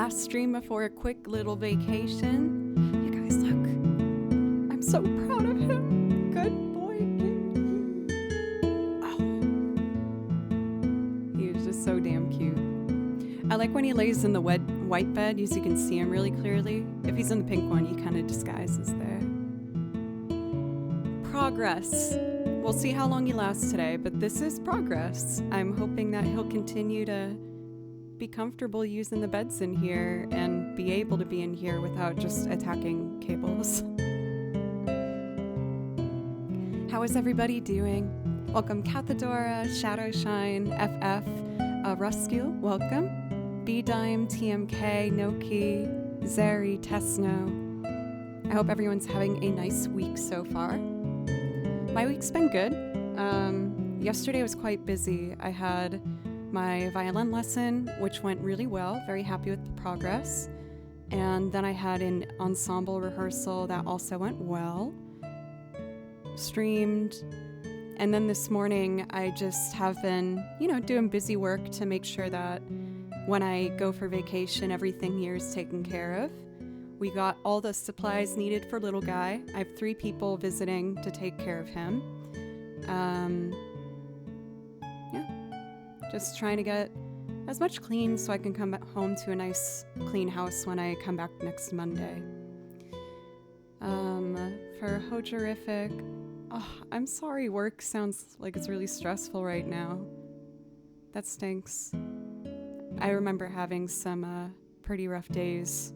last stream before a quick little vacation. You guys, look. I'm so proud of him. Good boy. Oh. He is just so damn cute. I like when he lays in the white bed, so you can see him really clearly. If he's in the pink one, he kind of disguises there. Progress. We'll see how long he lasts today, but this is progress. I'm hoping that he'll continue to be comfortable using the beds in here and be able to be in here without just attacking cables. How is everybody doing? Welcome Cathedora, Shadowshine, FF, Ruscule, welcome. B-Dime, TMK, Noki, Zeri, Tesno. I hope everyone's having a nice week so far. My week's been good. Yesterday was quite busy. I had my violin lesson, which went really well. Very happy with the progress. And then I had an ensemble rehearsal that also went well. Streamed. And then this morning, I just have been, doing busy work to make sure that when I go for vacation, everything here is taken care of. We got all the supplies needed for little guy. I have 3 people visiting to take care of him. Just trying to get as much clean so I can come back home to a nice clean house when I come back next Monday. For Hojerific, I'm sorry work sounds like it's really stressful right now. That stinks. I remember having some pretty rough days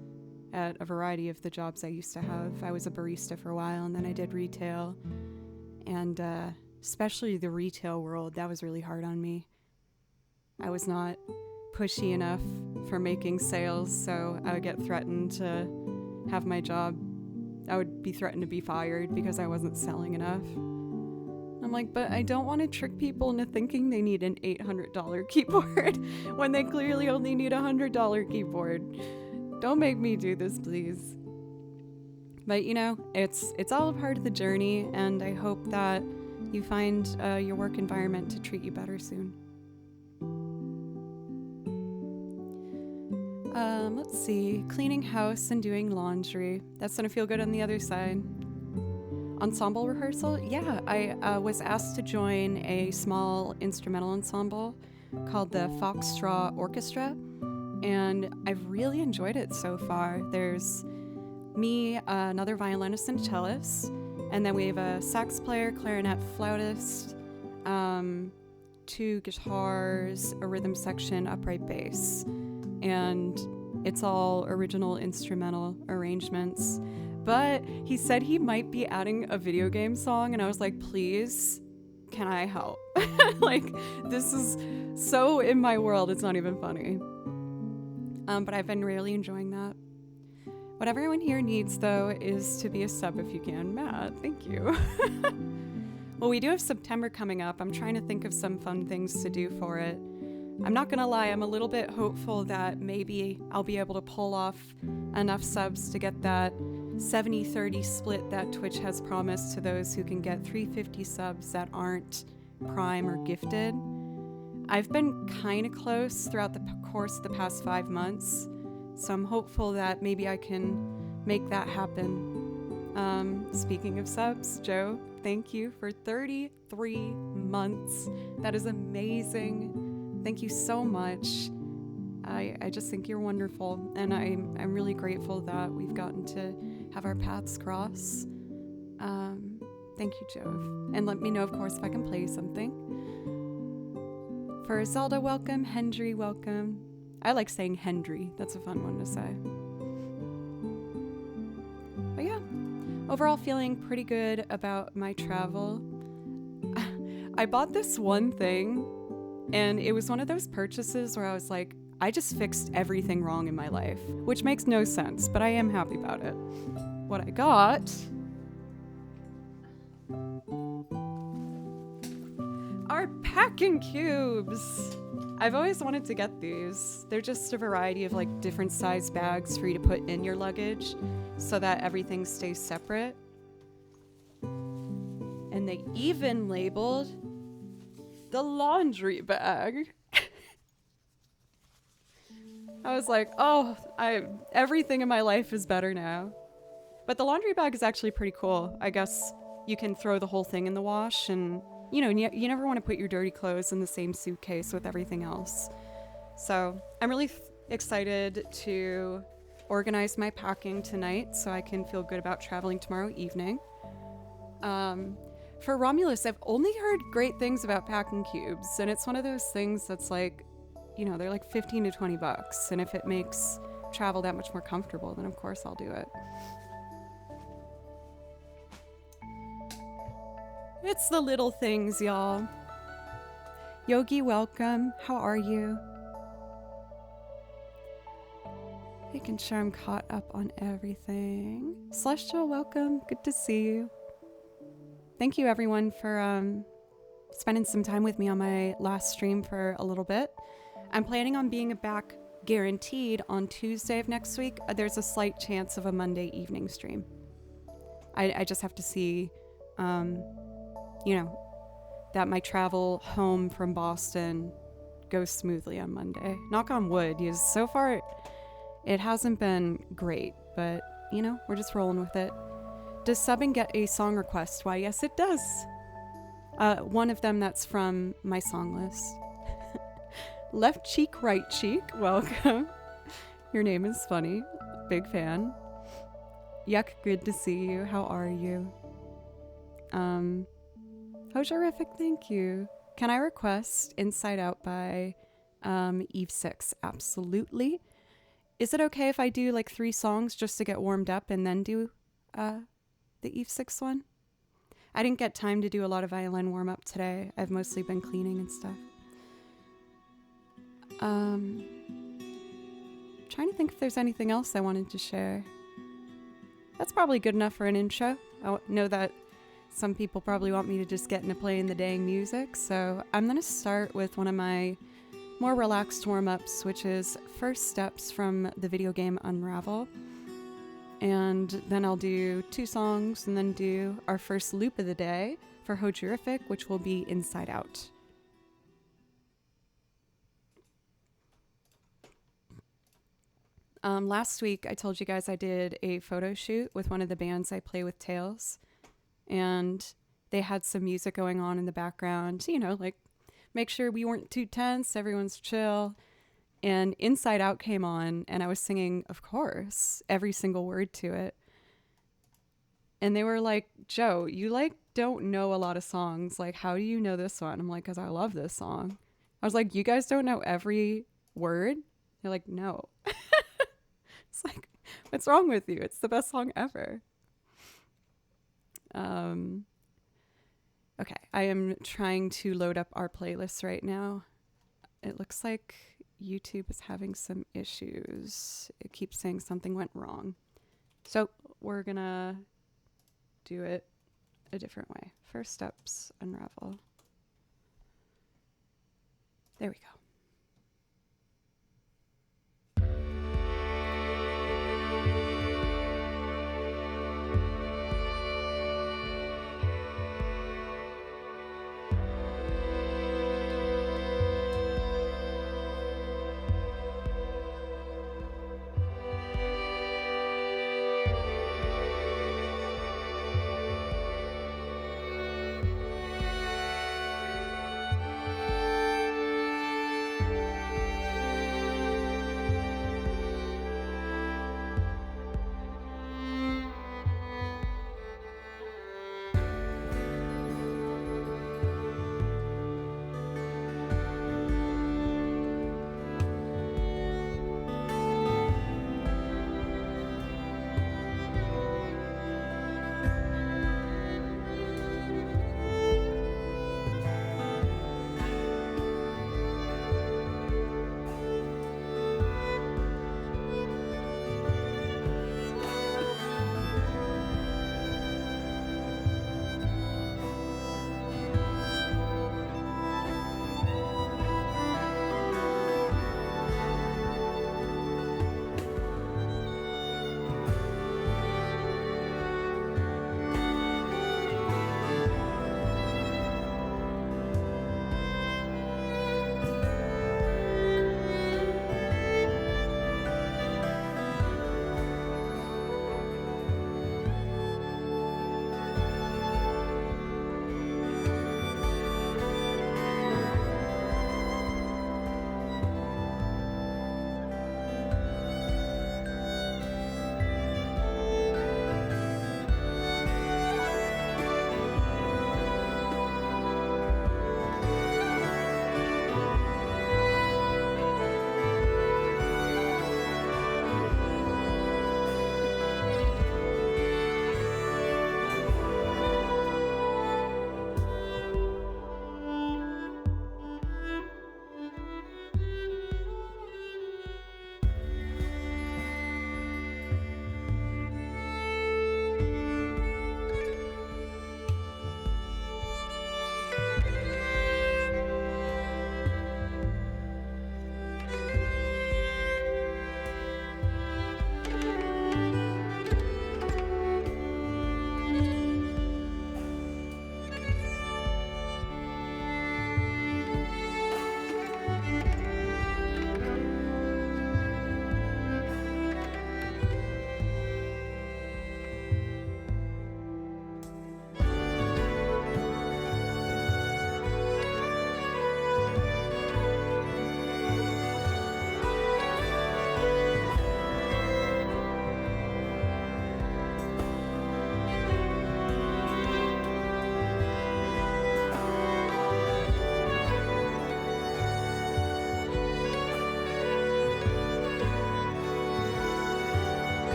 at a variety of the jobs I used to have. I was a barista for a while, and then I did retail. And especially the retail world, that was really hard on me. I was not pushy enough for making sales, so I would get threatened to have my job. I would be threatened to be fired because I wasn't selling enough. I'm like, but I don't want to trick people into thinking they need an $800 keyboard when they clearly only need a $100 keyboard. Don't make me do this, please. But it's all a part of the journey, and I hope that you find your work environment to treat you better soon. Let's see. Cleaning house and doing laundry. That's gonna feel good on the other side. Ensemble rehearsal? Yeah, I was asked to join a small instrumental ensemble called the Foxtrot Orchestra, and I've really enjoyed it so far. There's me, another violinist and cellist, and then we have a sax player, clarinet, flautist, 2 guitars, a rhythm section, upright bass, and it's all original instrumental arrangements. But he said he might be adding a video game song, and I was like, please, can I help? Like, this is so in my world, it's not even funny. But I've been really enjoying that. What everyone here needs, though, is to be a sub if you can. Matt, thank you. Well, we do have September coming up. I'm trying to think of some fun things to do for it. I'm not gonna lie, I'm a little bit hopeful that maybe I'll be able to pull off enough subs to get that 70-30 split that Twitch has promised to those who can get 350 subs that aren't Prime or gifted. I've been kind of close throughout the course of the past 5 months, so I'm hopeful that maybe I can make that happen. Speaking of subs, Joe, thank you for 33 months. That is amazing. Thank you so much. I just think you're wonderful, and I'm really grateful that we've gotten to have our paths cross. Thank you, Jove. And let me know, of course, if I can play something. For Zelda, welcome. Hendry, welcome. I like saying Hendry. That's a fun one to say. But yeah, overall feeling pretty good about my travel. I bought this one thing, and it was one of those purchases where I was like, I just fixed everything wrong in my life, which makes no sense, but I am happy about it. What I got are packing cubes. I've always wanted to get these. They're just a variety of like different size bags for you to put in your luggage so that everything stays separate. And they even labeled the laundry bag. I was like, oh, everything in my life is better now. But the laundry bag is actually pretty cool. I guess you can throw the whole thing in the wash, and you never want to put your dirty clothes in the same suitcase with everything else. So I'm really excited to organize my packing tonight so I can feel good about traveling tomorrow evening. For Romulus, I've only heard great things about packing cubes, and it's one of those things that's like, they're like 15 to 20 bucks. And if it makes travel that much more comfortable, then of course I'll do it. It's the little things, y'all. Yogi, welcome. How are you? Making sure I'm caught up on everything. Celestial, welcome. Good to see you. Thank you, everyone, for spending some time with me on my last stream for a little bit. I'm planning on being back guaranteed on Tuesday of next week. There's a slight chance of a Monday evening stream. I just have to see, that my travel home from Boston goes smoothly on Monday. Knock on wood, because so far it hasn't been great, but, we're just rolling with it. Does subbing get a song request? Why, yes, it does. One of them that's from my song list. Left cheek, right cheek, welcome. Your name is funny. Big fan. Yuck, good to see you. How are you? Oh, terrific, thank you. Can I request Inside Out by Eve 6? Absolutely. Is it okay if I do like 3 songs just to get warmed up and then do the Eve 6 one? I didn't get time to do a lot of violin warm up today. I've mostly been cleaning and stuff. Trying to think if there's anything else I wanted to share. That's probably good enough for an intro. I know that some people probably want me to just get into playing the dang music, so I'm going to start with one of my more relaxed warm-ups, which is First Steps from the video game Unravel. And then I'll do 2 songs and then do our first loop of the day for Hojurific, which will be Inside Out. Last week, I told you guys I did a photo shoot with one of the bands I play with, Tails. And they had some music going on in the background, like make sure we weren't too tense, everyone's chill. And Inside Out came on, and I was singing, of course, every single word to it. And they were like, Joe, you don't know a lot of songs. Like, how do you know this one? I'm like, because I love this song. I was like, you guys don't know every word? They're like, no. It's like, what's wrong with you? It's the best song ever. Okay, I am trying to load up our playlist right now. It looks like YouTube is having some issues. It keeps saying something went wrong. So we're gonna do it a different way. First Steps, Unravel. There we go.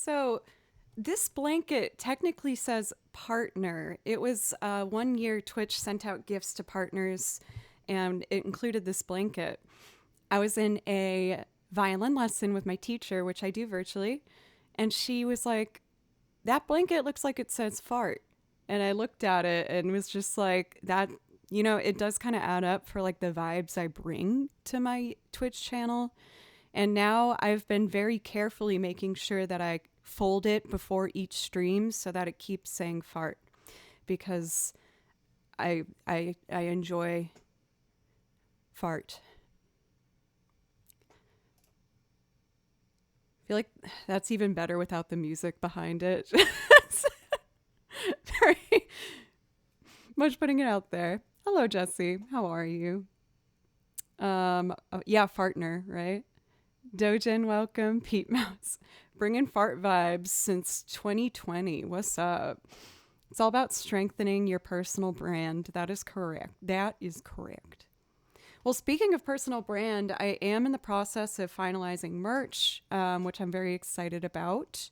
So this blanket technically says partner. It was 1 year Twitch sent out gifts to partners, and it included this blanket. I was in a violin lesson with my teacher, which I do virtually, and she was like, "That blanket looks like it says fart." And I looked at it and was just like, that, it does kind of add up for like the vibes I bring to my Twitch channel. And now I've been very carefully making sure that I fold it before each stream so that it keeps saying fart, because I enjoy fart. I feel like that's even better without the music behind it. Very much putting it out there. Hello, Jesse. How are you? Yeah, Fartner, right? Dojin, welcome. Pete Mouse, bringing fart vibes since 2020. What's up? It's all about strengthening your personal brand. That is correct. That is correct. Well, speaking of personal brand, I am in the process of finalizing merch, which I'm very excited about.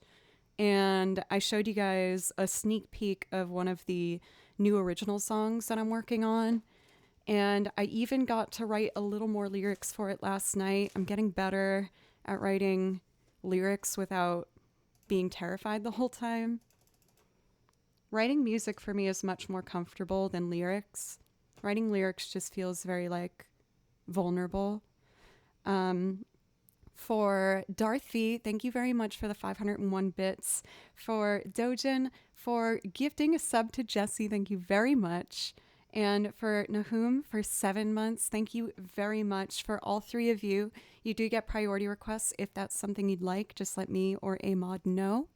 And I showed you guys a sneak peek of one of the new original songs that I'm working on. And I even got to write a little more lyrics for it last night. I'm getting better at writing lyrics without being terrified the whole time. Writing music for me is much more comfortable than lyrics. Writing lyrics just feels very like vulnerable. For Darthy, thank you very much for the 501 bits. For Dojin, for gifting a sub to Jesse, thank you very much. And for Nahum, for 7 months, thank you very much. For all three of you, you do get priority requests. If that's something you'd like, just let me or Amod know.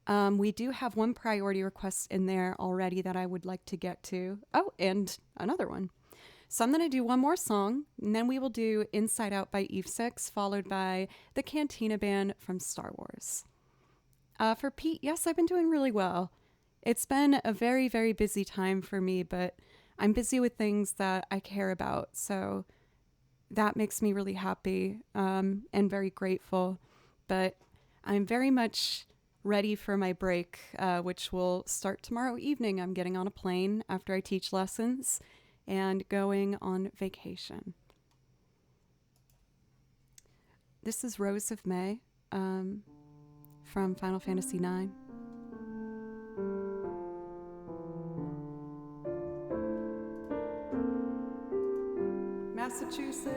We do have one priority request in there already that I would like to get to. Oh, and another one. So I'm going to do one more song, and then we will do Inside Out by Eve 6, followed by the Cantina Band from Star Wars. For Pete, yes, I've been doing really well. It's been a very, very busy time for me, but I'm busy with things that I care about. So that makes me really happy and very grateful. But I'm very much ready for my break, which will start tomorrow evening. I'm getting on a plane after I teach lessons and going on vacation. This is Rose of May from Final Fantasy IX. Massachusetts.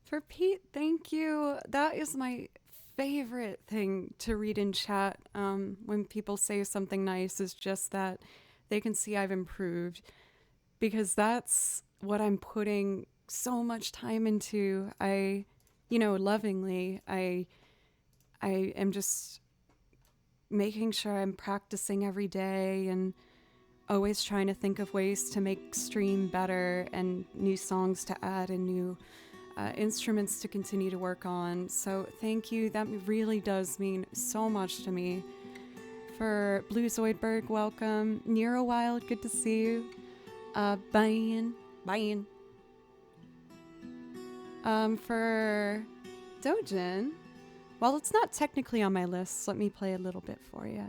For Pete, thank you. That is my favorite thing to read in chat when people say something nice, is just that they can see I've improved, because that's what I'm putting so much time into. Lovingly, I am just making sure I'm practicing every day and always trying to think of ways to make stream better and new songs to add and new instruments to continue to work on. So thank you. That really does mean so much to me. For Blue Zoidberg, welcome. Nero Wild, good to see you. Bayan. For Dojin, while it's not technically on my list, let me play a little bit for you.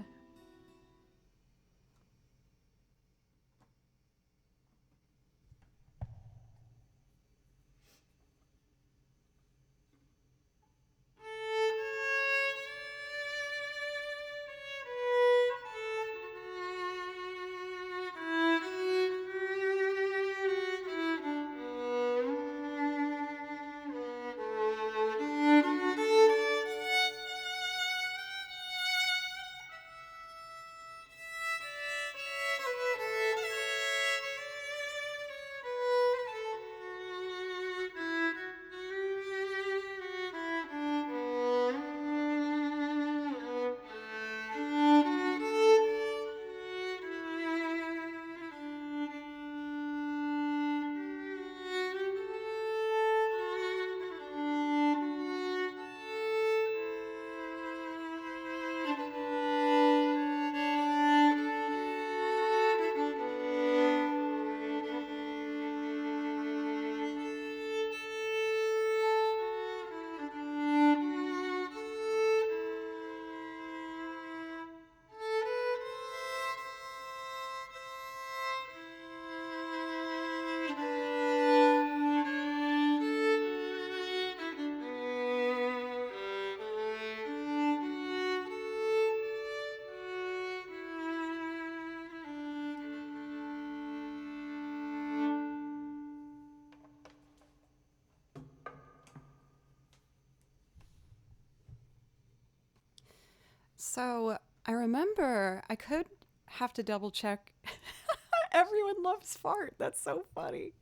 So I remember I could have to double check. Everyone loves fart. That's so funny.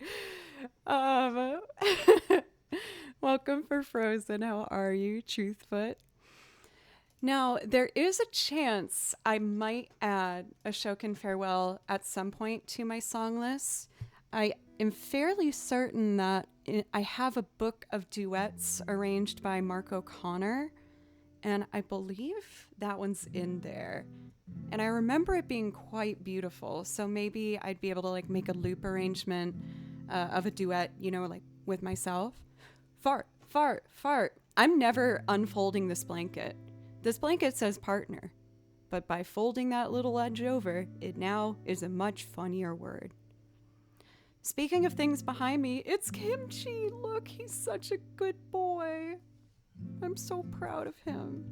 Um, welcome for Frozen. How are you, Truthfoot? Now, there is a chance I might add a Shokin Farewell at some point to my song list. I am fairly certain that I have a book of duets arranged by Mark O'Connor, and I believe that one's in there. And I remember it being quite beautiful, so maybe I'd be able to like make a loop arrangement of a duet, like with myself. Fart, fart, fart. I'm never unfolding this blanket. This blanket says partner, but by folding that little edge over, it now is a much funnier word. Speaking of things behind me, it's Kimchi. Look, he's such a good boy. I'm so proud of him.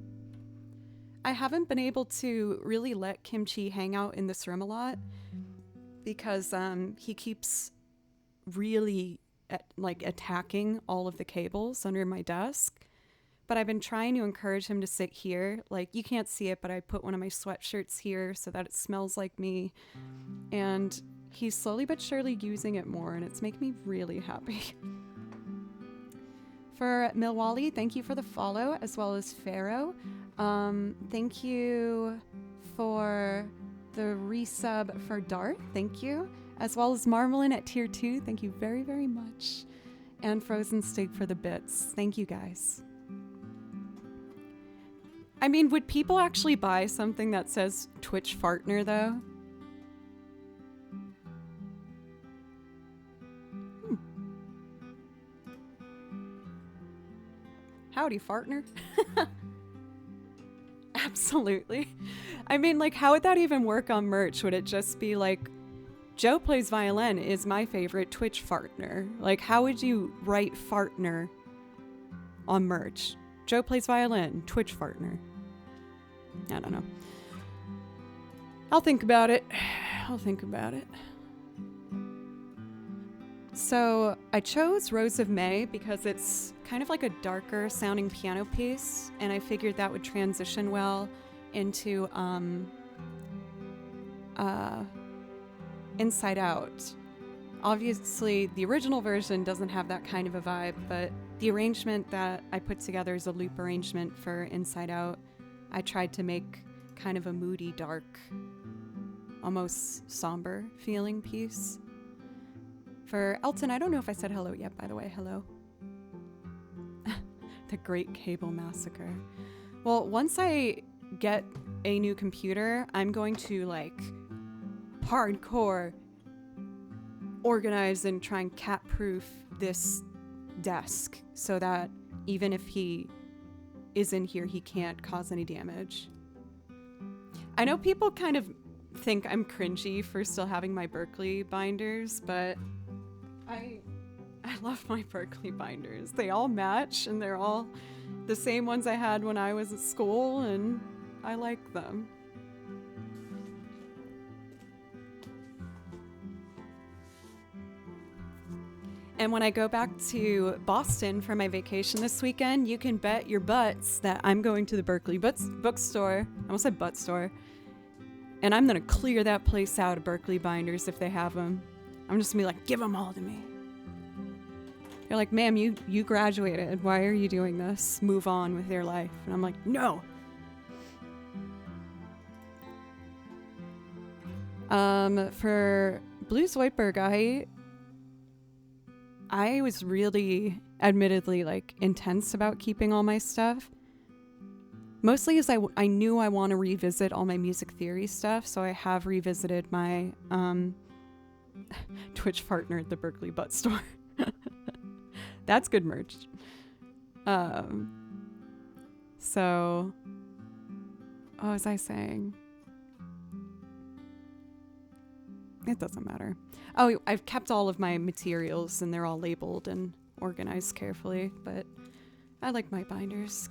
I haven't been able to really let Kimchi hang out in this room a lot because he keeps really attacking all of the cables under my desk. But I've been trying to encourage him to sit here. Like, you can't see it, but I put one of my sweatshirts here so that it smells like me. And he's slowly but surely using it more, and it's making me really happy. For Milwali, thank you for the follow, as well as Pharaoh. Thank you for the resub for Darth. Thank you. As well as Marmalin at tier 2. Thank you very, very much. And Frozen Steak for the bits. Thank you, guys. I mean, would people actually buy something that says Twitch Fartner, though? Howdy, Fartner. Absolutely. I mean, like, how would that even work on merch? Would it just be like, Joe Plays Violin is my favorite Twitch Fartner? Like, how would you write Fartner on merch? Joe Plays Violin, Twitch Fartner. I don't know. I'll think about it. So I chose Rose of May because it's kind of like a darker sounding piano piece, and I figured that would transition well into Inside Out. Obviously, the original version doesn't have that kind of a vibe, but the arrangement that I put together is a loop arrangement for Inside Out. I tried to make kind of a moody, dark, almost somber feeling piece. For Elton, I don't know if I said hello yet, by the way. Hello. The Great Cable Massacre. Well, once I get a new computer, I'm going to like hardcore organize and try and cat-proof this desk so that even if he is in here, he can't cause any damage. I know people kind of think I'm cringy for still having my Berkeley binders, but I love my Berkeley binders. They all match and they're all the same ones I had when I was at school, and I like them. And when I go back to Boston for my vacation this weekend, you can bet your butts that I'm going to the Berkeley bookstore. I almost said butt store. And I'm going to clear that place out of Berkeley binders if they have them. I'm just going to be like, give them all to me. They're like, ma'am, you graduated. Why are you doing this? Move on with your life. And I'm like, no. For Blues Whiteberg, I was really, admittedly, like, intense about keeping all my stuff. Mostly as I knew I want to revisit all my music theory stuff, so I have revisited my Twitch partner at the Berkeley Butt Store. That's good merch. So, what was I saying? It doesn't matter. Oh, I've kept all of my materials and they're all labeled and organized carefully, but I like my binders.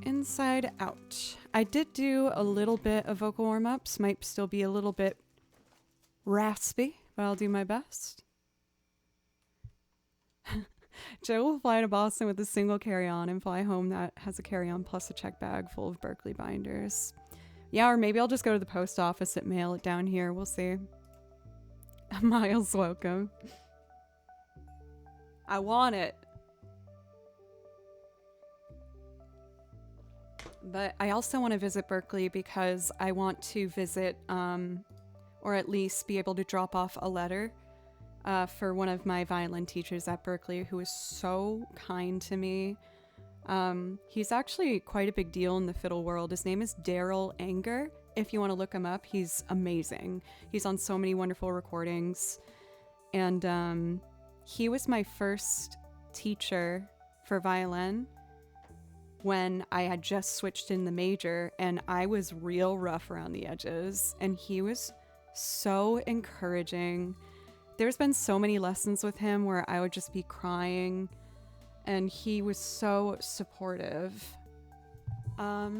Inside Out. I did do a little bit of vocal warm-ups. Might still be a little bit raspy, but I'll do my best. Joe will fly to Boston with a single carry-on and fly home that has a carry-on plus a check bag full of Berkeley binders. Yeah, or maybe I'll just go to the post office and mail it down here. We'll see. Miles, welcome. I want it. But I also want to visit Berkeley because I want to visit, or at least be able to drop off a letter for one of my violin teachers at Berkeley who is so kind to me. He's actually quite a big deal in the fiddle world. His name is Daryl Anger. If you want to look him up, he's amazing. He's on so many wonderful recordings. And he was my first teacher for violin when I had just switched in the major, and I was real rough around the edges. And he was so encouraging. There's been so many lessons with him where I would just be crying, and he was so supportive. I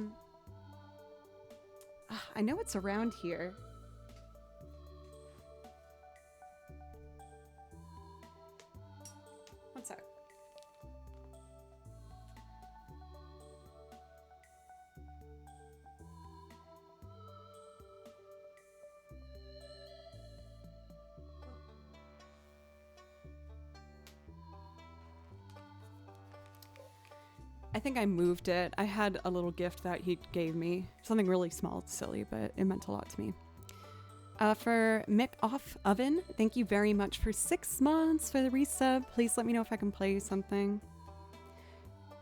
know it's around here. One sec. I think I moved it. I had a little gift that he gave me. Something really small, it's silly, but it meant a lot to me. For Mick Off Oven, thank you very much for 6 months for the resub. Please let me know if I can play something.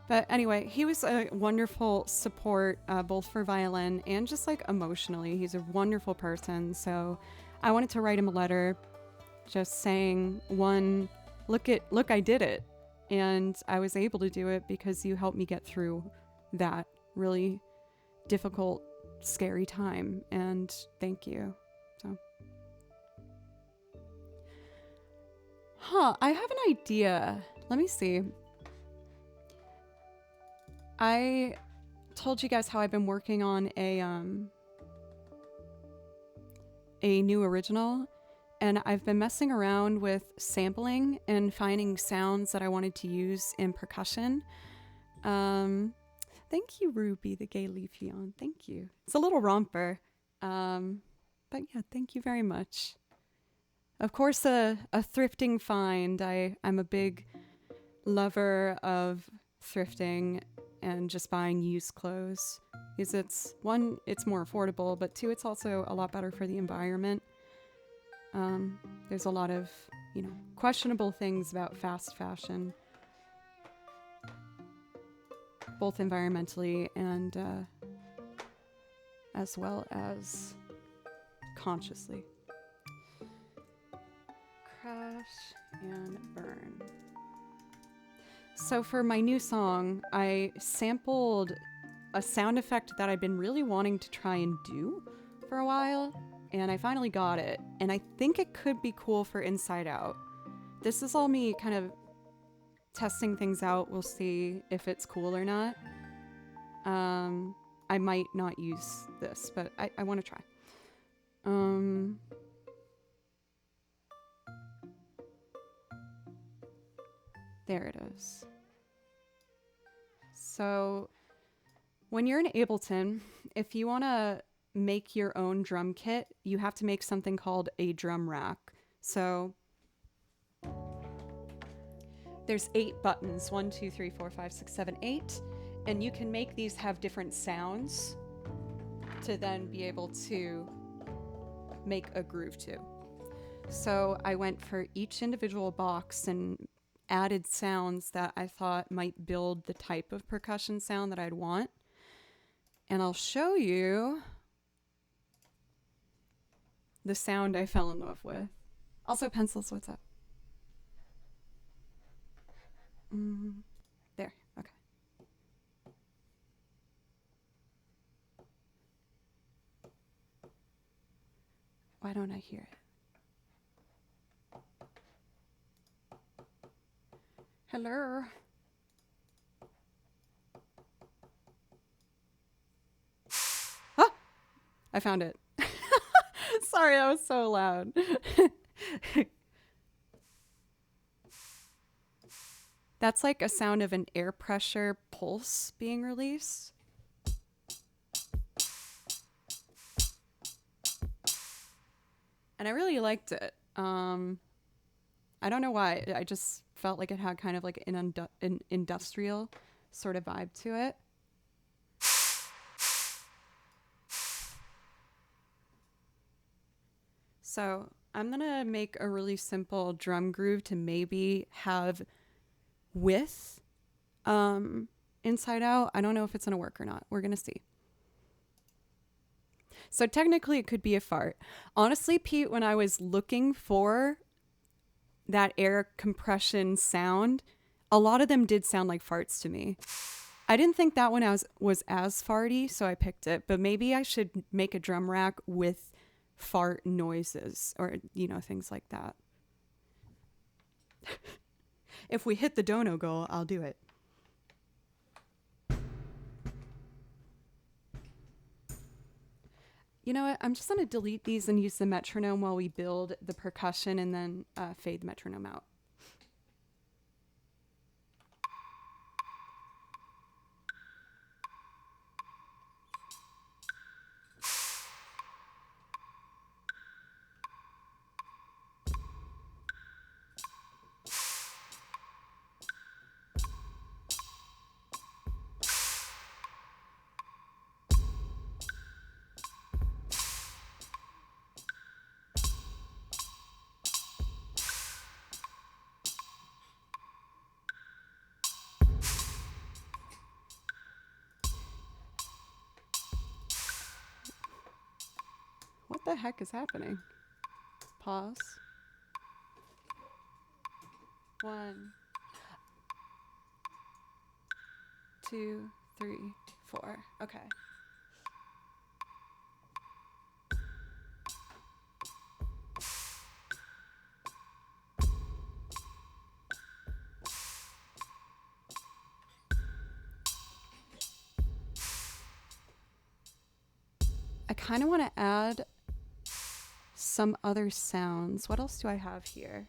But anyway, he was a wonderful support, both for violin and just like emotionally. He's a wonderful person. So I wanted to write him a letter just saying, one, look, I did it. And I was able to do it because you helped me get through that really difficult, scary time. And thank you. So, I have an idea. Let me see. I told you guys how I've been working on a new original. and I've been messing around with sampling and finding sounds that I wanted to use in percussion. Thank you, Ruby, the gay leafeon. Thank you. It's a little romper. But yeah, thank you very much. Of course, a thrifting find. I'm a big lover of thrifting and just buying used clothes. Because it's more affordable, but two, it's also a lot better for the environment. There's a lot of, questionable things about fast fashion, both environmentally and as well as consciously. Crash and burn. So for my new song, I sampled a sound effect that I've been really wanting to try and do for a while, and I finally got it, and I think it could be cool for Inside Out. This is all me kind of testing things out. We'll see if it's cool or not. I might not use this, but I want to try. There it is. So when you're in Ableton, if you want to make your own drum kit, you have to make something called a drum rack. So there's 8 buttons, 1, 2, 3, 4, 5, 6, 7, 8. And you can make these have different sounds to then be able to make a groove to. So I went for each individual box and added sounds that I thought might build the type of percussion sound that I'd want. And I'll show you the sound I fell in love with. Also, pencils, what's up? There, okay. Why don't I hear it? Hello? Ah! I found it. Sorry, that was so loud. That's like a sound of an air pressure pulse being released. And I really liked it. I don't know why. I just felt like it had kind of like an industrial sort of vibe to it. So I'm going to make a really simple drum groove to maybe have with Inside Out. I don't know if it's going to work or not. We're going to see. So technically it could be a fart. Honestly, Pete, when I was looking for that air compression sound, a lot of them did sound like farts to me. I didn't think that one was as farty, so I picked it. But maybe I should make a drum rack with fart noises or, things like that. If we hit the dono goal, I'll do it. You know what? I'm just going to delete these and use the metronome while we build the percussion and then fade the metronome out. What the heck is happening? Pause. 1, 2, 3, 4. Okay. I kind of want to add some other sounds. What else do I have here?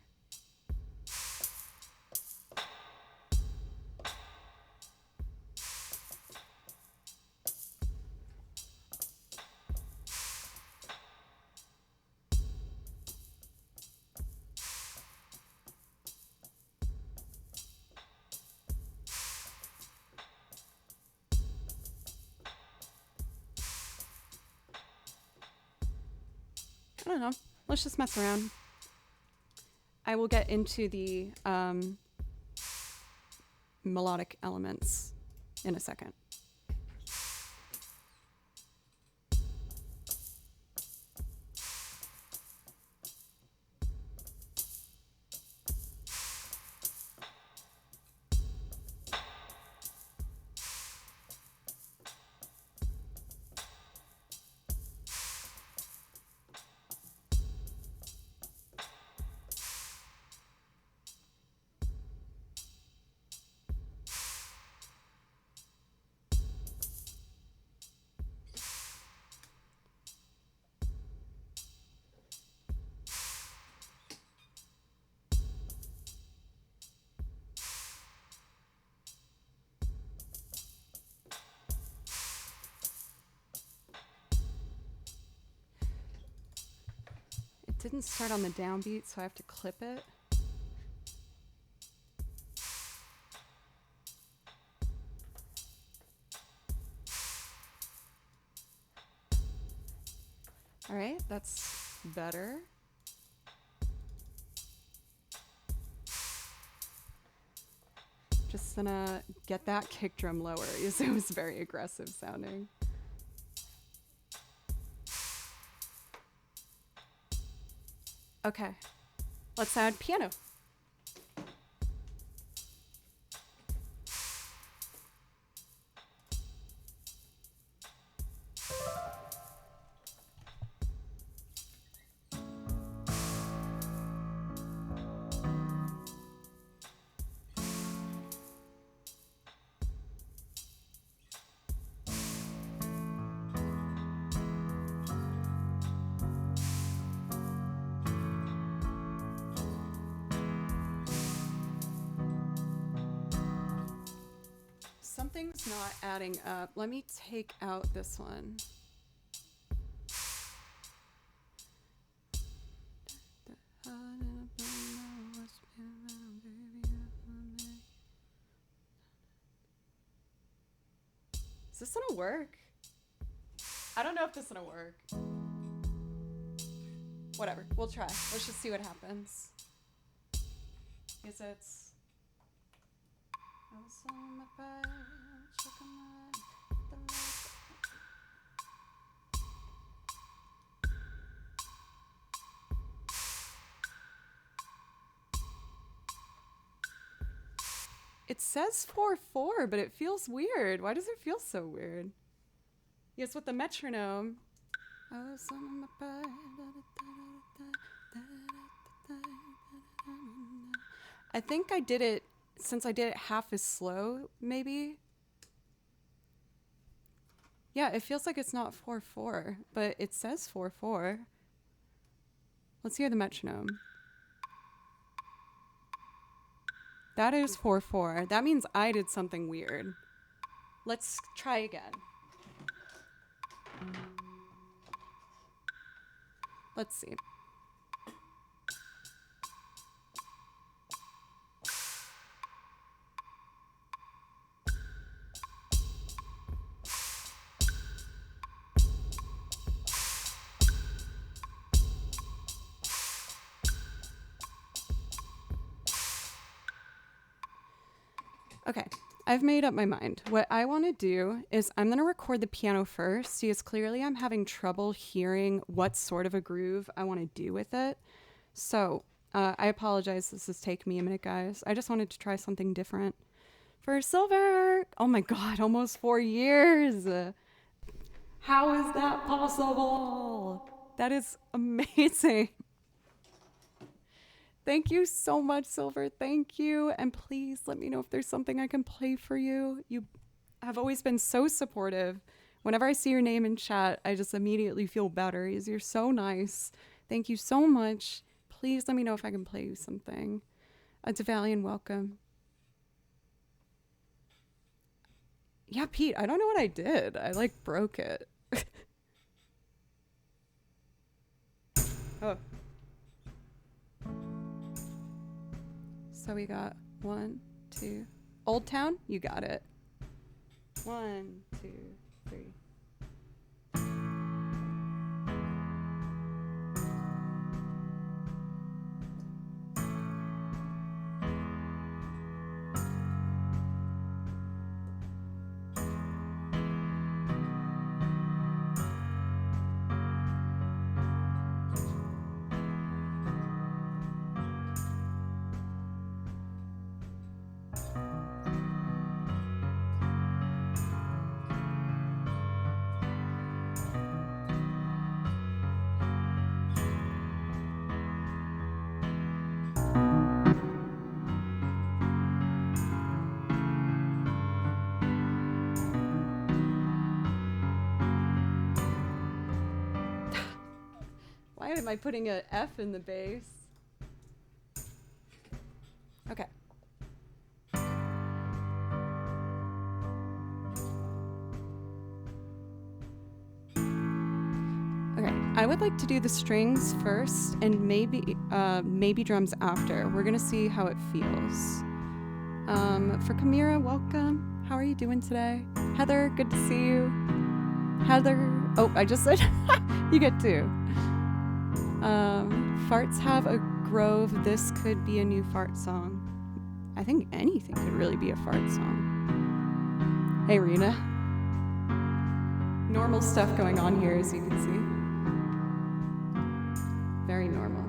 I don't know. Let's just mess around. I will get into the melodic elements in a second. Didn't start on the downbeat, so I have to clip it. All right, that's better. Just gonna get that kick drum lower because it was very aggressive sounding. Okay, let's add piano. Something's not adding up. Let me take out this one. Is this gonna work? I don't know if this is gonna work. Whatever, we'll try. Let's just see what happens. Is it's... It says 4/4, but it feels weird. Why does it feel so weird? Yes, with the metronome. I think I did it, since I did it half as slow, maybe. Yeah, it feels like it's not 4/4, but it says 4/4. Let's hear the metronome. That is 4/4. That means I did something weird. Let's try again. Let's see. Okay, I've made up my mind. What I want to do is I'm going to record the piano first because clearly I'm having trouble hearing what sort of a groove I want to do with it. So I apologize. This is taking me a minute, guys. I just wanted to try something different. For Silver, oh my God, almost 4 years. How is that possible? That is amazing. Thank you so much, Silver. Thank you. And please let me know if there's something I can play for you. You have always been so supportive. Whenever I see your name in chat, I just immediately feel better because you're so nice. Thank you so much. Please let me know if I can play you something. Devalian, welcome. Yeah, Pete, I don't know what I did. I like broke it. Oh. So we got 1, 2. Old Town, you got it. 1, 2, 3. Why am I putting an F in the bass? Okay. Okay, I would like to do the strings first and maybe drums after. We're gonna see how it feels. For Kamira, welcome. How are you doing today? Heather, good to see you. Heather, oh, I just said you get 2. Farts have a grove. This could be a new fart song. I think anything could really be a fart song. Hey, Rena. Normal stuff going on here, as you can see. Very normal.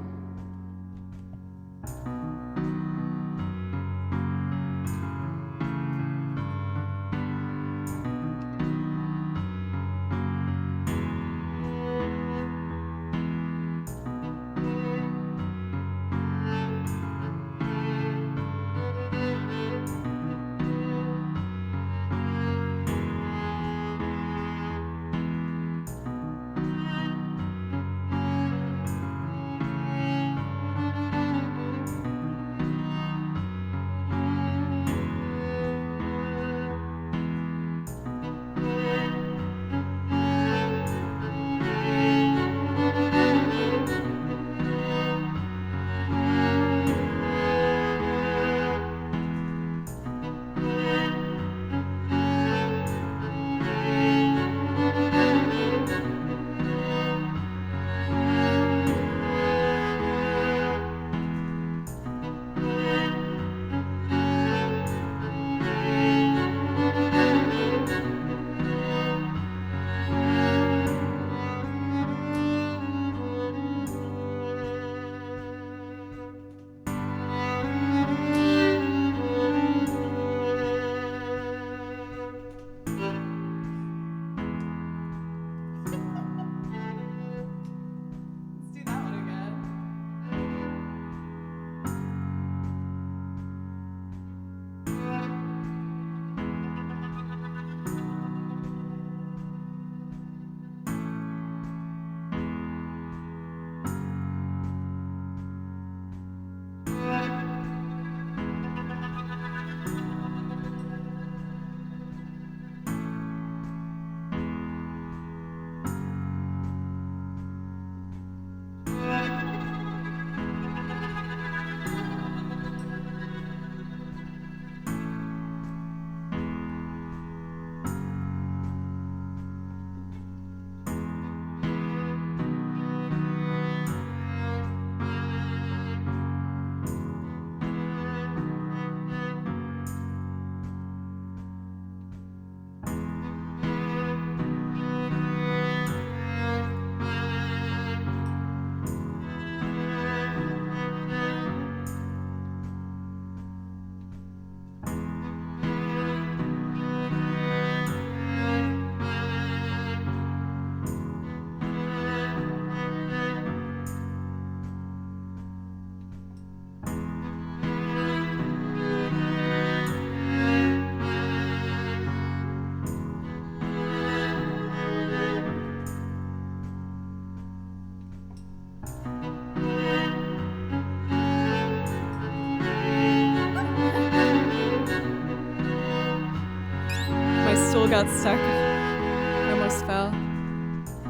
got stuck. I almost fell.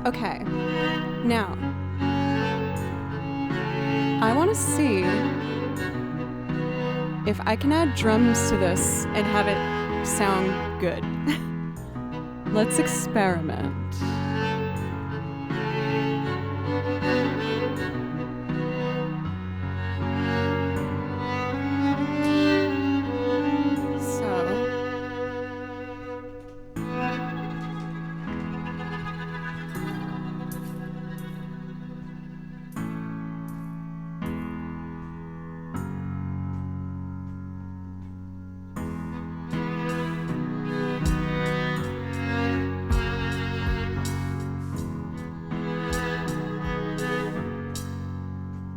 Okay. Now, I want to see if I can add drums to this and have it sound good. Let's experiment.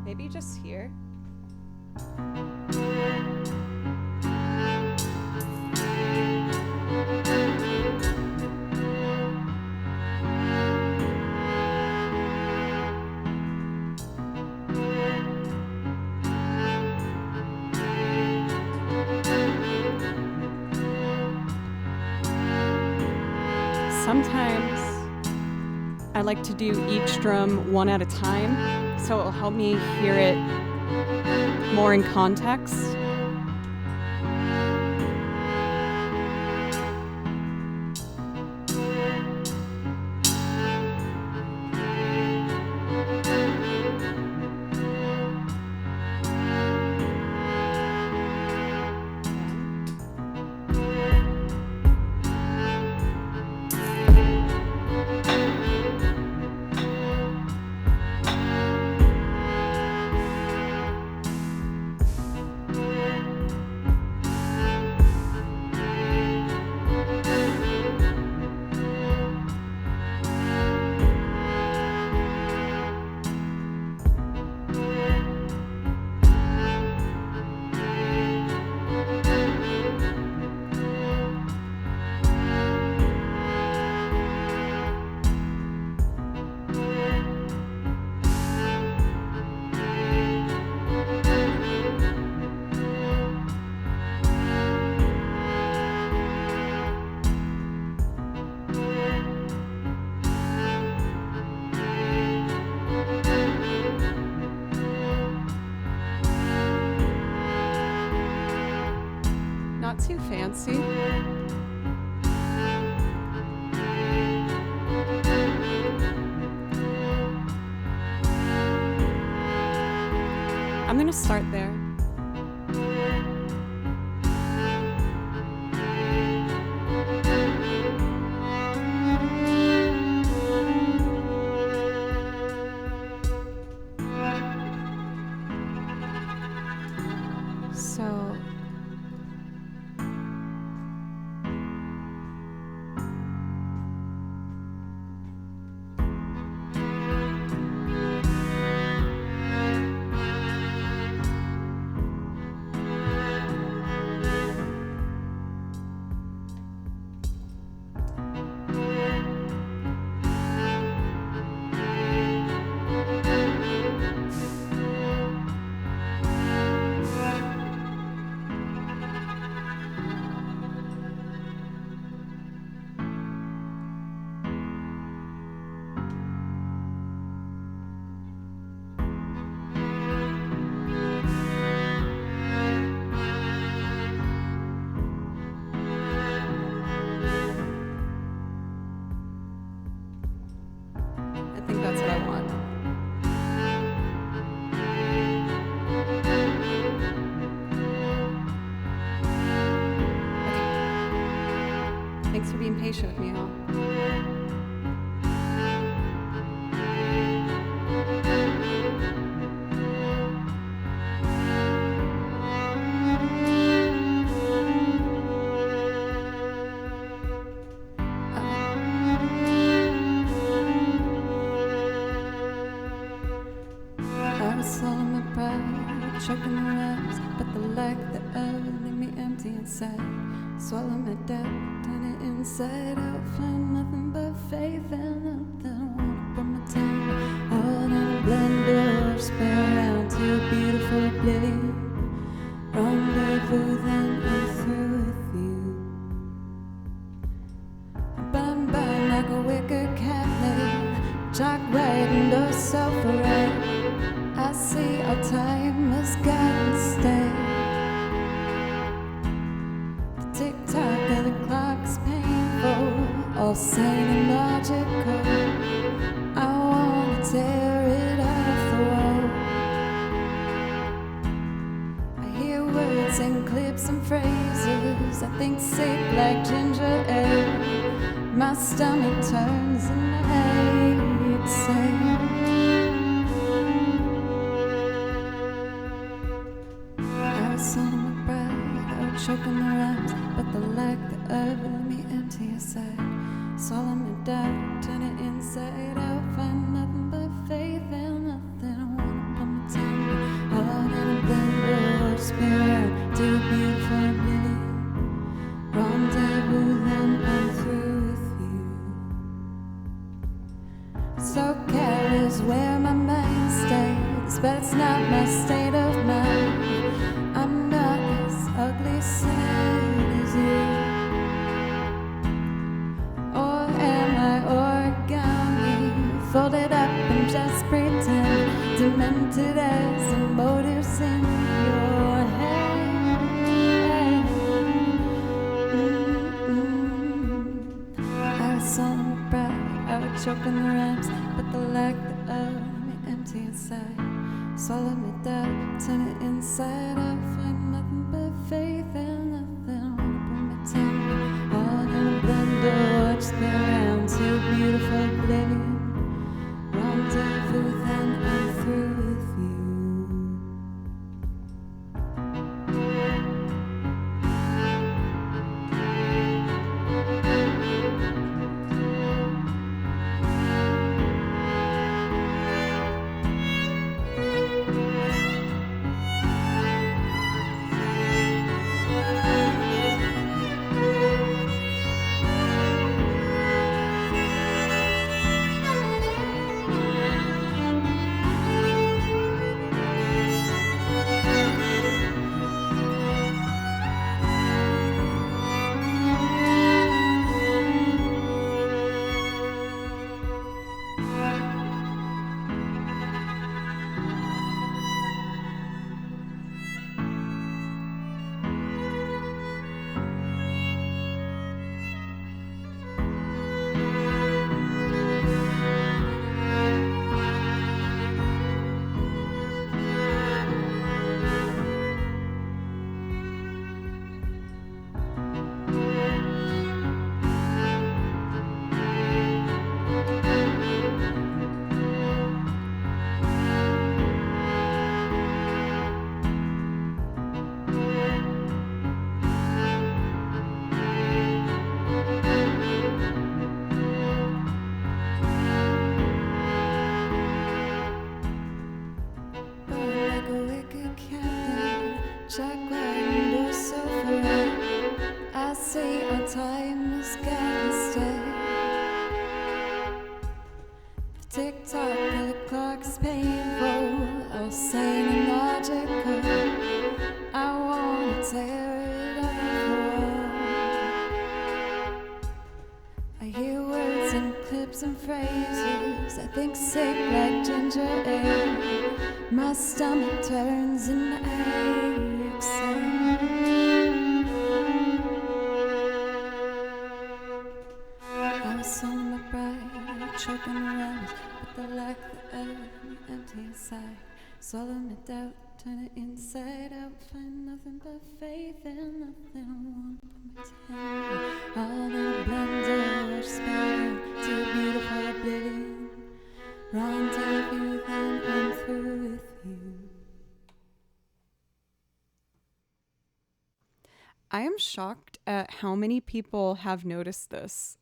Maybe just here. Sometimes I like to do each drum one at a time, so it'll help me hear it more in context. Not too fancy. I'm gonna start there. So I think that's what I want. Okay. Thanks for being patient with me, all. Choking the rest, but the lack thereof leave me empty inside. Swallow my doubt, turn it inside out. Find nothing but faith and nothing. I wanna put my tongue all in a blender, spin around to a beautiful oblivion. Rendezvous, then I'm through with you. clips and phrases I think sick like ginger ale. My stomach turns and I exhale. I was on my pride, I would choke on the rhymes, but the lack thereof let me empty aside. Swallow me down, turn it inside out, find nothing but faith and nothing. I wanna put my tongue hard in a blender, spin around to a beautiful oblivion. Rendezvous, then I'm through with you. So careless where my mind stays, but it's not my state of mind. I'm not as ugly sad as you. Folded up and just pretend, demented as the motives in your head. I was on my pride, I would choke on the rhymes, but the lack thereof me empty inside. Swallow me down, turn it inside out, find nothing but faith and nothing. I wanna put my tongue hard in a blender, just spin around to a beautiful oblivion. Rendezvous, then I'm through with you. My stomach turns and I exhale. I was on my pride, choking around, but the lack thereof me empty inside. Swallow my doubt, turn it inside out, find nothing but faith and nothing. I wanna put my tongue all in a blender, spin to a beautiful oblivion. Rendezvous, then I'm through with you. I am shocked at how many people have noticed this.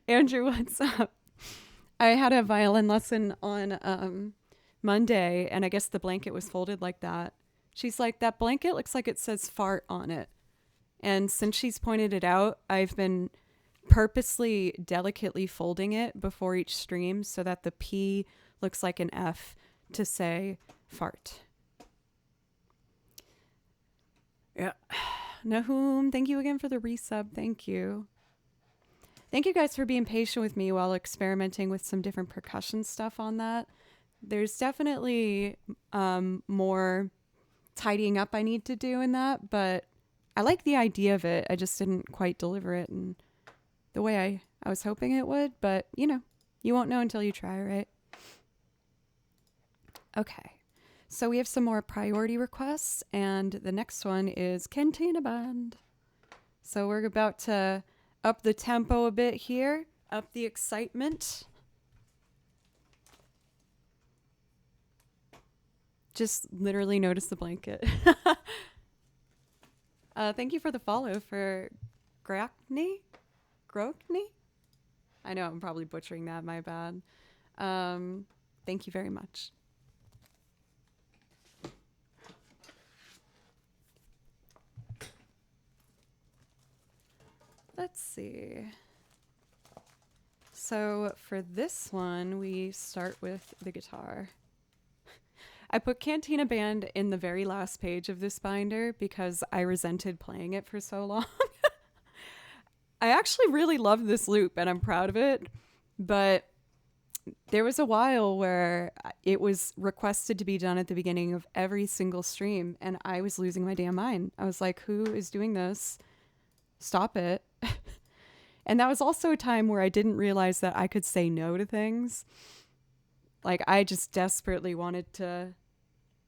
Andrew, what's up? I had a violin lesson on Monday, and I guess the blanket was folded like that. She's like, that blanket looks like it says fart on it. And since she's pointed it out, I've been purposely delicately folding it before each stream so that the P looks like an F to say fart. Yeah. Nahum, thank you again for the resub. Thank you. Thank you guys for being patient with me while experimenting with some different percussion stuff on that. There's definitely more tidying up I need to do in that, but I like the idea of it. I just didn't quite deliver it in the way I was hoping it would, but you know, you won't know until you try, right? Okay. So we have some more priority requests, and the next one is Cantina Band. So we're about to up the tempo a bit here, up the excitement. Just literally notice the blanket. Thank you for the follow for Grokny. I know I'm probably butchering that, my bad. Thank you very much. Let's see. So for this one, we start with the guitar. I put Cantina Band in the very last page of this binder because I resented playing it for so long. I actually really love this loop and I'm proud of it, but there was a while where it was requested to be done at the beginning of every single stream and I was losing my damn mind. I was like, who is doing this? Stop it. And that was also a time where I didn't realize that I could say no to things. Like, I just desperately wanted to,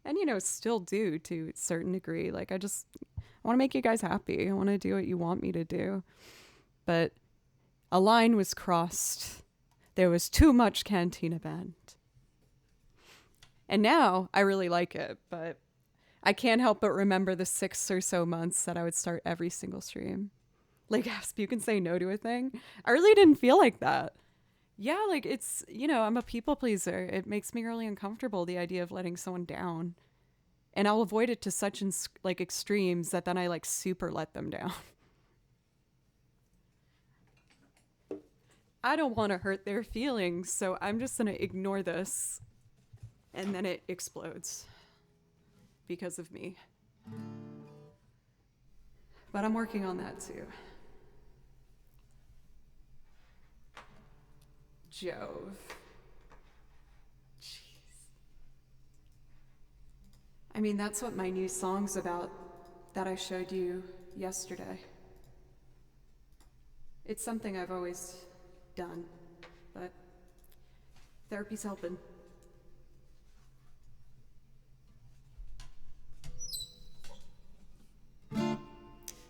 and you know, still do to a certain degree. Like, I want to make you guys happy. I want to do what you want me to do. But a line was crossed. There was too much Cantina Band. And now I really like it, but I can't help but remember the 6 or so months that I would start every single stream. Like, Asp, you can say no to a thing. I really didn't feel like that. Yeah, like, it's, you know, I'm a people pleaser. It makes me really uncomfortable, the idea of letting someone down. And I'll avoid it to such extremes that then I like super let them down. I don't want to hurt their feelings, so I'm just going to ignore this. And then it explodes because of me. But I'm working on that too. Jove. Jeez. I mean, that's what my new song's about that I showed you yesterday. It's something I've always done, but therapy's helping.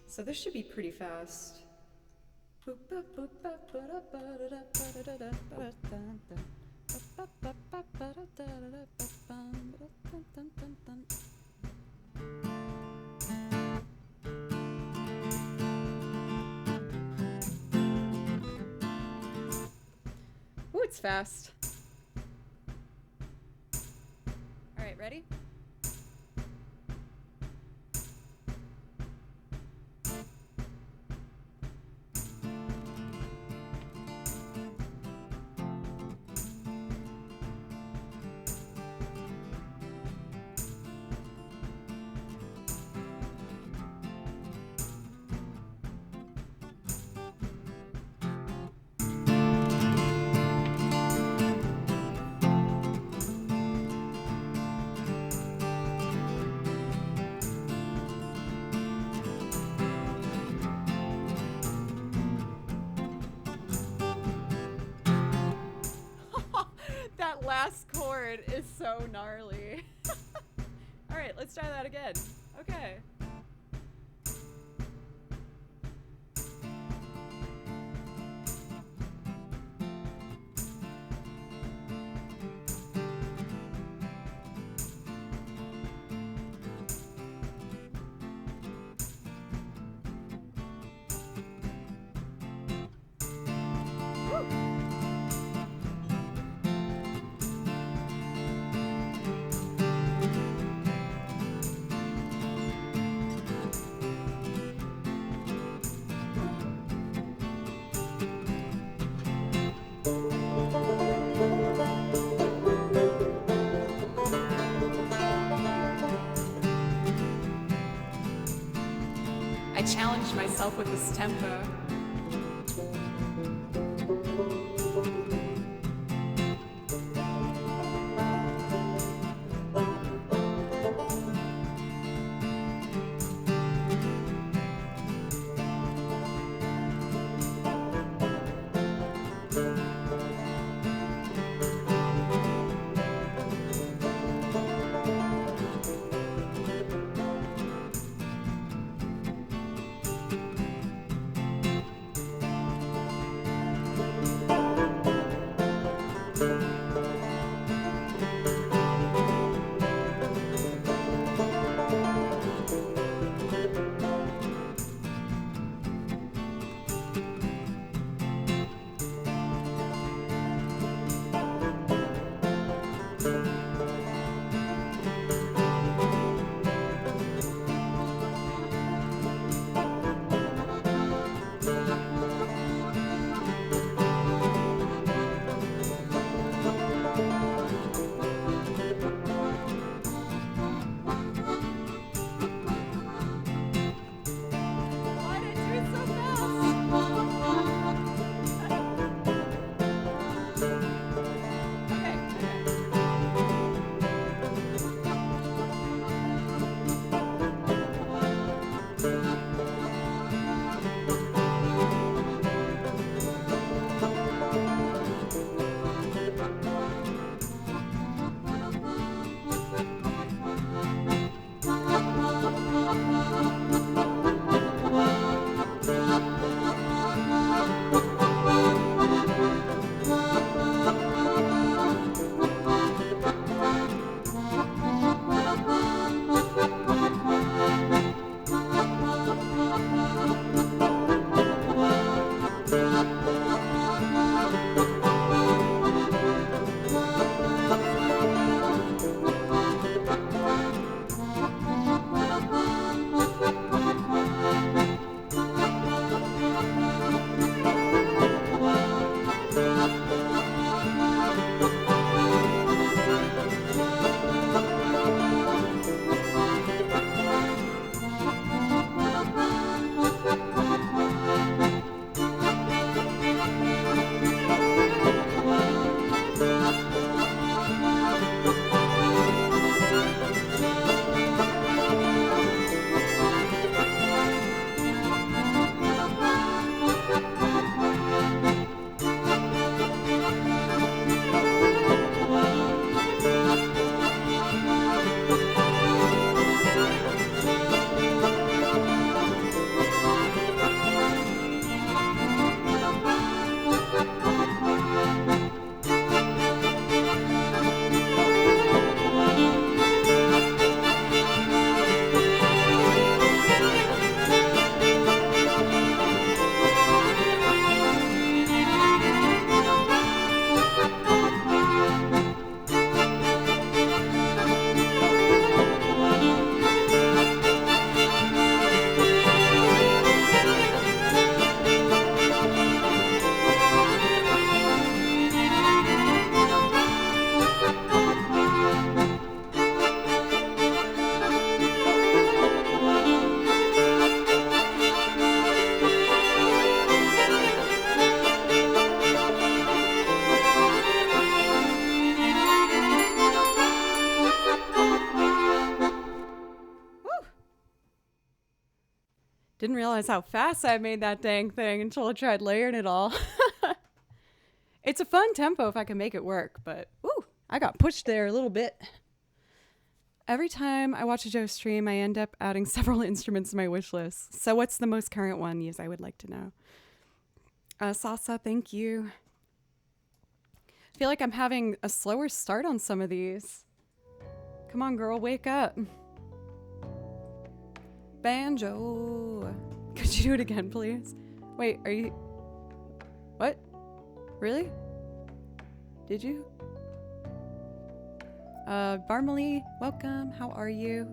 So this should be pretty fast. Ooh, it's fast. All right, ready? That last chord is so gnarly. All right, let's try that again. Okay. I challenged myself with this tempo. Didn't realize how fast I made that dang thing until I tried layering it all. It's a fun tempo if I can make it work, but ooh, I got pushed there a little bit. Every time I watch a Joe stream, I end up adding several instruments to my wish list. So what's the most current one? Yes, I would like to know. Salsa, thank you. I feel like I'm having a slower start on some of these. Come on, girl, wake up. Banjo. Could you do it again, please? Wait, are you... What? Really? Did you? Barmely, welcome. How are you?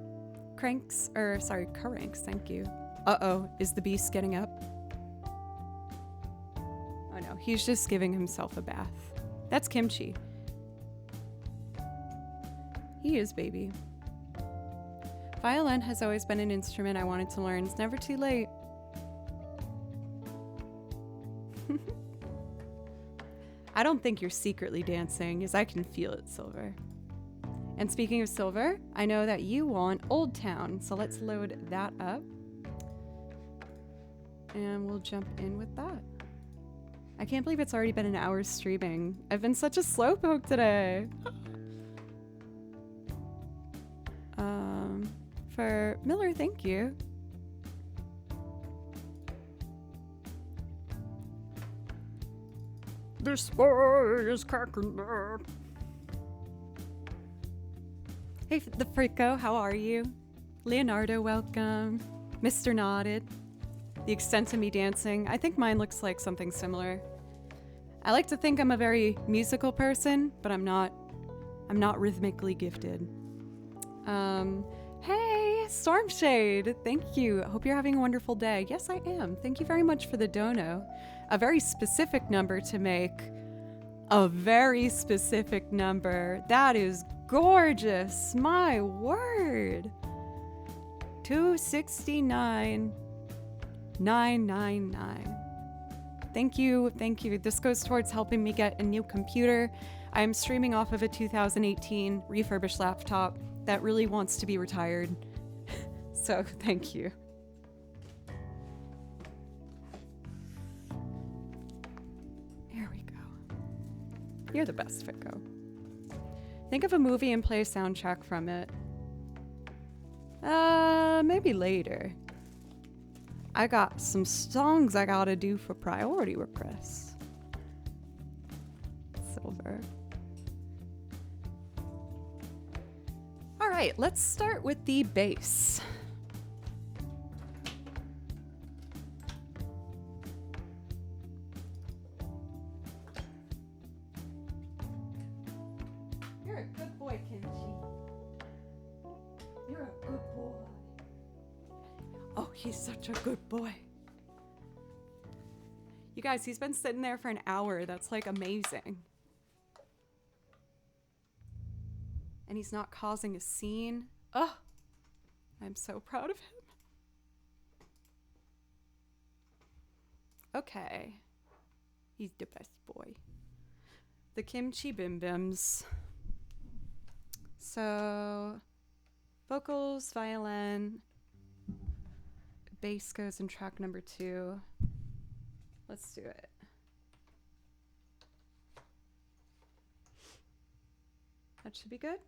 Cranks, thank you. Uh-oh, is the beast getting up? Oh no, he's just giving himself a bath. That's kimchi. He is, baby. Violin has always been an instrument I wanted to learn. It's never too late. I don't think you're secretly dancing, because I can feel it, Silver. And speaking of Silver, I know that you want Old Town, so let's load that up. And we'll jump in with that. I can't believe it's already been an hour streaming. I've been such a slowpoke today. For Miller, thank you. This boy is cracking up. Hey, the Frico, how are you? Leonardo, welcome. Mr. Nodded. The extent of me dancing. I think mine looks like something similar. I like to think I'm a very musical person, but I'm not rhythmically gifted. Hey, Stormshade, thank you. I hope you're having a wonderful day. Yes, I am. Thank you very much for the dono. A very specific number to make. A very specific number. That is gorgeous. My word. 269,999. Thank you. Thank you. This goes towards helping me get a new computer. I'm streaming off of a 2018 refurbished laptop that really wants to be retired. So thank you. Here we go. You're the best, Fico. Think of a movie and play a soundtrack from it. Maybe later. I got some songs I gotta do for priority requests. Silver. All right, let's start with the bass. You're a good boy, Kenji. You're a good boy. Oh, he's such a good boy. You guys, he's been sitting there for an hour. That's like amazing. And he's not causing a scene. Oh, I'm so proud of him. Okay. He's the best boy. The Kimchi Bim Bims. So vocals, violin, bass goes in track number 2. Let's do it. That should be good.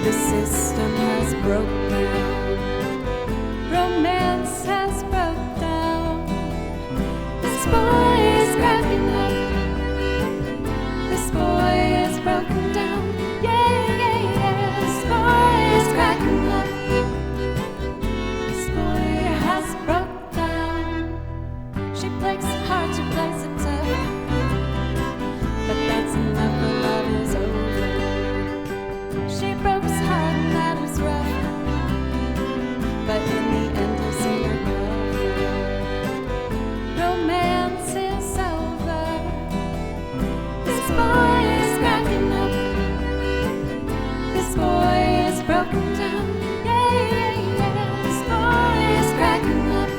The system has broke down. Romance has broke down. This boy is cracking up. This boy is broken down. Yeah, yeah, yeah. This boy is cracking up. This boy has broke down. She plays it hard, she plays it tough. But that's enough, her love is over. She broke his heart and that was rough. But in the end he'll see her cover. Romance is over. This boy is cracking up. This boy is broken down. Yeah, yeah, yeah. This boy is cracking up.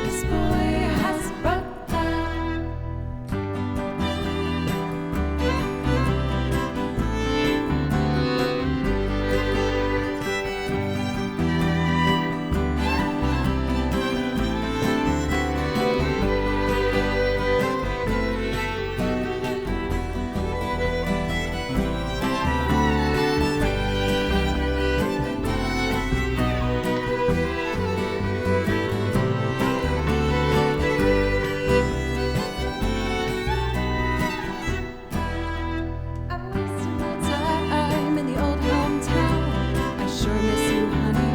This boy has broke down. I'm wasting my time in the old hometown. I sure miss you, honey,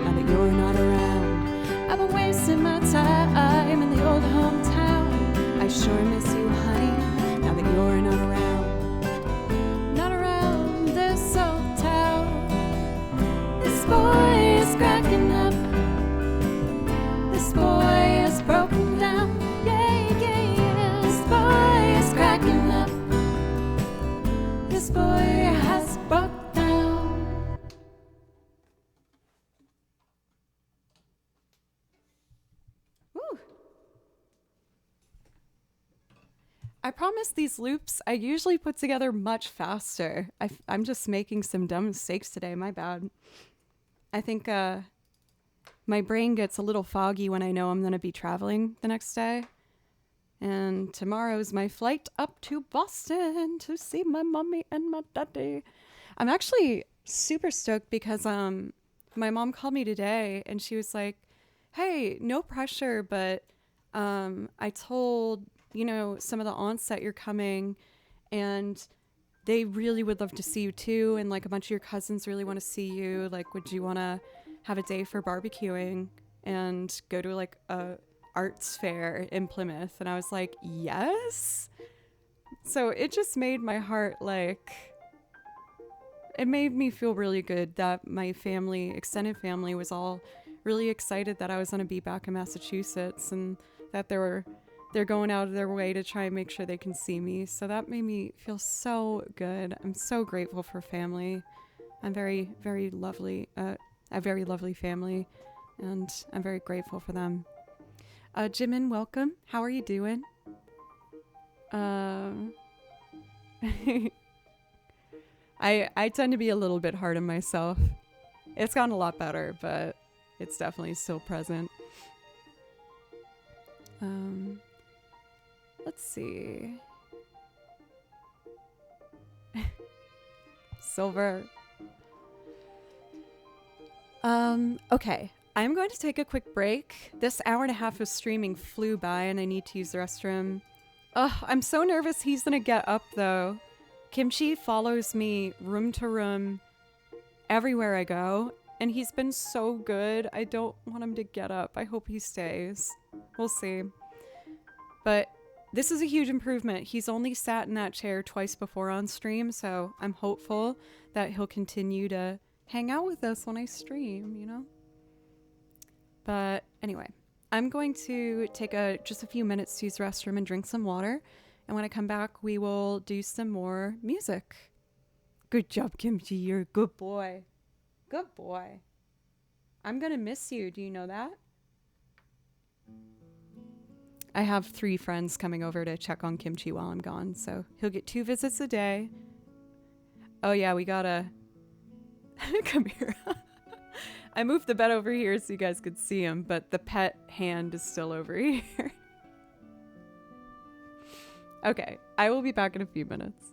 now that you're not around. I've been wasting my time in the old hometown. I sure miss you, honey, now that you're not around. Not around this old town. This boy is cracking up. This boy is broken down. Yeah, yeah, yeah. This boy is cracking up. This boy has broke down. Woo. I promise these loops I usually put together much faster. I'm just making some dumb mistakes today, my bad. I think my brain gets a little foggy when I know I'm going to be traveling the next day. And tomorrow's my flight up to Boston to see my mommy and my daddy. I'm actually super stoked because my mom called me today and she was like, hey, no pressure, but I told, some of the aunts that you're coming and they really would love to see you too. And like a bunch of your cousins really want to see you. Like, would you want to have a day for barbecuing and go to like a arts fair in Plymouth? And I was like, yes. So it just made my heart it made me feel really good that my family, extended family, was all really excited that I was going to be back in Massachusetts and that they're going out of their way to try and make sure they can see me. So that made me feel so good. I'm so grateful for family. I'm very, very lovely, a very lovely family, and I'm very grateful for them. Jimin, welcome. How are you doing? I tend to be a little bit hard on myself. It's gotten a lot better, but it's definitely still present. Let's see. Silver. Okay. I'm going to take a quick break. This hour and a half of streaming flew by and I need to use the restroom. Ugh, I'm so nervous he's gonna get up though. Kimchi follows me room to room everywhere I go, and he's been so good. I don't want him to get up. I hope he stays. We'll see. But this is a huge improvement. He's only sat in that chair twice before on stream, so I'm hopeful that he'll continue to hang out with us when I stream, But anyway, I'm going to take just a few minutes to use the restroom and drink some water. And when I come back, we will do some more music. Good job, Kimchi. You're a good boy. Good boy. I'm going to miss you. Do you know that? I have 3 friends coming over to check on Kimchi while I'm gone. So he'll get 2 visits a day. Oh, yeah, we got to... Come here. I moved the bed over here so you guys could see him, but the pet hand is still over here. Okay, I will be back in a few minutes.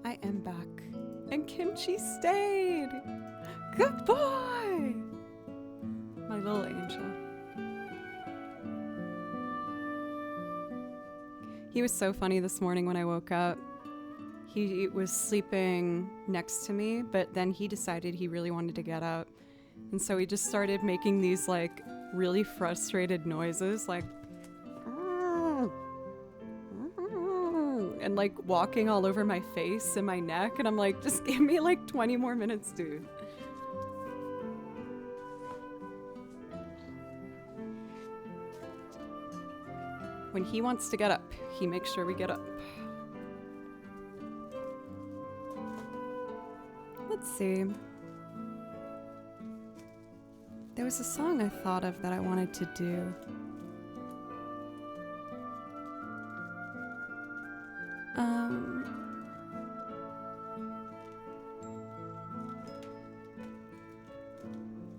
I am back. And Kimchi stayed. Good boy. My little angel. He was so funny this morning when I woke up. He was sleeping next to me, but then he decided he really wanted to get up. And so he just started making these like really frustrated noises, like and like walking all over my face and my neck. And I'm like, just give me like 20 more minutes, dude. When he wants to get up, he makes sure we get up. Let's see. There was a song I thought of that I wanted to do.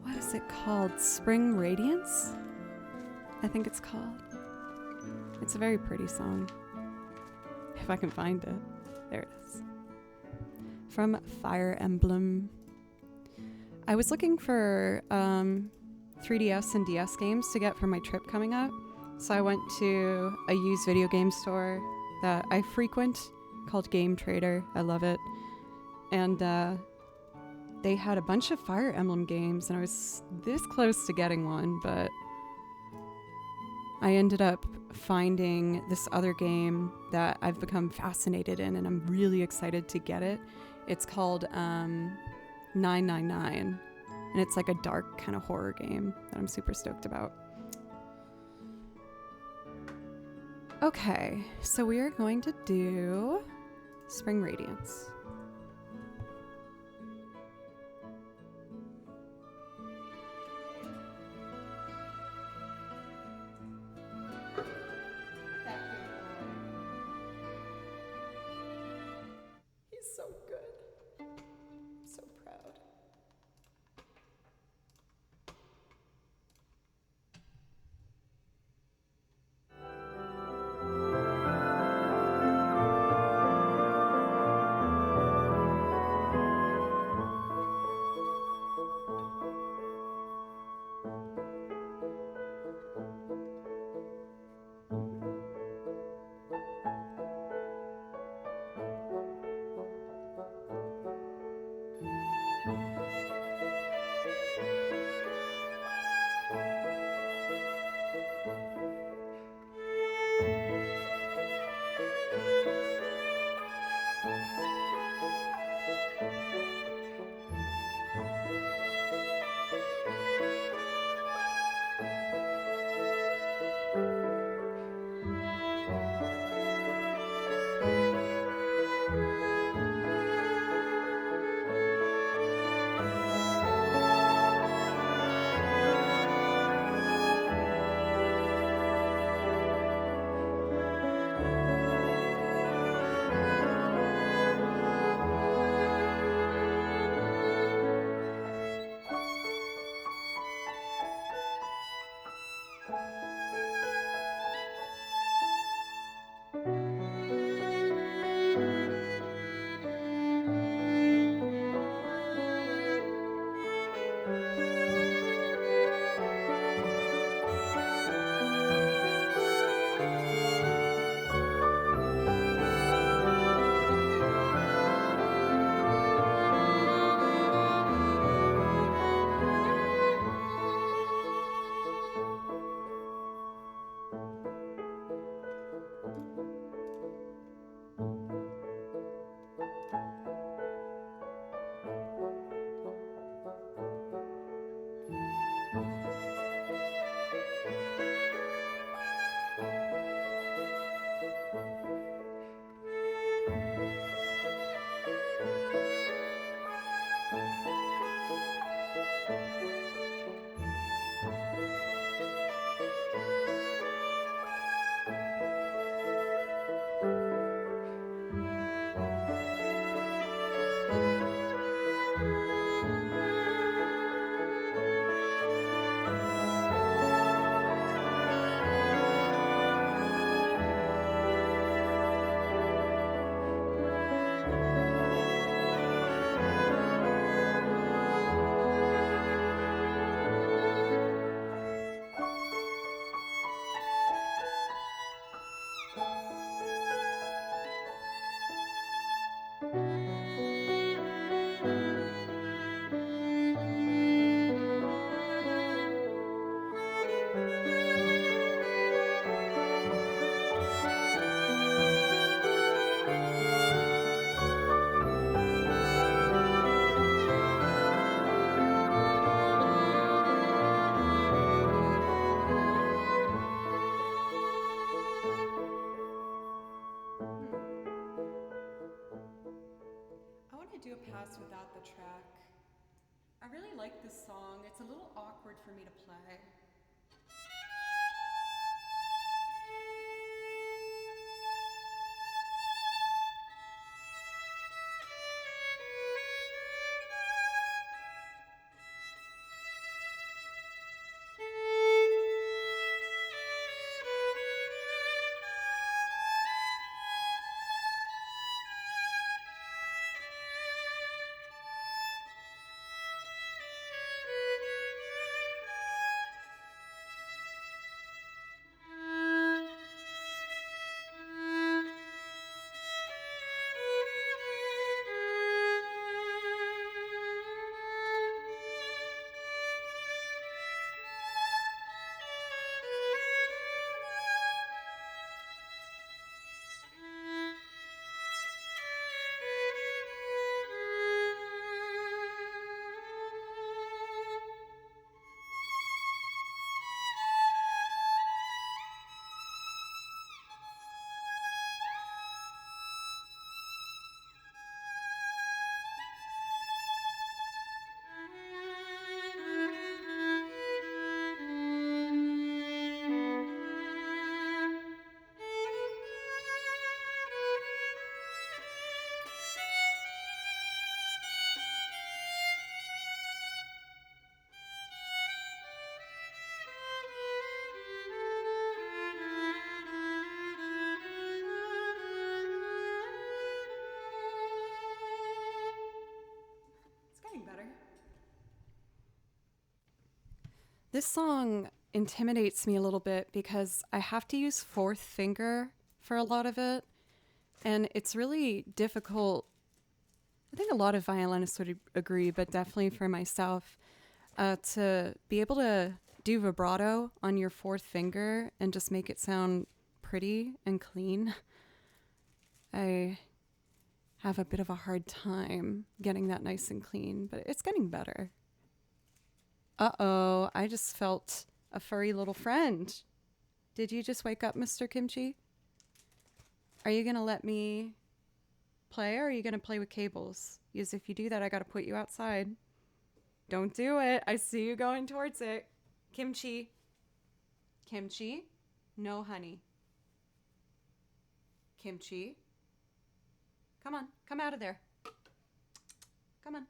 What is it called? Spring Radiance? I think it's called. It's a very pretty song. If I can find it. There it is. From Fire Emblem. I was looking for 3DS and DS games to get for my trip coming up. So I went to a used video game store that I frequent called Game Trader. I love it. And they had a bunch of Fire Emblem games, and I was this close to getting one, but I ended up finding this other game that I've become fascinated in, and I'm really excited to get it. It's called 999, and it's like a dark kind of horror game that I'm super stoked about. Okay, so we are going to do Spring Radiance. He's so good. I'm so proud. pass without the track. I really like this song. It's a little awkward for me to play. Better. This song intimidates me a little bit because I have to use fourth finger for a lot of it, and it's really difficult. I think a lot of violinists would agree, but definitely for myself, to be able to do vibrato on your fourth finger and just make it sound pretty and clean. I have a bit of a hard time getting that nice and clean, but it's getting better. Uh-oh, I just felt a furry little friend. Did you just wake up, Mr. Kimchi? Are you going to let me play, or are you going to play with cables? Because if you do that, I got to put you outside. Don't do it. I see you going towards it. Kimchi. Kimchi? No, honey. Kimchi? Come on, come out of there. Come on.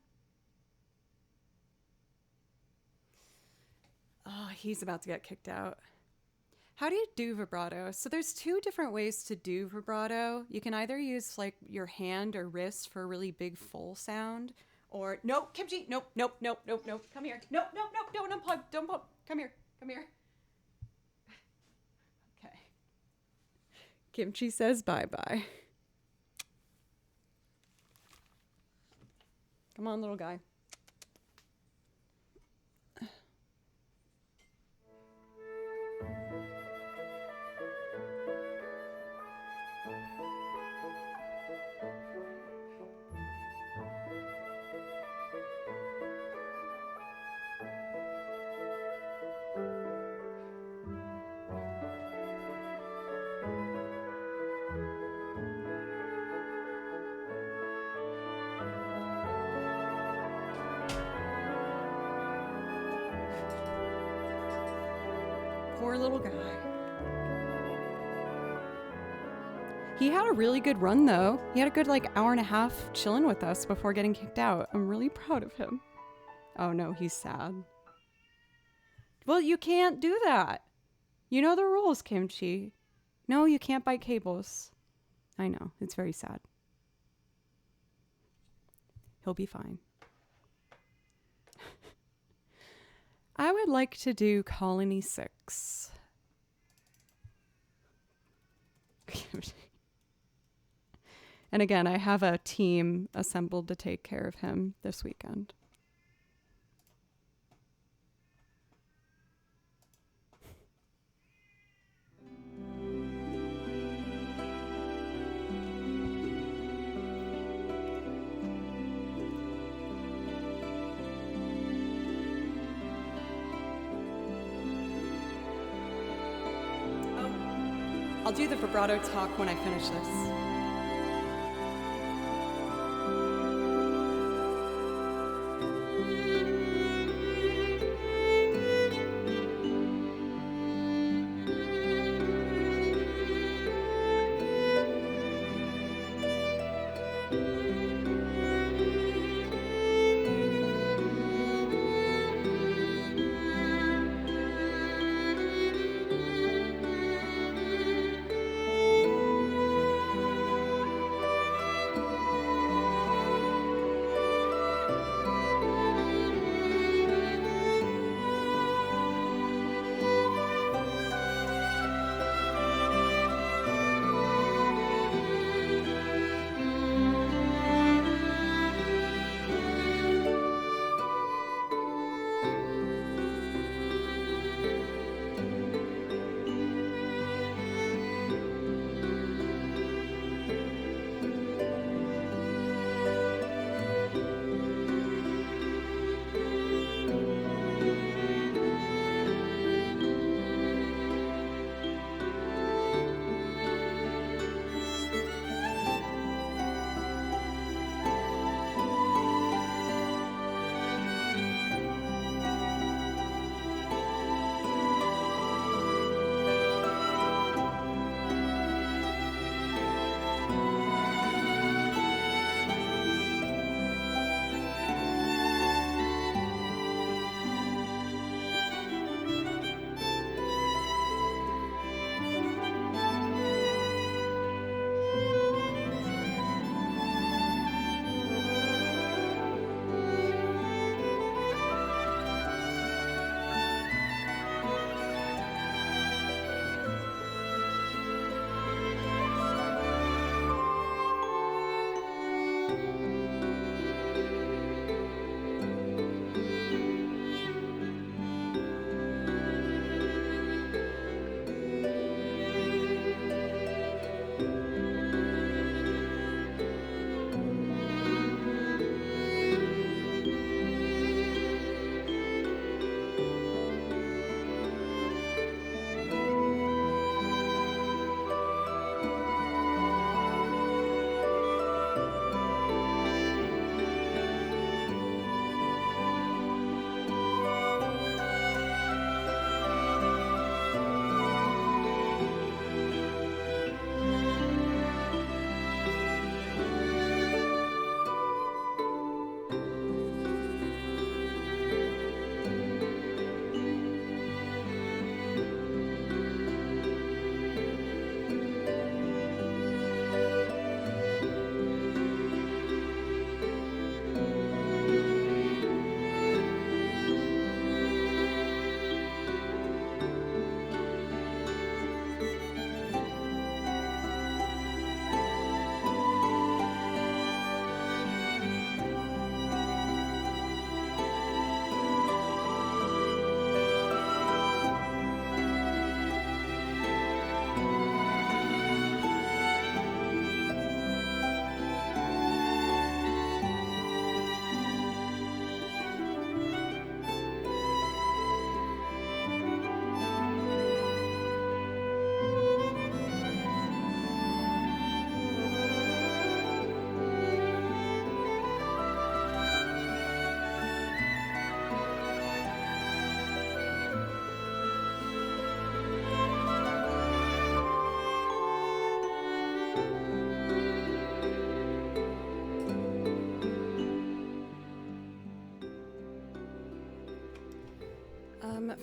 Oh, he's about to get kicked out. How do you do vibrato? So there's two different ways to do vibrato. You can either use like your hand or wrist for a really big full sound, or no, Kimchi, nope. Come here. Nope, don't unplug, don't unplug. Come here. Okay. Kimchi says bye-bye. Come on, little guy. Poor little guy. He had a really good run, though. He had a good, hour and a half chilling with us before getting kicked out. I'm really proud of him. Oh, no, he's sad. Well, you can't do that. You know the rules, Kimchi. No, you can't bite cables. I know. It's very sad. He'll be fine. I would like to do Colony 6. And again, I have a team assembled to take care of him this weekend. I'll do the vibrato talk when I finish this.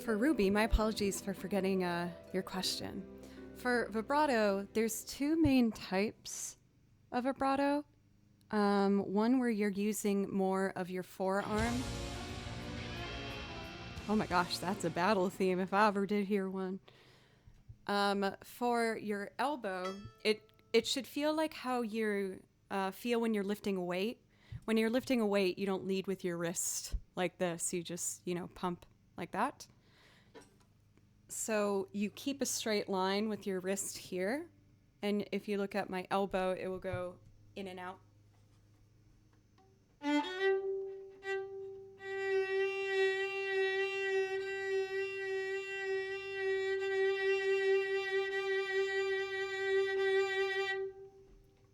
For Ruby, my apologies for forgetting your question. For vibrato, there's two main types of vibrato. One where you're using more of your forearm. Oh my gosh, that's a battle theme if I ever did hear one. For your elbow, it should feel like how you feel when you're lifting a weight. When you're lifting a weight, you don't lead with your wrist like this. You just, pump like that. So you keep a straight line with your wrist here. And if you look at my elbow, it will go in and out.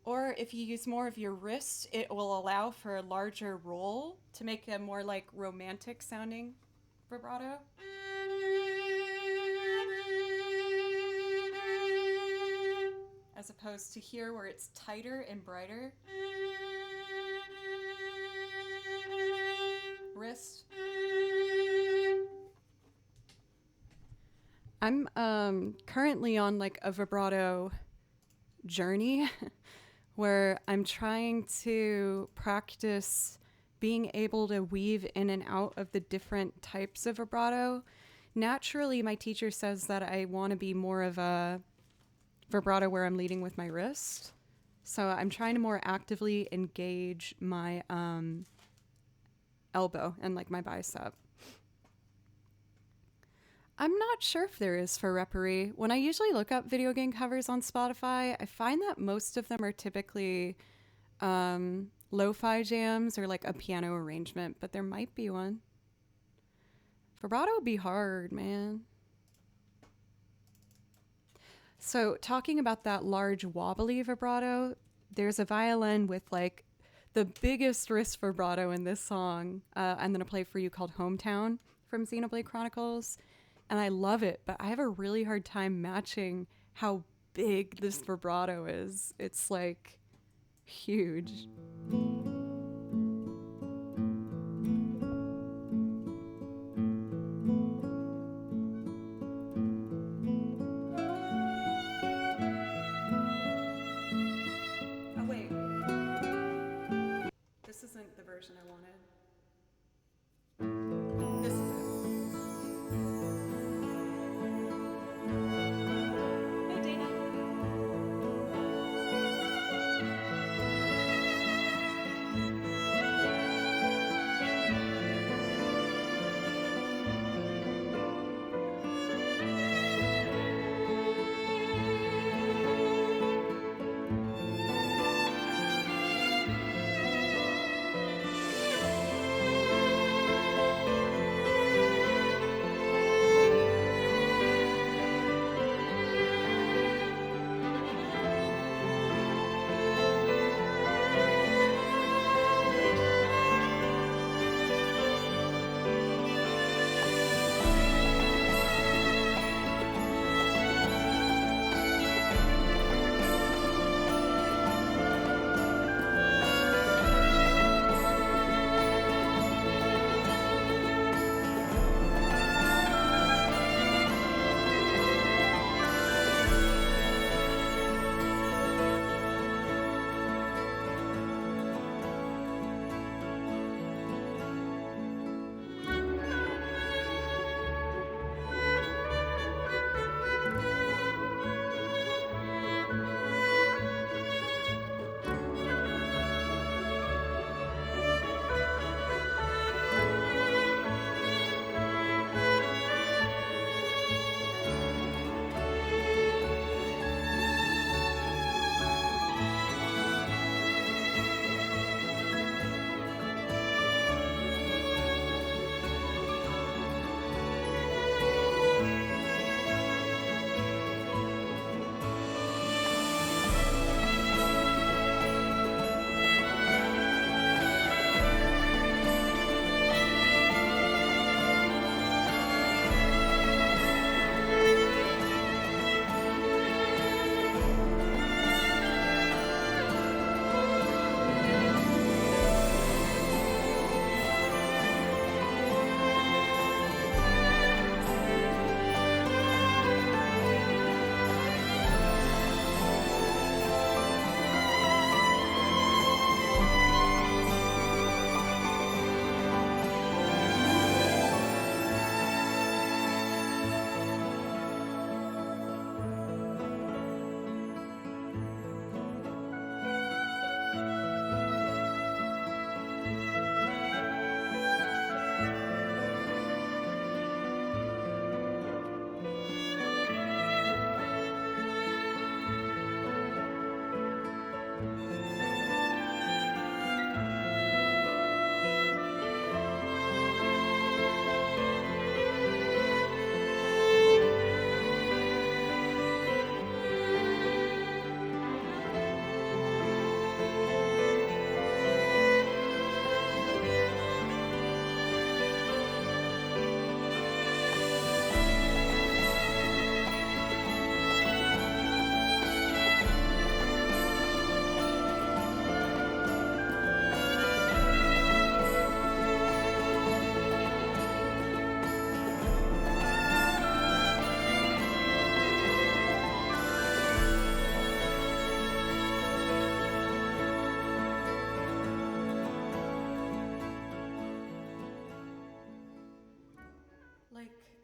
Or if you use more of your wrist, it will allow for a larger roll to make a more like romantic sounding vibrato. As opposed to here where it's tighter and brighter. Wrist. I'm currently on like a vibrato journey where I'm trying to practice being able to weave in and out of the different types of vibrato. Naturally, my teacher says that I want to be more of a vibrato where I'm leading with my wrist. So I'm trying to more actively engage my elbow and like my bicep. I'm not sure if there is for reparee. When I usually look up video game covers on Spotify, I find that most of them are typically lo-fi jams or like a piano arrangement, but there might be one. Vibrato would be hard, man. So talking about that large wobbly vibrato, there's a violin with like the biggest wrist vibrato in this song I'm going to play for you called Hometown from Xenoblade Chronicles. And I love it, but I have a really hard time matching how big this vibrato is. It's like huge. Oh, wait. This isn't the version I wanted. This is it. Hey, Dana.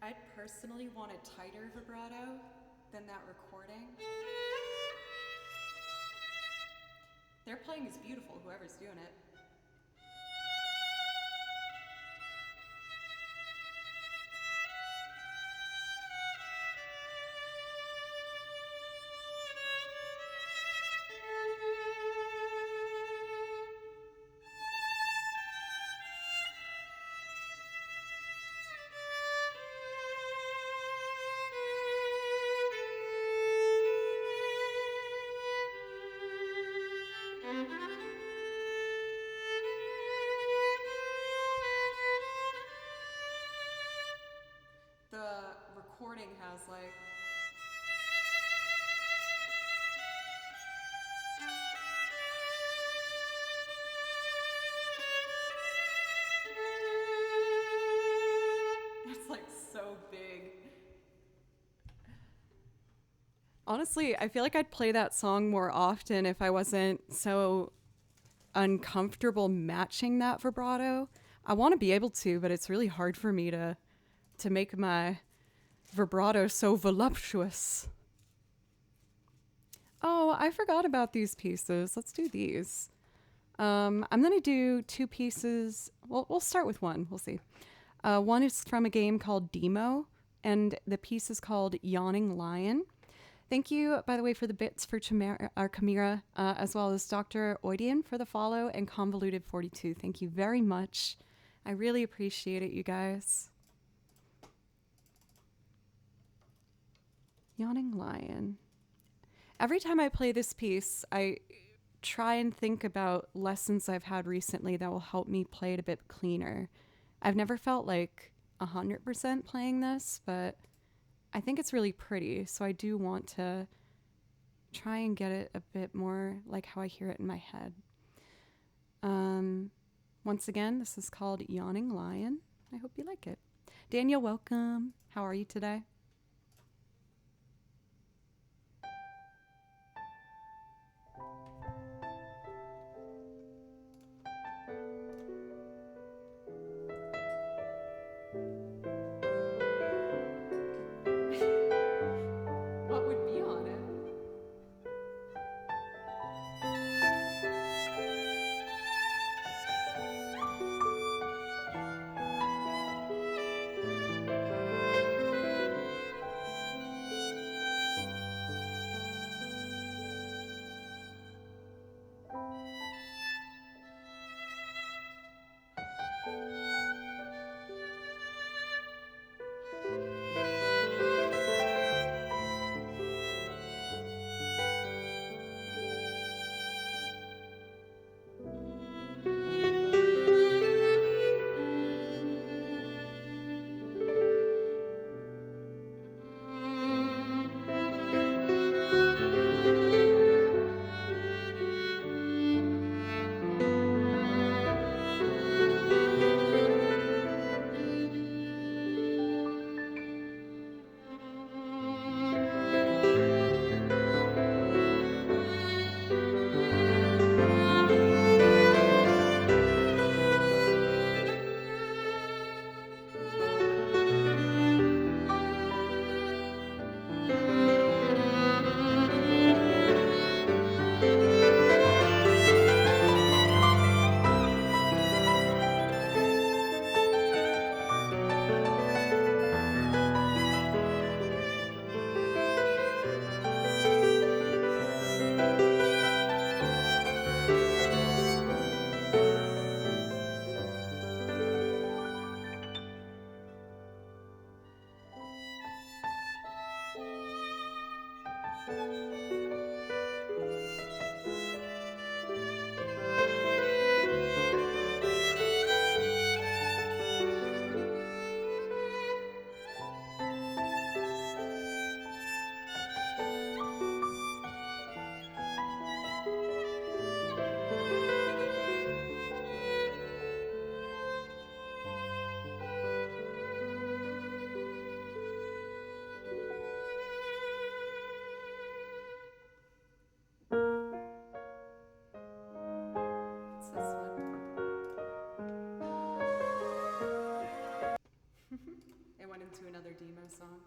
I'd personally want a tighter vibrato than that recording. Their playing is beautiful, whoever's doing it. The recording has like it's like so big. Honestly, I feel like I'd play that song more often if I wasn't so uncomfortable matching that vibrato. I want to be able to, but it's really hard for me to make my vibrato so voluptuous. Oh, I forgot about these pieces. Let's do these. I'm gonna do two pieces. Well, we'll start with one. We'll see. One is from a game called Demo, and the piece is called Yawning Lion. Thank you, by the way, for the bits for Chimera, as well as Dr. Oidian for the follow, and Convoluted42. Thank you very much. I really appreciate it, you guys. Yawning Lion. Every time I play this piece, I try and think about lessons I've had recently that will help me play it a bit cleaner. I've never felt like 100% playing this, but I think it's really pretty, so I do want to try and get it a bit more like how I hear it in my head. Once again, this is called Yawning Lion. I hope you like it. Daniel, welcome. How are you today? What would be on it? song.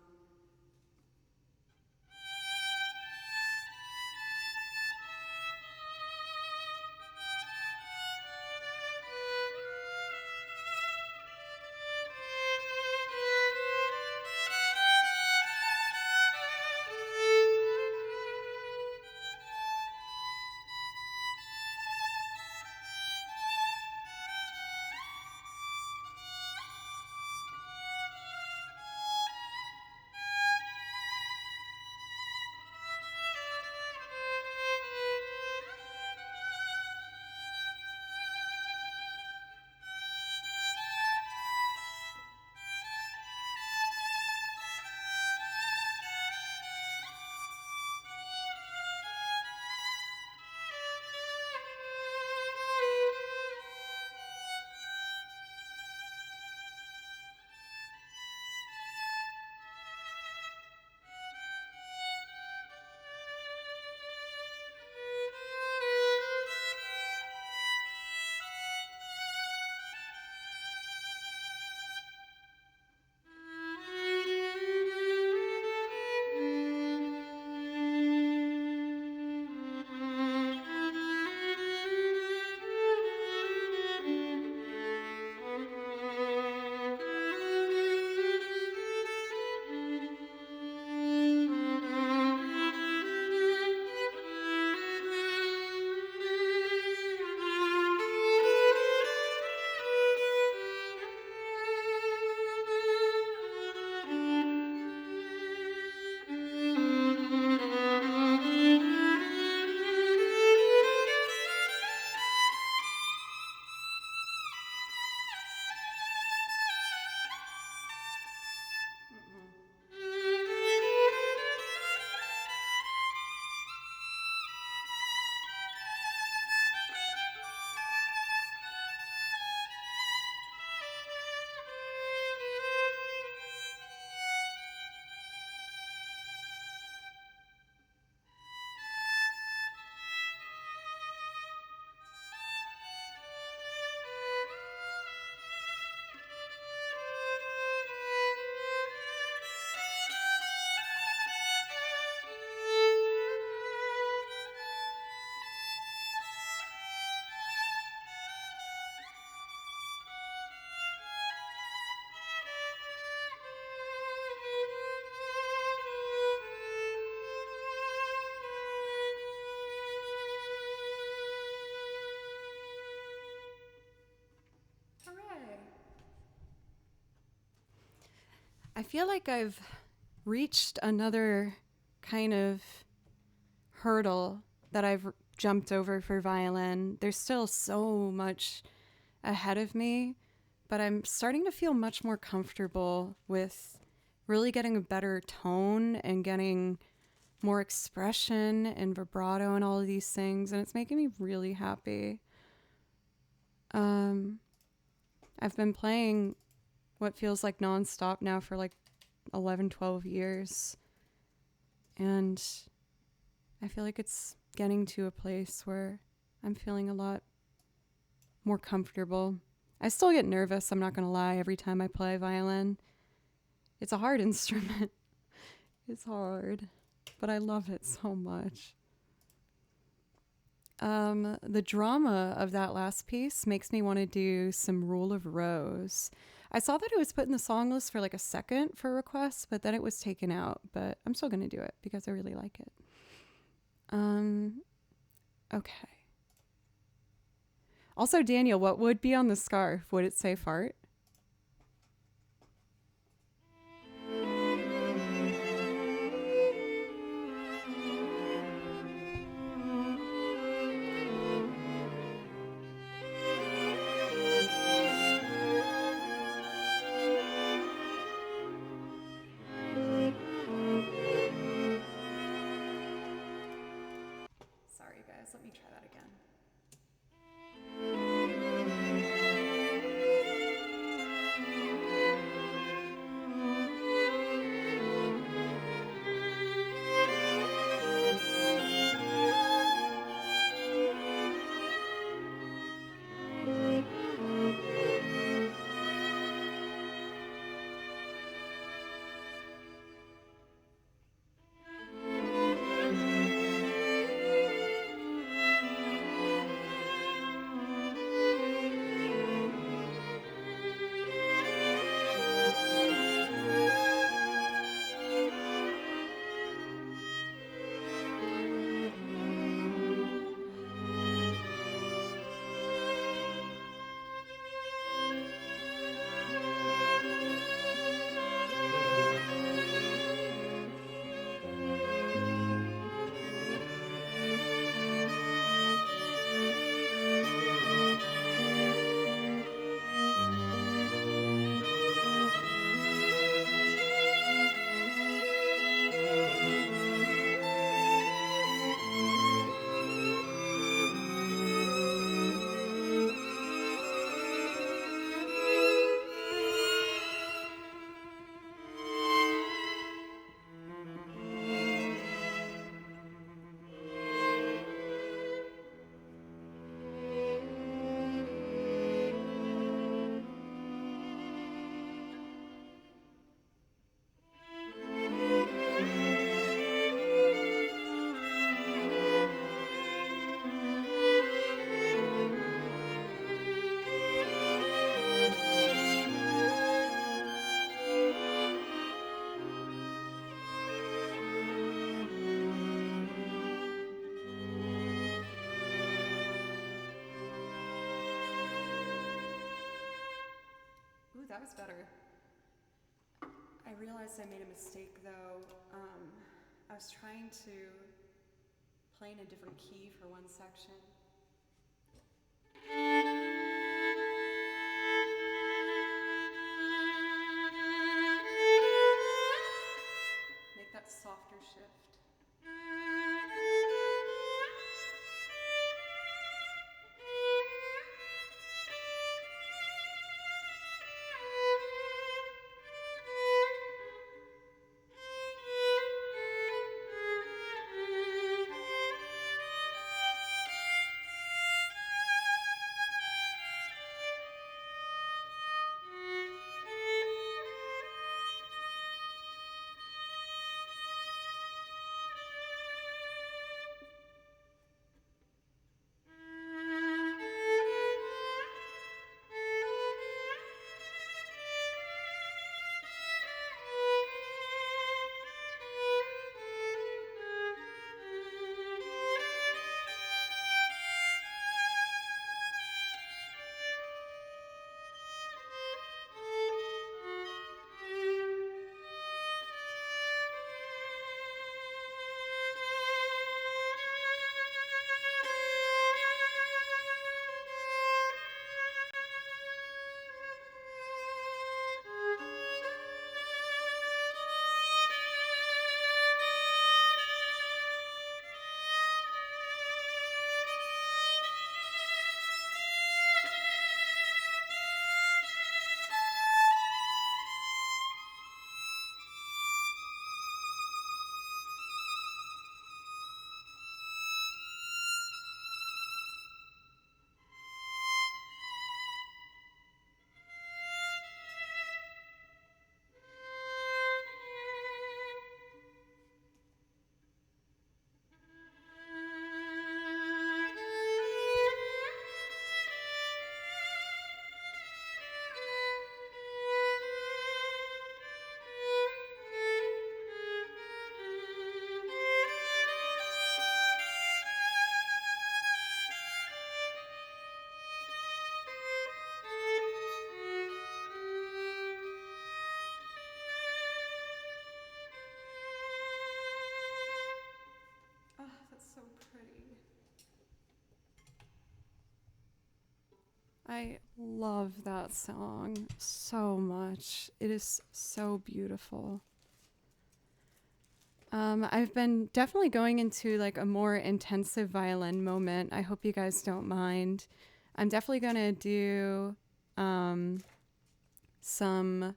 I feel like I've reached another kind of hurdle that I've jumped over for violin. There's still so much ahead of me, but I'm starting to feel much more comfortable with really getting a better tone and getting more expression and vibrato and all of these things, and it's making me really happy. I've been playing what feels like nonstop now for like 11, 12 years, and I feel like it's getting to a place where I'm feeling a lot more comfortable. I still get nervous, I'm not going to lie, every time I play violin. It's a hard instrument. It's hard, but I love it so much. The drama of that last piece makes me want to do some Rule of Rose. I saw that it was put in the song list for like a second for requests, but then it was taken out. But I'm still going to do it because I really like it. Okay. Also, Daniel, what would be on the scarf? Would it say fart? Sorry, guys. Let me try that again. That was better. I realized I made a mistake though. I was trying to play in a different key for one section. Make that softer shift. I love that song so much. It is so beautiful. I've been definitely going into like a more intensive violin moment. I hope you guys don't mind. I'm definitely going to do some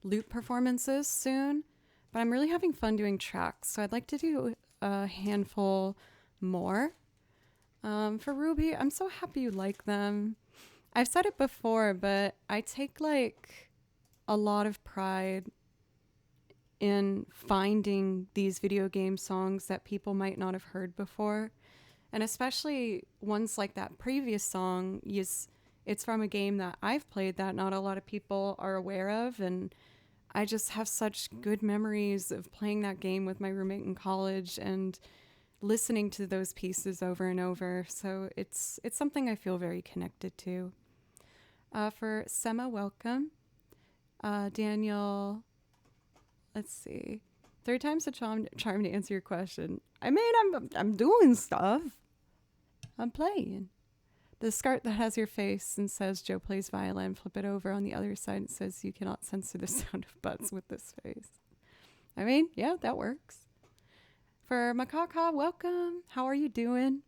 lute performances soon, but I'm really having fun doing tracks. So I'd like to do a handful more. For Ruby, I'm so happy you like them. I've said it before, but I take like a lot of pride in finding these video game songs that people might not have heard before. And especially ones like that previous song, it's from a game that I've played that not a lot of people are aware of. And I just have such good memories of playing that game with my roommate in college and listening to those pieces over and over. So it's something I feel very connected to. For Sema, welcome. Daniel, let's see. 3 times the charm to answer your question. I mean, I'm doing stuff. I'm playing. The skirt that has your face and says Joe plays violin, flip it over on the other side and says you cannot censor the sound of butts with this face. I mean, yeah, that works. For Makaka, welcome. How are you doing?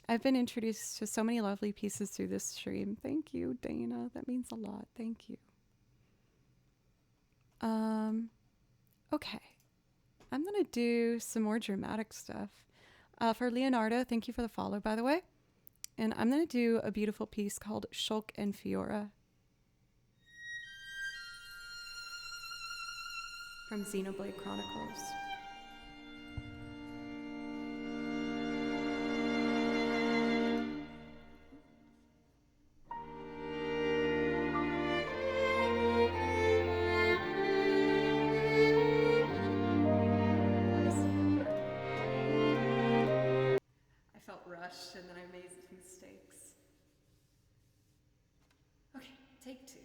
I've been introduced to so many lovely pieces through this stream. Thank you, Dana. That means a lot. Thank you. Okay. I'm going to do some more dramatic stuff. For Leonardo, thank you for the follow, by the way. And I'm going to do a beautiful piece called Shulk and Fiora from Xenoblade Chronicles. And then I made mistakes. Okay, take 2.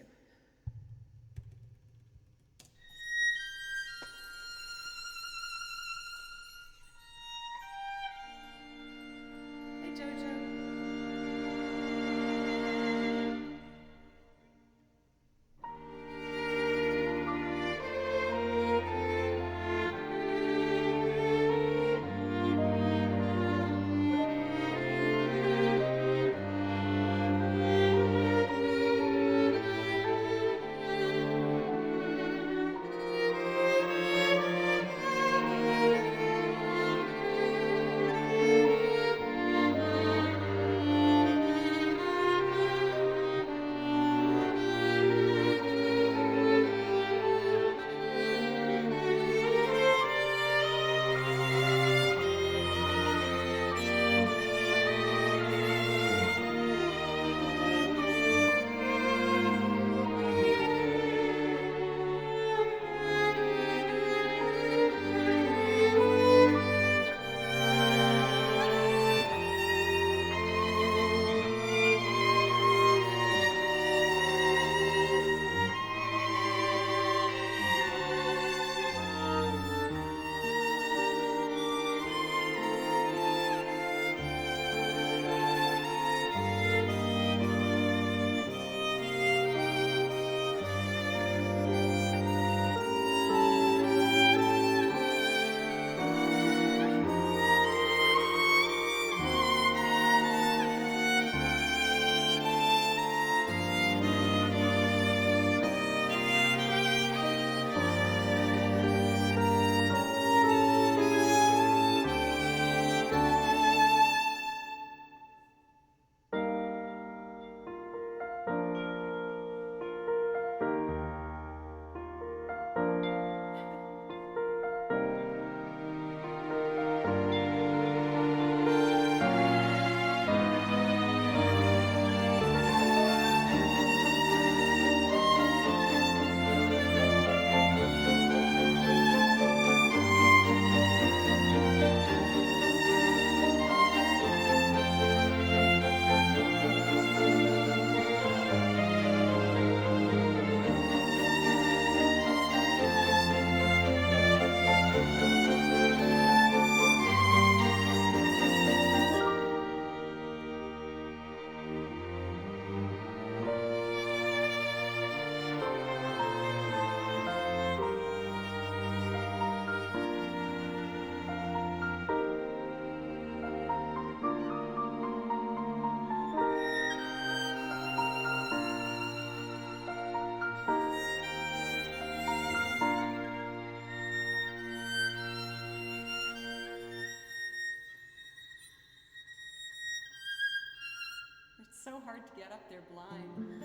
so hard to get up there blind.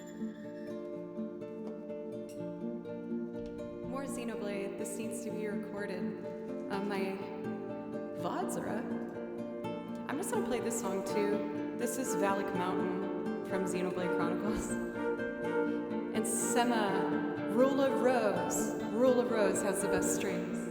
More Xenoblade. This needs to be recorded. My VODs are up. I'm just gonna play this song too. This is Valak Mountain from Xenoblade Chronicles. And Sema, Rule of Rose. Rule of Rose has the best strings.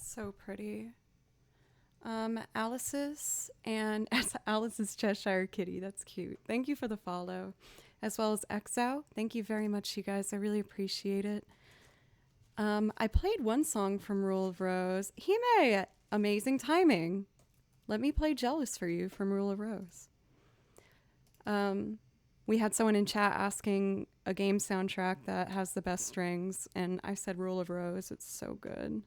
So pretty. Alice's and Alice's Cheshire Kitty. That's cute. Thank you for the follow. As well as Exo. Thank you very much, you guys. I really appreciate it. I played one song from Rule of Rose. Hime, amazing timing. Let me play Jealous for you from Rule of Rose. We had someone in chat asking a game soundtrack that has the best strings, and I said Rule of Rose. It's so good.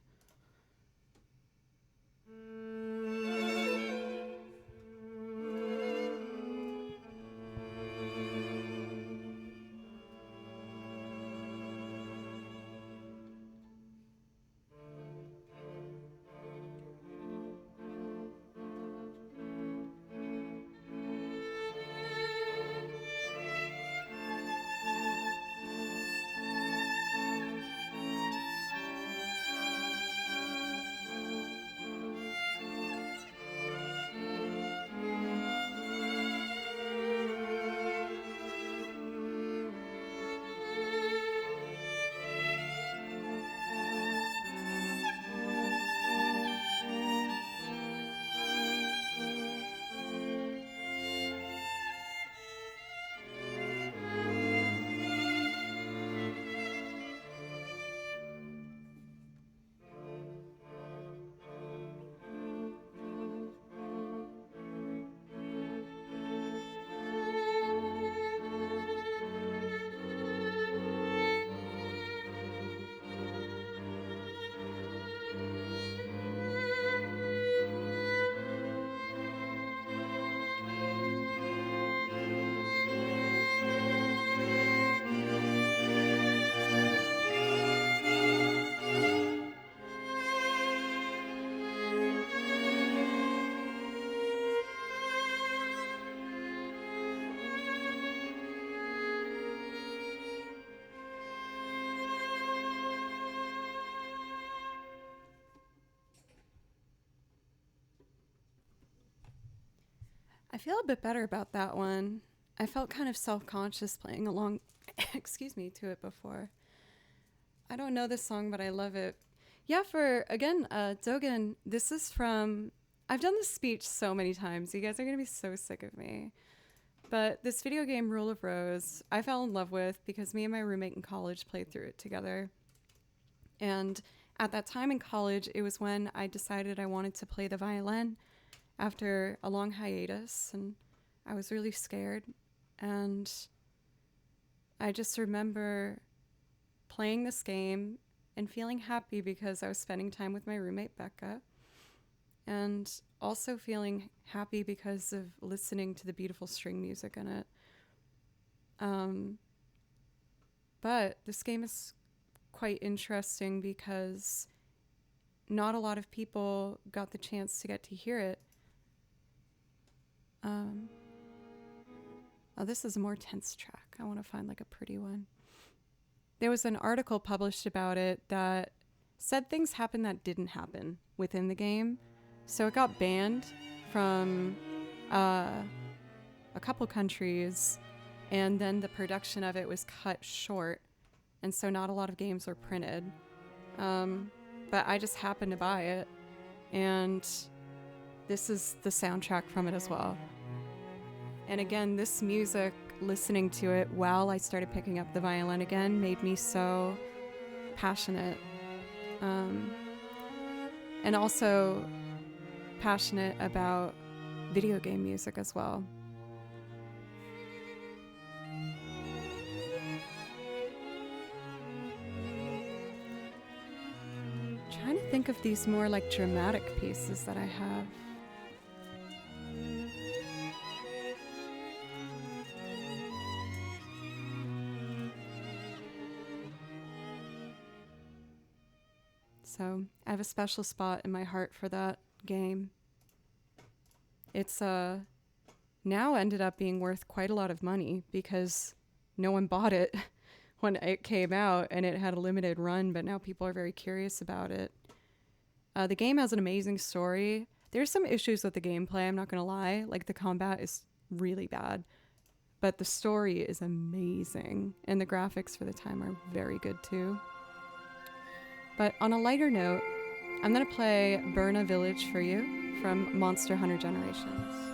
I feel a bit better about that one. I felt kind of self-conscious playing along, excuse me, to it before. I don't know this song, but I love it. Yeah, Dogen, this is from, I've done this speech so many times. You guys are going to be so sick of me. But this video game, Rule of Rose, I fell in love with because me and my roommate in college played through it together. And at that time in college, it was when I decided I wanted to play the violin after a long hiatus. And I was really scared. And I just remember playing this game and feeling happy because I was spending time with my roommate, Becca. And also feeling happy because of listening to the beautiful string music in it. But this game is quite interesting because not a lot of people got the chance to get to hear it. This is a more tense track. I want to find like a pretty one. There was an article published about it that said things happened that didn't happen within the game. So it got banned from a couple countries, and then the production of it was cut short, and so not a lot of games were printed. But I just happened to buy it, and this is the soundtrack from it as well. And again, this music, listening to it while I started picking up the violin again, made me so passionate. And also passionate about video game music as well. Trying to think of these more like dramatic pieces that I have. So I have a special spot in my heart for that game. It's now ended up being worth quite a lot of money because no one bought it when it came out, and it had a limited run, but now people are very curious about it. The game has an amazing story. There's some issues with the gameplay, I'm not gonna lie. Like, the combat is really bad, but the story is amazing, and the graphics for the time are very good too. But on a lighter note, I'm gonna play Burna Village for you from Monster Hunter Generations.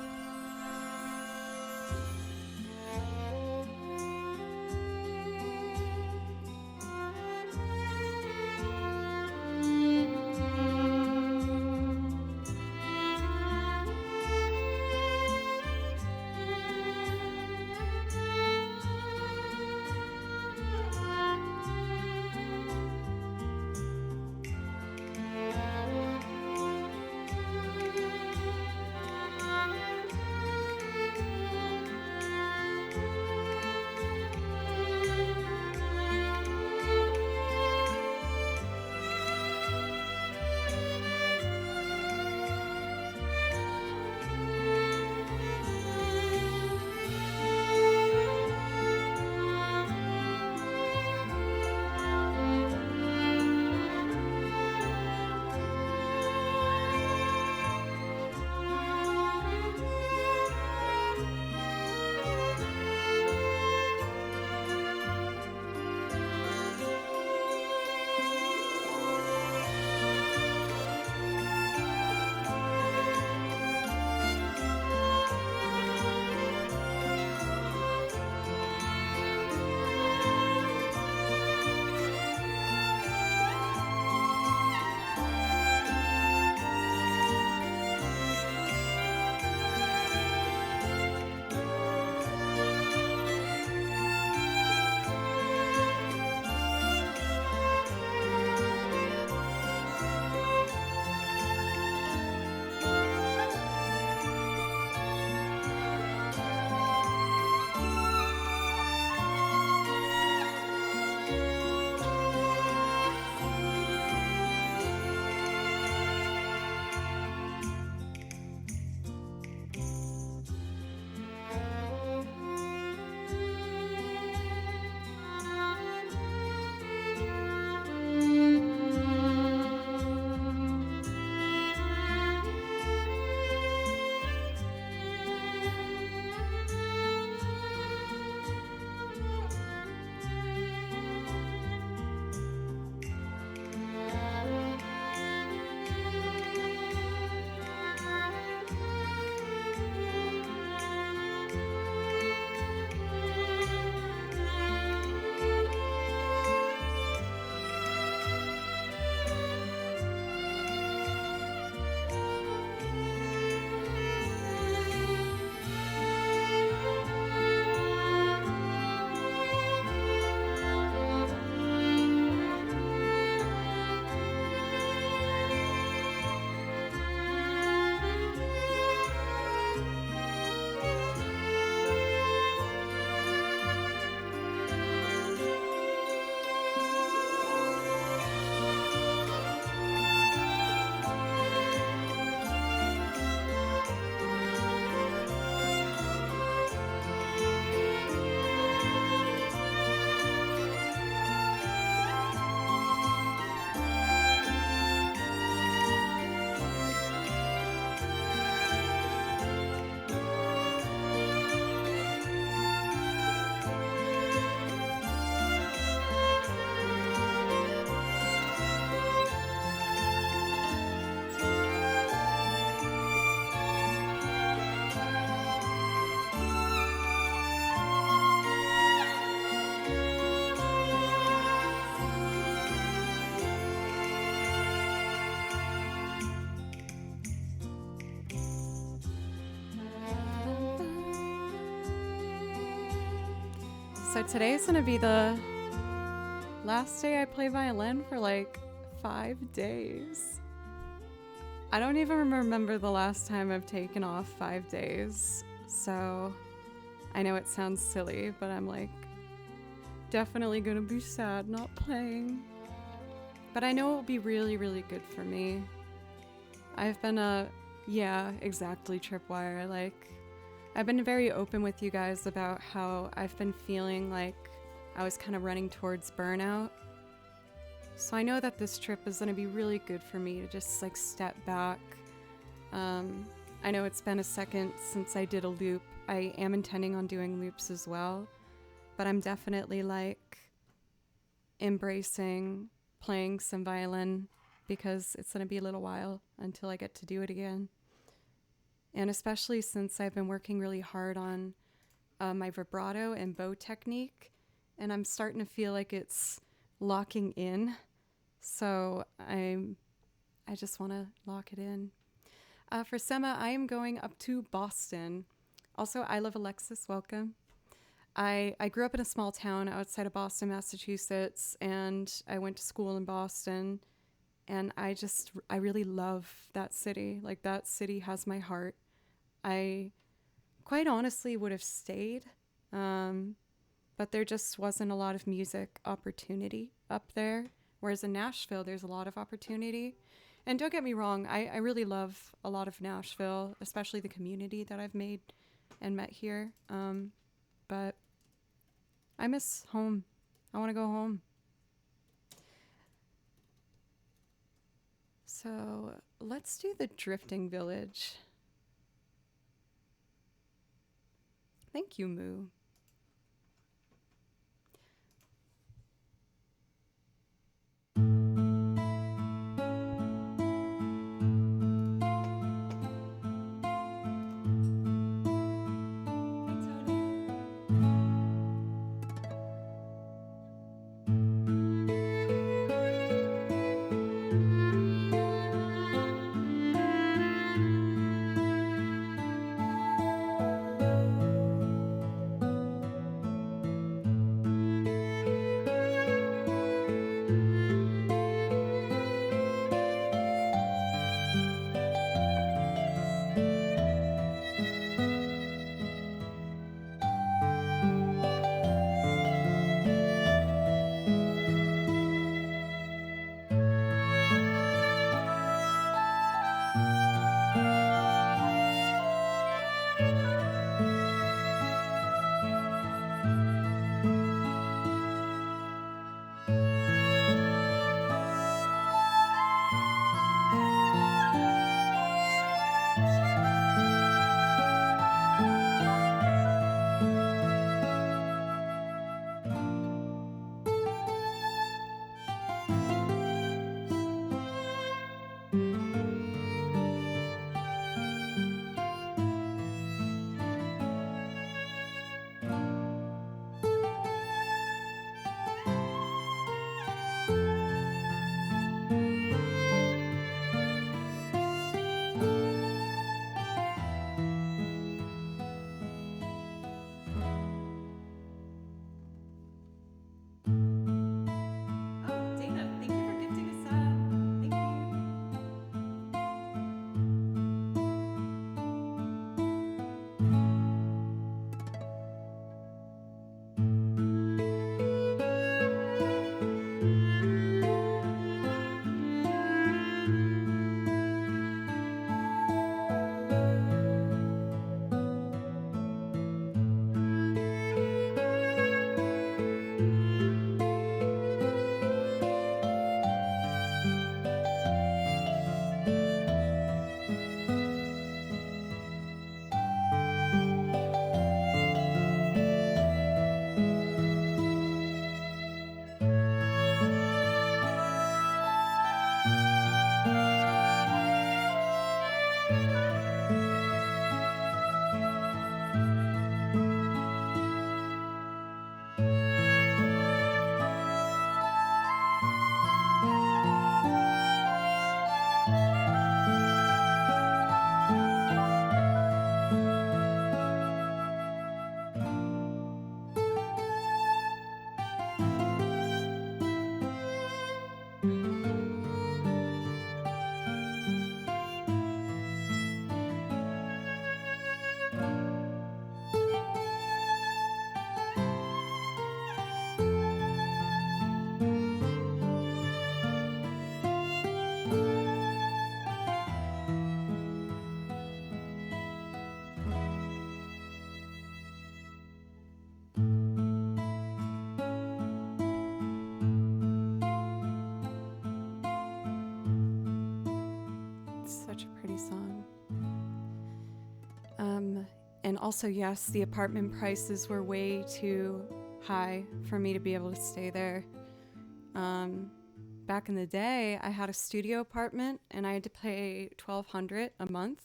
So today's gonna be the last day I play violin for like 5 days. I don't even remember the last time I've taken off 5 days. So I know it sounds silly, but I'm like definitely gonna be sad not playing. But I know it'll be really, really good for me. I've been yeah, exactly, Tripwire. Like, I've been very open with you guys about how I've been feeling like I was kind of running towards burnout. So I know that this trip is going to be really good for me to just like step back. I know it's been a second since I did a loop. I am intending on doing loops as well, but I'm definitely like embracing playing some violin because it's going to be a little while until I get to do it again. And especially since I've been working really hard on my vibrato and bow technique, and I'm starting to feel like it's locking in. So I just want to lock it in. For Sema, I am going up to Boston. Also, I love Alexis. Welcome. I grew up in a small town outside of Boston, Massachusetts, and I went to school in Boston. And I really love that city. Like, that city has my heart. I quite honestly would have stayed, but there just wasn't a lot of music opportunity up there. Whereas in Nashville, there's a lot of opportunity. And don't get me wrong, I really love a lot of Nashville, especially the community that I've made and met here. But I miss home. I want to go home. So let's do the Drifting Village. Thank you, Moo. And also, yes, the apartment prices were way too high for me to be able to stay there. Back in the day, I had a studio apartment and I had to pay $1,200 a month,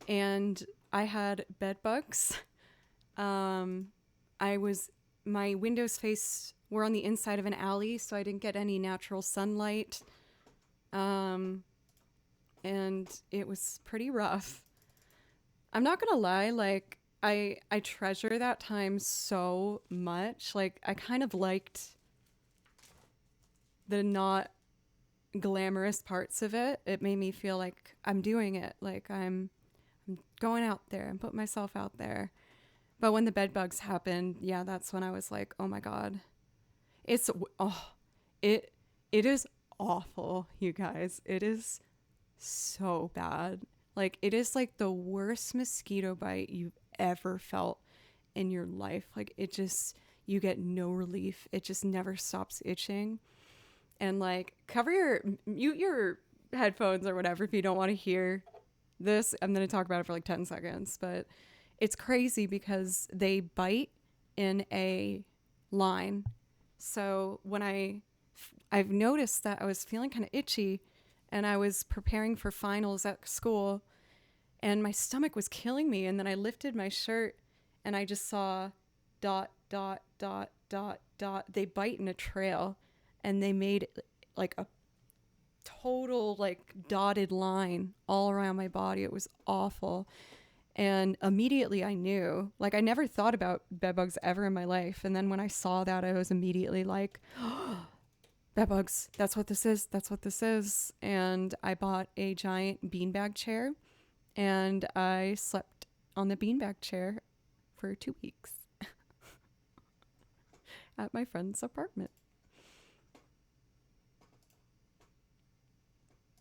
and I had bed bugs. I was my windows were on the inside of an alley, so I didn't get any natural sunlight. And it was pretty rough. I'm not gonna lie, like I treasure that time so much. Like I kind of liked the not glamorous parts of it. It made me feel like I'm doing it. Like I'm going out there and put myself out there. But when the bed bugs happened, yeah, that's when I was like, oh my God. It's it it is awful, you guys. It is so bad. Like it is like the worst mosquito bite you've ever felt in your life. Like it just, you get no relief. It just never stops itching. And like mute your headphones or whatever if you don't want to hear this. I'm going to talk about it for like 10 seconds, but it's crazy because they bite in a line. So when I've noticed that I was feeling kind of itchy and I was preparing for finals at school and my stomach was killing me. And then I lifted my shirt and I just saw dot, dot, dot, dot, dot. They bite in a trail and they made like a total like dotted line all around my body. It was awful. And immediately I knew, like I never thought about bed bugs ever in my life. And then when I saw that, I was immediately like, oh, bed bugs, that's what this is. That's what this is. And I bought a giant beanbag chair and I slept on the beanbag chair for 2 weeks at my friend's apartment.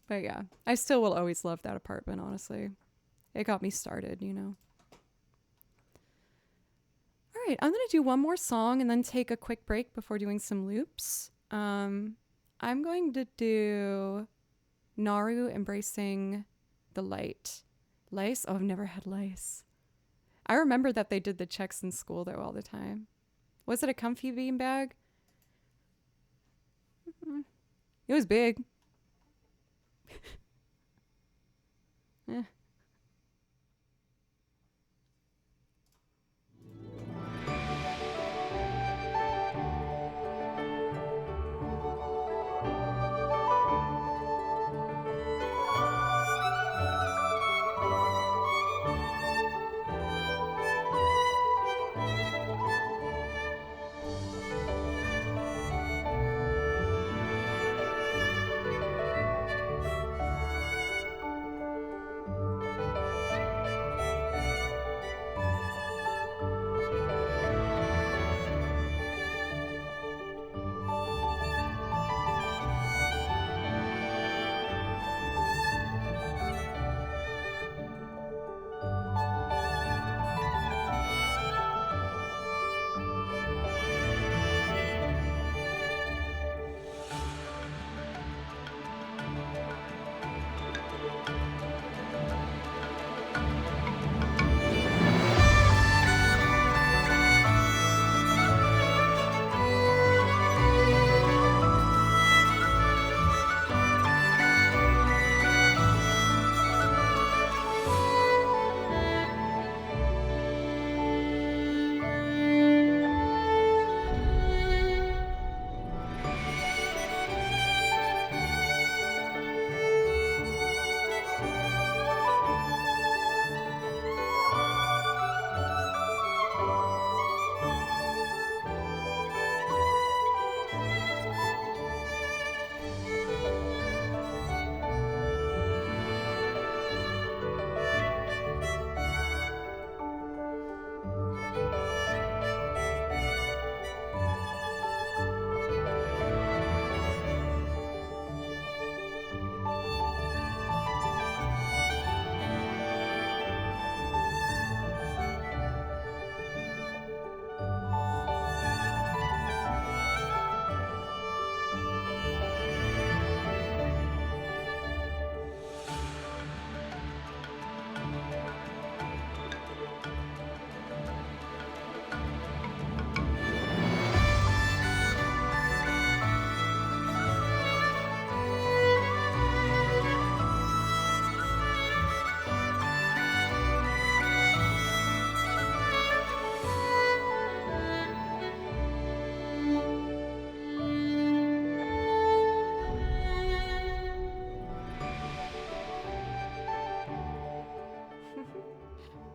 But yeah, I still will always love that apartment, honestly. It got me started, you know. All right, I'm going to do one more song and then take a quick break before doing some loops. I'm going to do Naru Embracing the Light. Lice? Oh, I've never had lice. I remember that they did the checks in school, though, all the time. Was it a comfy beanbag? Mm-hmm. It was big. Eh.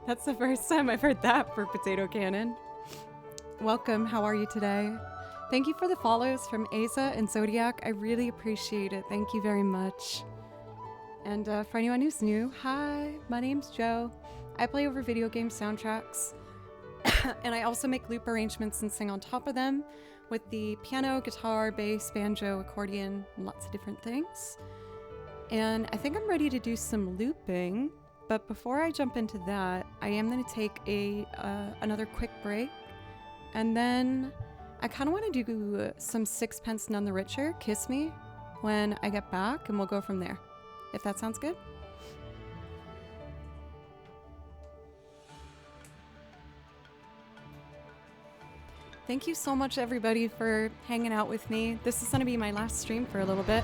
That's the first time I've heard that for Potato Cannon. Welcome, how are you today? Thank you for the follows from Asa and Zodiac. I really appreciate it. Thank you very much. And for anyone who's new, hi, my name's Joe. I play over video game soundtracks. And I also make loop arrangements and sing on top of them with the piano, guitar, bass, banjo, accordion, and lots of different things. And I think I'm ready to do some looping, but before I jump into that, I am going to take another quick break, and then I kind of want to do some Sixpence None the Richer, Kiss Me, when I get back, and we'll go from there, if that sounds good. Thank you so much, everybody, for hanging out with me. This is going to be my last stream for a little bit.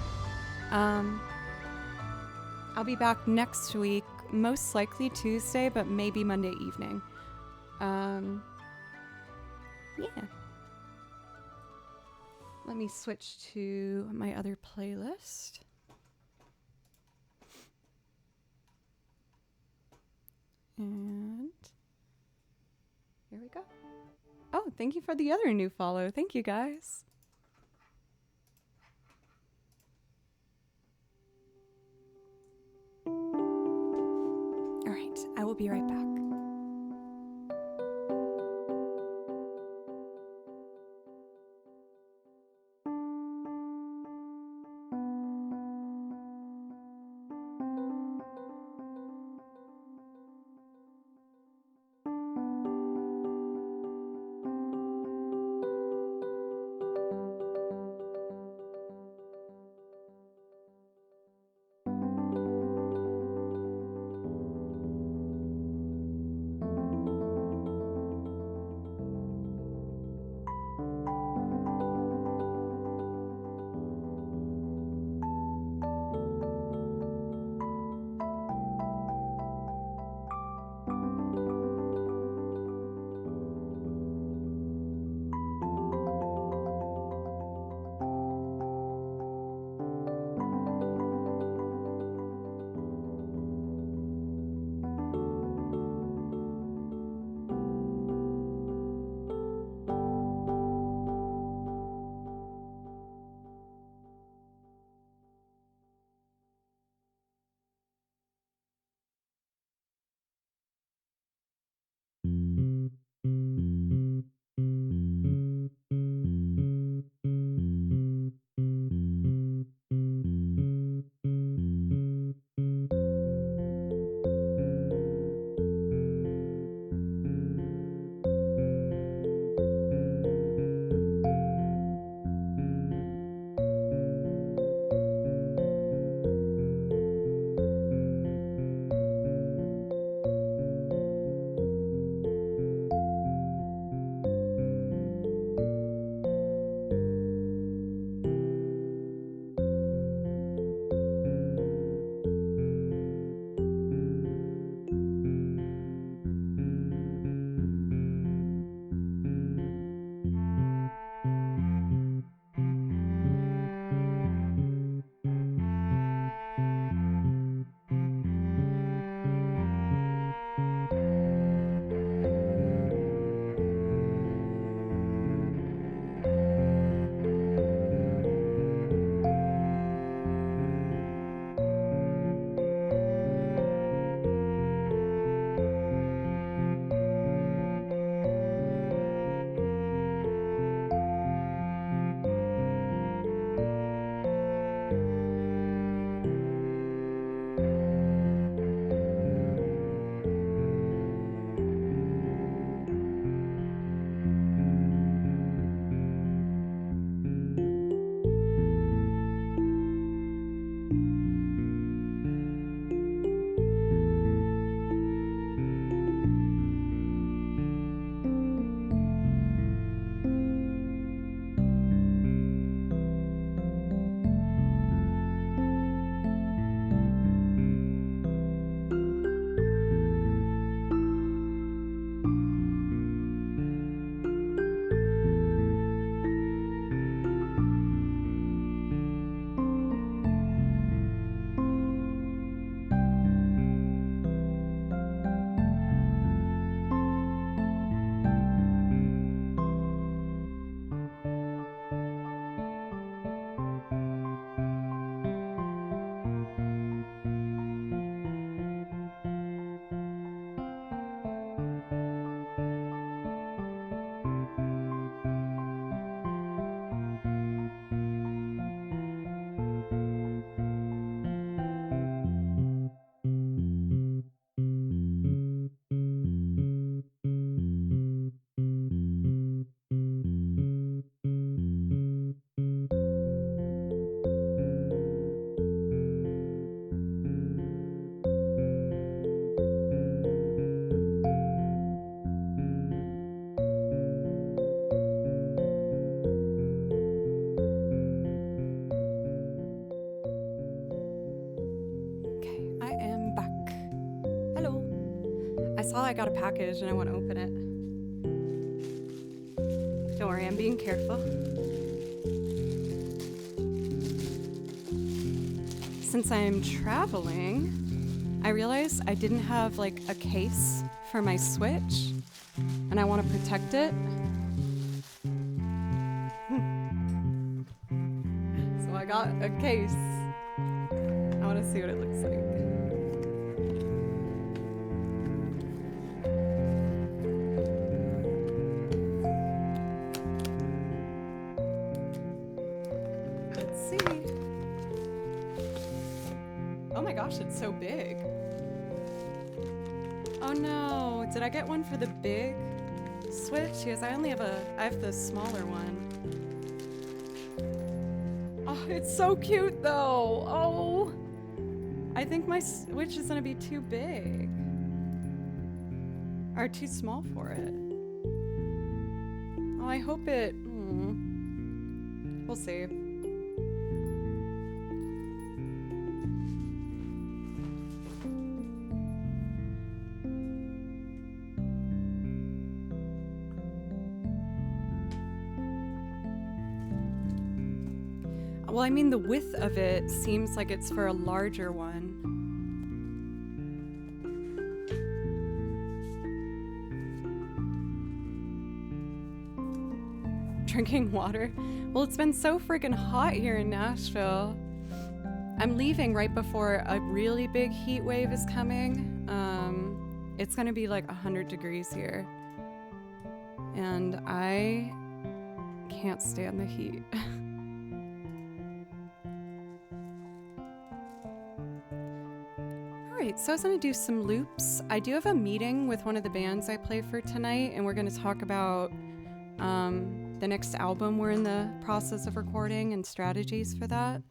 I'll be back next week, most likely Tuesday, but maybe Monday evening. Yeah. Let me switch to my other playlist. And here we go. Oh, thank you for the other new follow. Thank you, guys. All right, I will be right back. saw I got a package and I want to open it. Don't worry, I'm being careful. Since I'm traveling, I realized I didn't have like a case for my Switch, and I want to protect it. So I got a case. I want to see what it looks like. Let's see. Oh my gosh, it's so big. Oh no, did I get one for the big Switch? Because I have the smaller one. Oh, it's so cute though. Oh, I think my Switch is gonna be too big. Or too small for it. Oh, I hope it, we'll see. Well, I mean, the width of it seems like it's for a larger one. Drinking water? Well, it's been so freaking hot here in Nashville. I'm leaving right before a really big heat wave is coming. It's gonna be like 100 degrees here. And I can't stand the heat. Alright, so I was gonna do some loops. I do have a meeting with one of the bands I play for tonight, and we're gonna talk about the next album we're in the process of recording and strategies for that.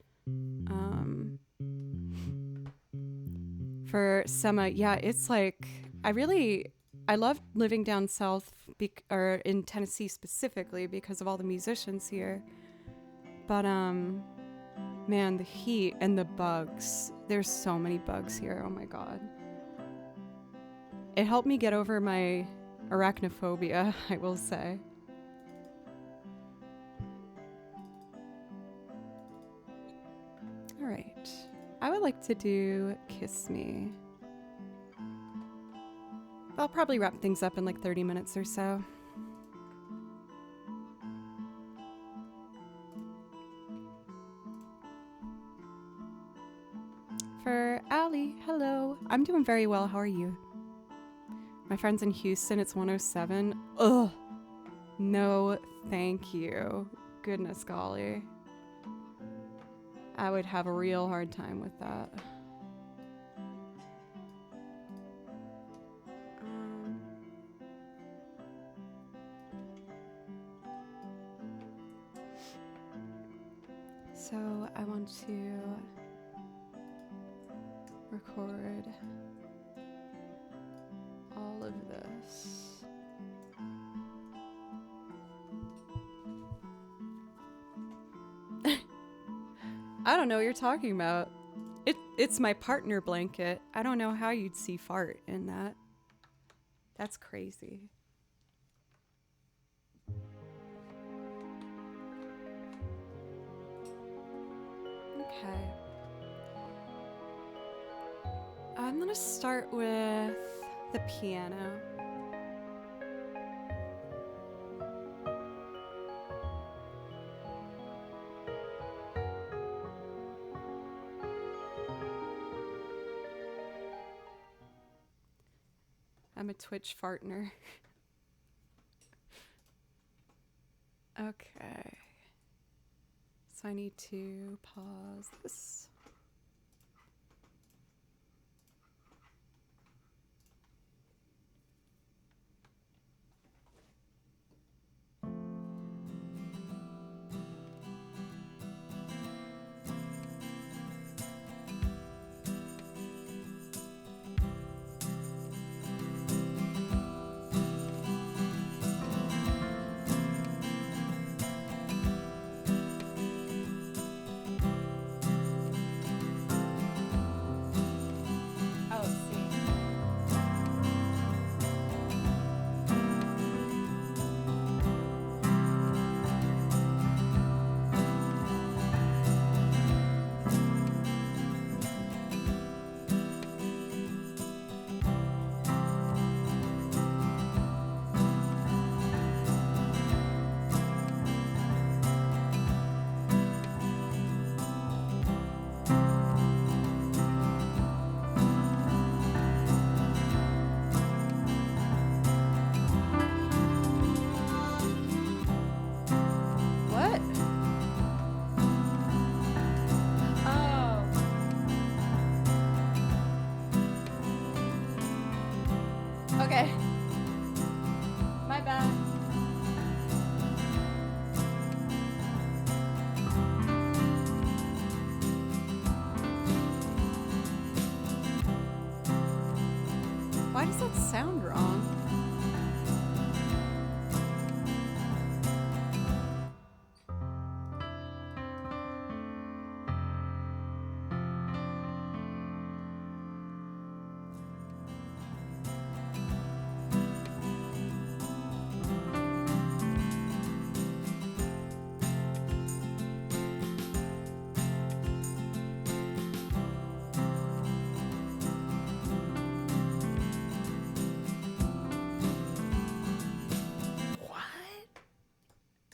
For Sema, yeah, it's like, I love living down south, or in Tennessee specifically, because of all the musicians here. But, man, the heat and the bugs. There's so many bugs here, oh my god. It helped me get over my arachnophobia, I will say. Alright. I would like to do Kiss Me. I'll probably wrap things up in like 30 minutes or so. For Allie, hello. I'm doing very well. How are you? My friend's in Houston. It's 107. Ugh. No, thank you. Goodness golly. I would have a real hard time with that. So I want to record all of this. I don't know what you're talking about. It's my partner blanket. I don't know how you'd see fart in that. That's crazy. Okay. I'm gonna start with the piano. I'm a Twitch fartner. Okay. So I need to pause this. does that sound wrong?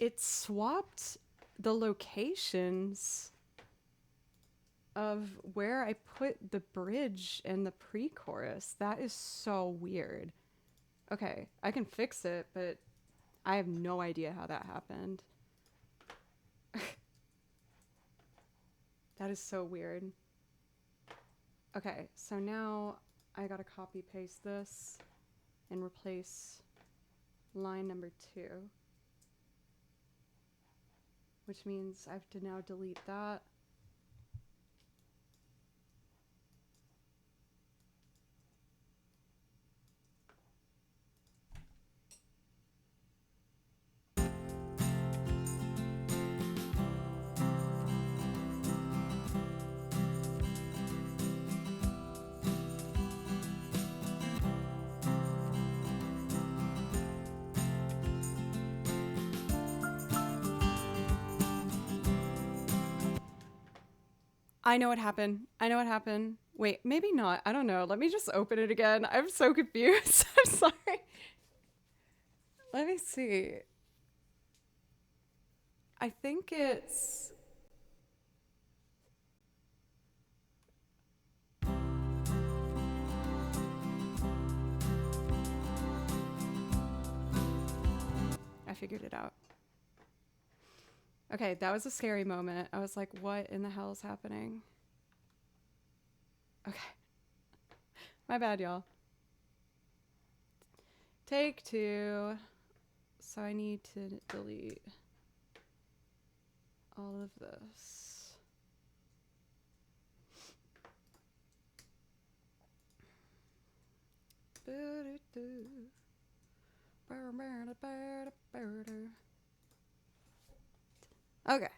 It swapped the locations of where I put the bridge and the pre-chorus. That is so weird. Okay, I can fix it, but I have no idea how that happened. That is so weird. Okay, so now I gotta copy paste this and replace line number 2. Which means I have to now delete that. I know what happened. I know what happened. Wait, maybe not. I don't know. Let me just open it again. I'm so confused. I'm sorry. Let me see. I think it's... I figured it out. Okay, that was a scary moment. I was like, what in the hell is happening? Okay. My bad, y'all. Take 2. So I need to delete all of this. Okay.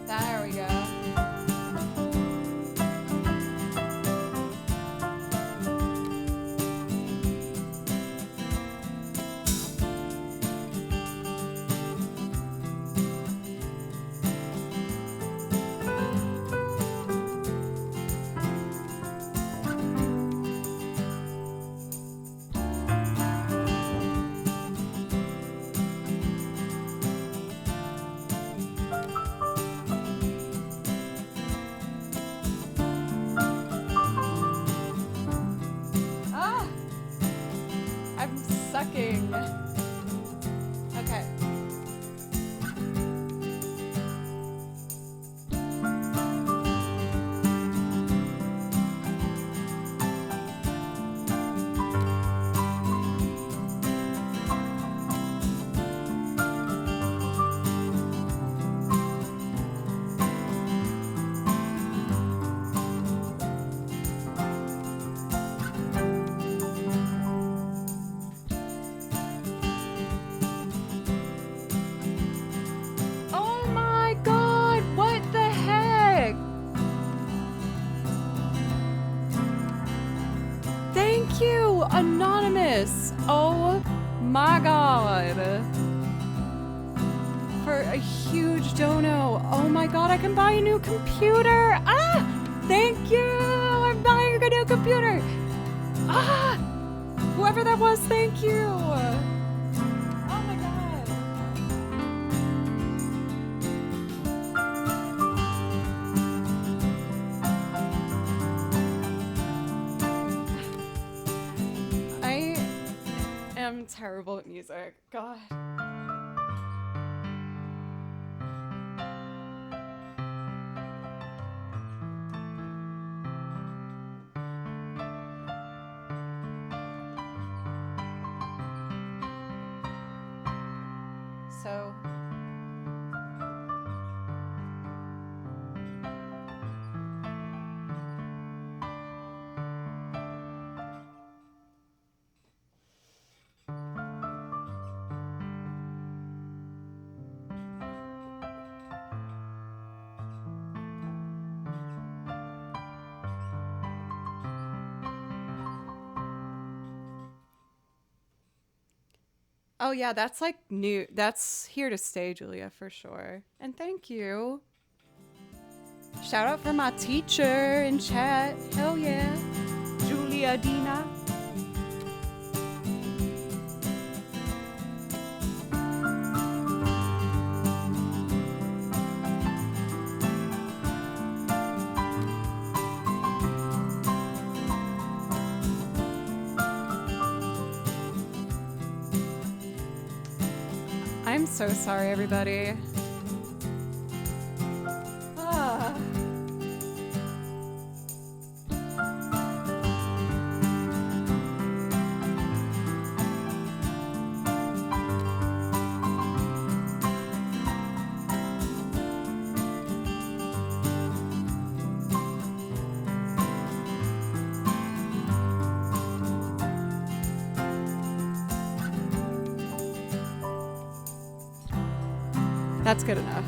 There we go. Sucking. Okay. Anonymous. Oh my god. For a huge dono. Oh my god, I can buy a new computer. Ah! Thank you! I'm buying a new computer! Ah! Whoever that was, thank you! Oh my god. I am terrible at music. God. So oh yeah, that's like new. That's here to stay, Julia, for sure. And thank you. Shout out for my teacher in chat. Hell yeah. Julia Dina. I'm so sorry, everybody. Ah. That's good enough.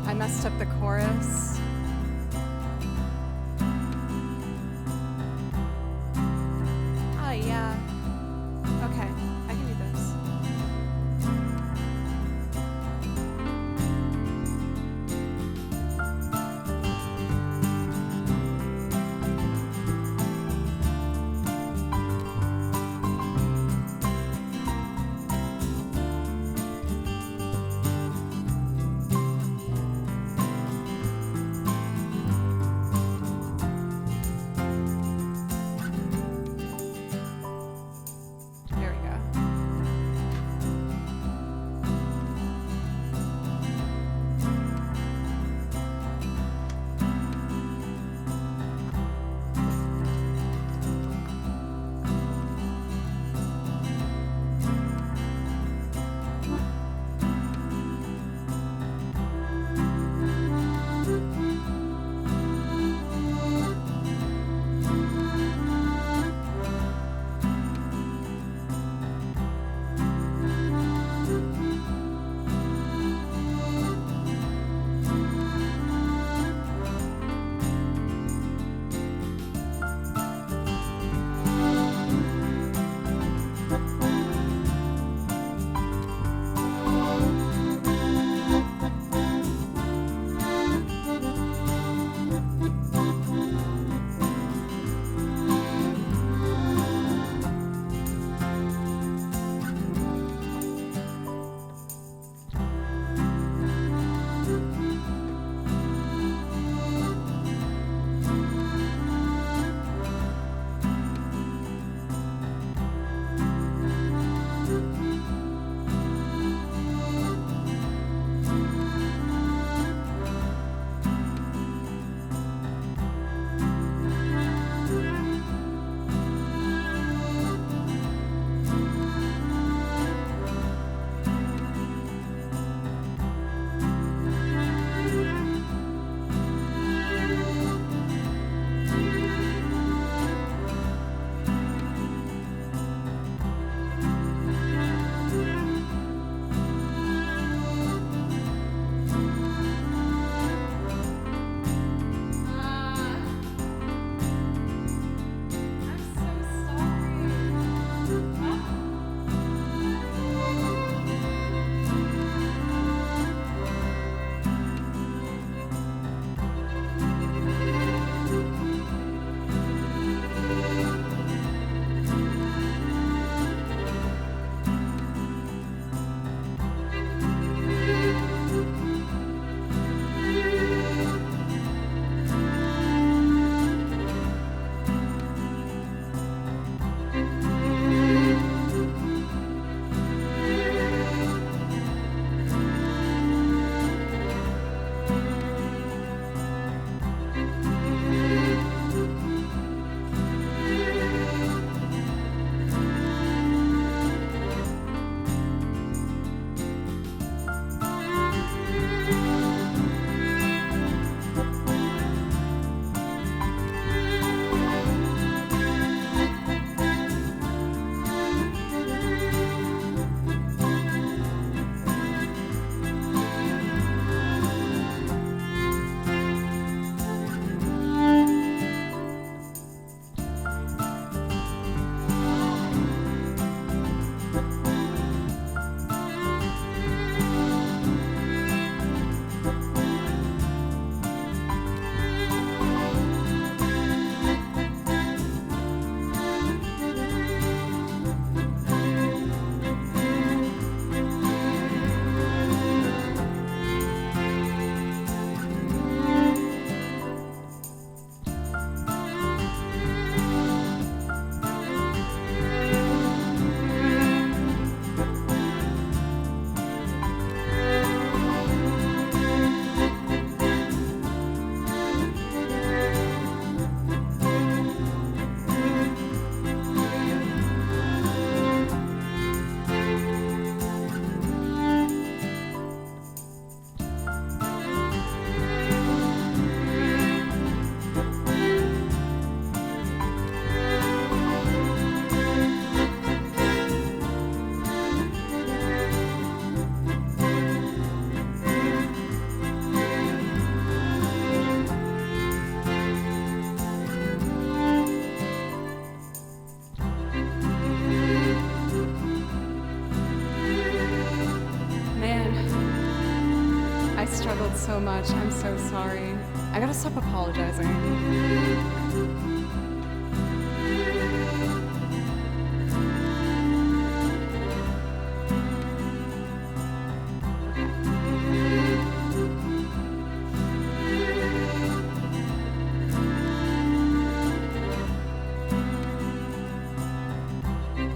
I messed up the chorus. Oh yeah. Okay, I can do this. I struggled so much. I'm so sorry. I gotta stop apologizing.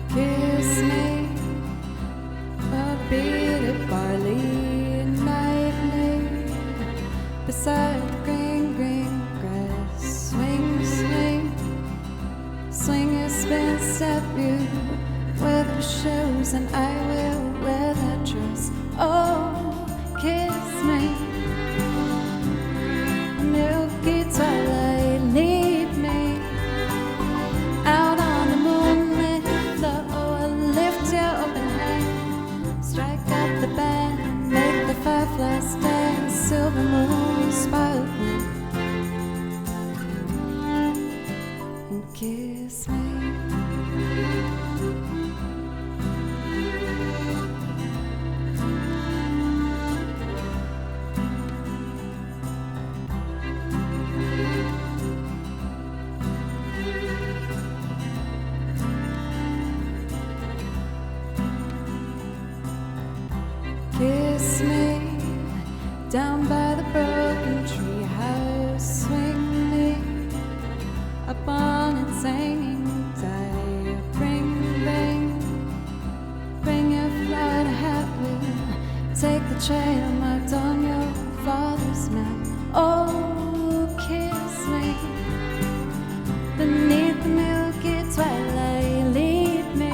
Kiss me, a beaded barley nightly, beside the green, green grass. Swing, swing, swing your spin, step you, wear the shoes, and I will wear that dress. Oh, kiss me, milky twilight, lead me out on the moonlit floor. Lift your open hand, strike up the band, make the fireflies dance, silver moon sparkling, and kiss me. Kiss me down by the broken tree house. Swing me up on its hanging tie. Bring your flowered hat. We'll take the trail marked on your father's map. Oh, kiss me beneath the milky twilight. Lead me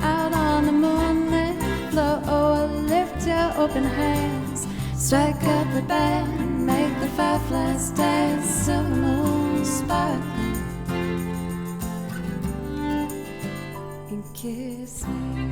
out on the moonlit floor. Lift your open hands, strike up the band, make the fireflies dance, silver moon sparkling, and kiss me.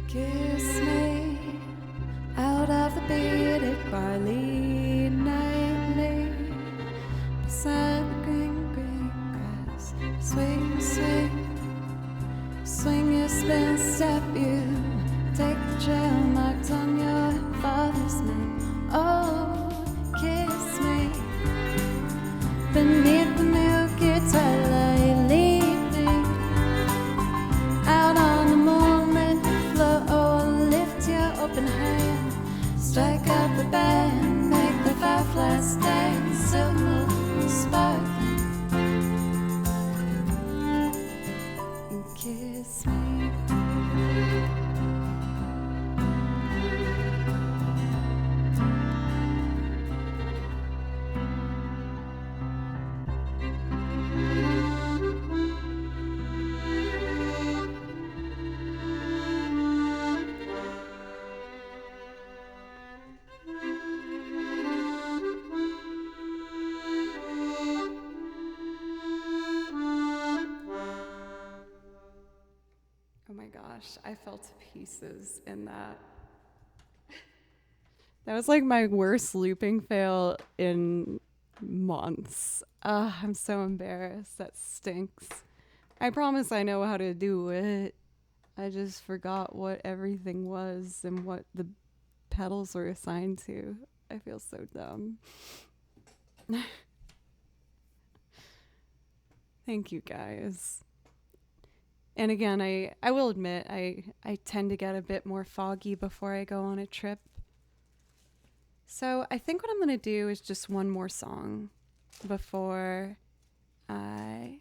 Kiss me out of the beaded barley nightly, beside the green, green grass. Swing, swing, swing your spin, step you, take the trail marked on your father's map. Oh, kiss me beneath the milky twilight. Lead me out on the moonlit floor. Lift your open hand, strike up the band, make the fireflies dance, silver moon sparkling, and kiss me. Oh my gosh, I fell to pieces in that. That was like my worst looping fail in months. I'm so embarrassed. That stinks. I promise I know how to do it. I just forgot what everything was and what the pedals were assigned to. I feel so dumb. Thank you guys. And again, I will admit, I tend to get a bit more foggy before I go on a trip. So I think what I'm going to do is just one more song before I...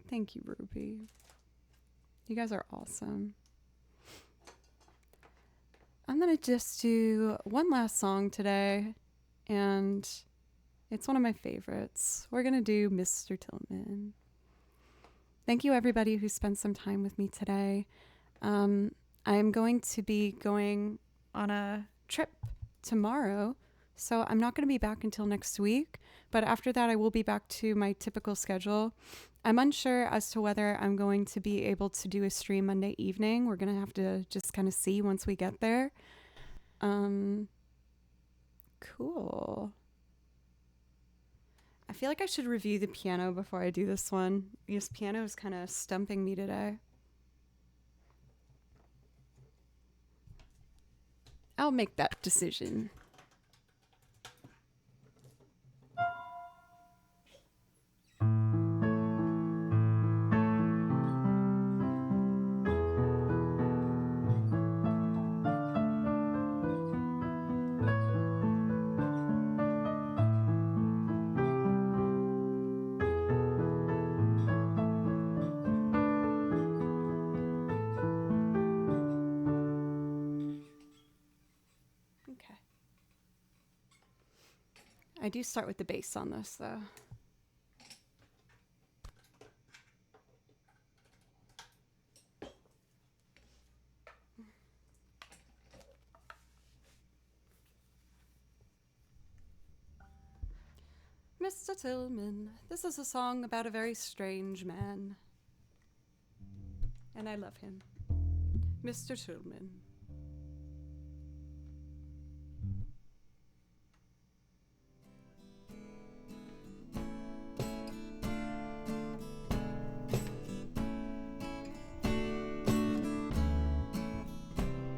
thank you, Ruby. You guys are awesome. I'm going to just do one last song today, and it's one of my favorites. We're going to do Mr. Tillman. Thank you, everybody who spent some time with me today. I'm going to be going on a trip tomorrow, so I'm not going to be back until next week, but after that I will be back to my typical schedule. I'm unsure as to whether I'm going to be able to do a stream Monday evening. We're going to have to just kind of see once we get there. Cool. I feel like I should review the piano before I do this one, because piano is kind of stumping me today. I'll make that decision. I do start with the bass on this, though. Mr. Tillman, this is a song about a very strange man. And I love him. Mr. Tillman.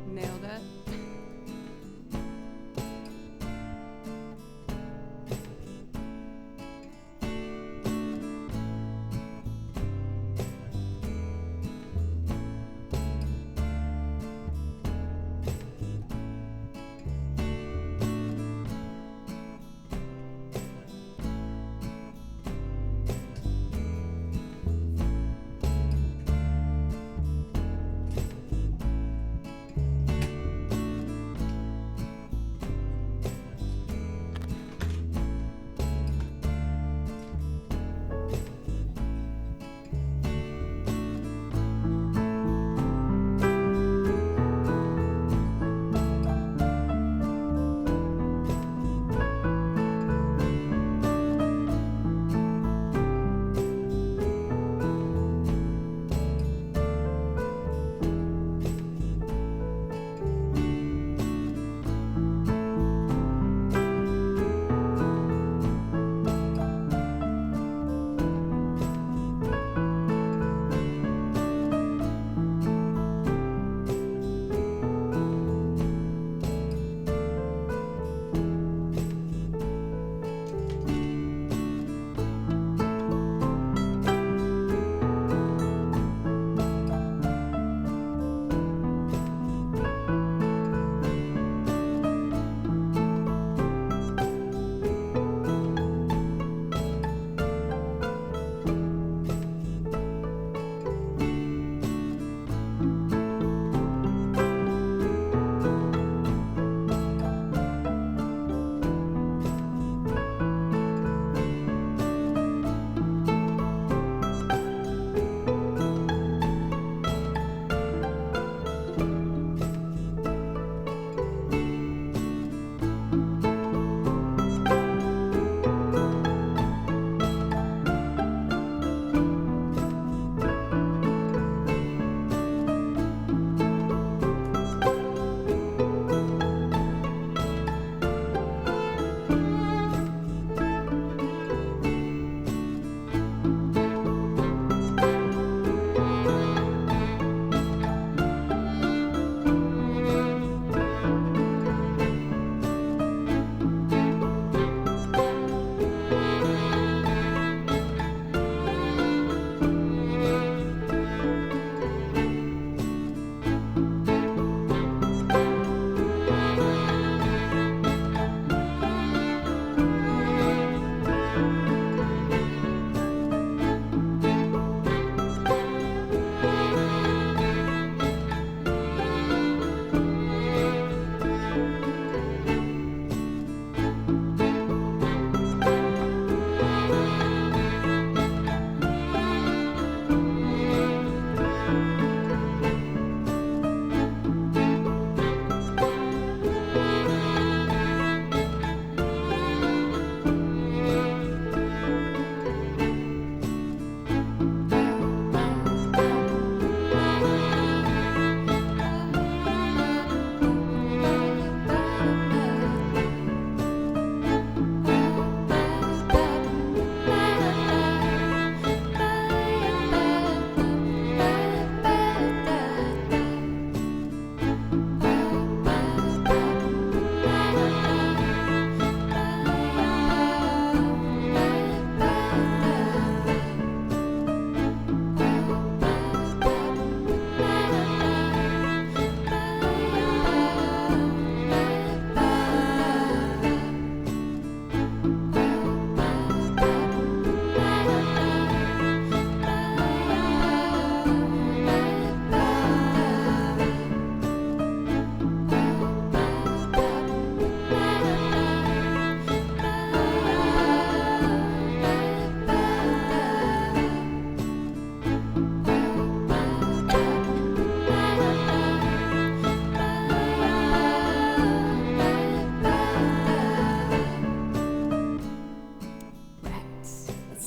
Nailed it.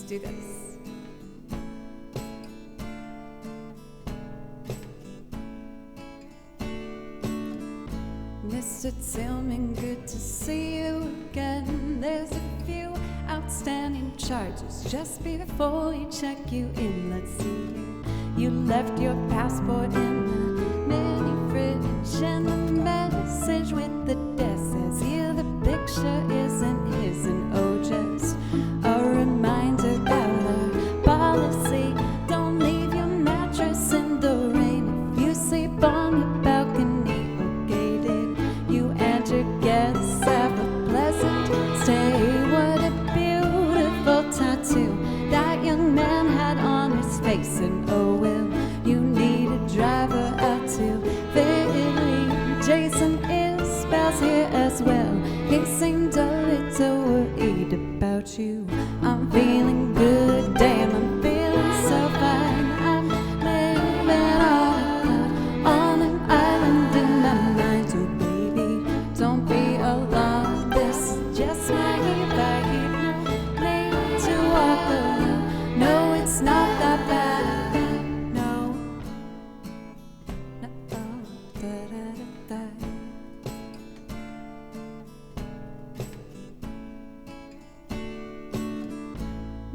do this. Mr. Tillman, good to see you again. There's a few outstanding charges just before we check you in. Let's see you. You left your passport in the mini fridge, and the message with the desk says here the picture isn't his, and oh, just a reminder about our policy. Don't leave your mattress in the rain if you sleep on the balcony or gated. You and your guests have a pleasant stay. What a beautiful tattoo that young man had on his face, and oh, will you need a driver out to Philly? Jason Isbell's here as well. He seemed a little worried about you. I'm feeling good, damn, I'm feeling so fine. I'm living on an island in my mind. So baby, don't be alarmed, this is just my vibe. No need to walk alone, no, it's not that bad. No, no, da-da-da-da.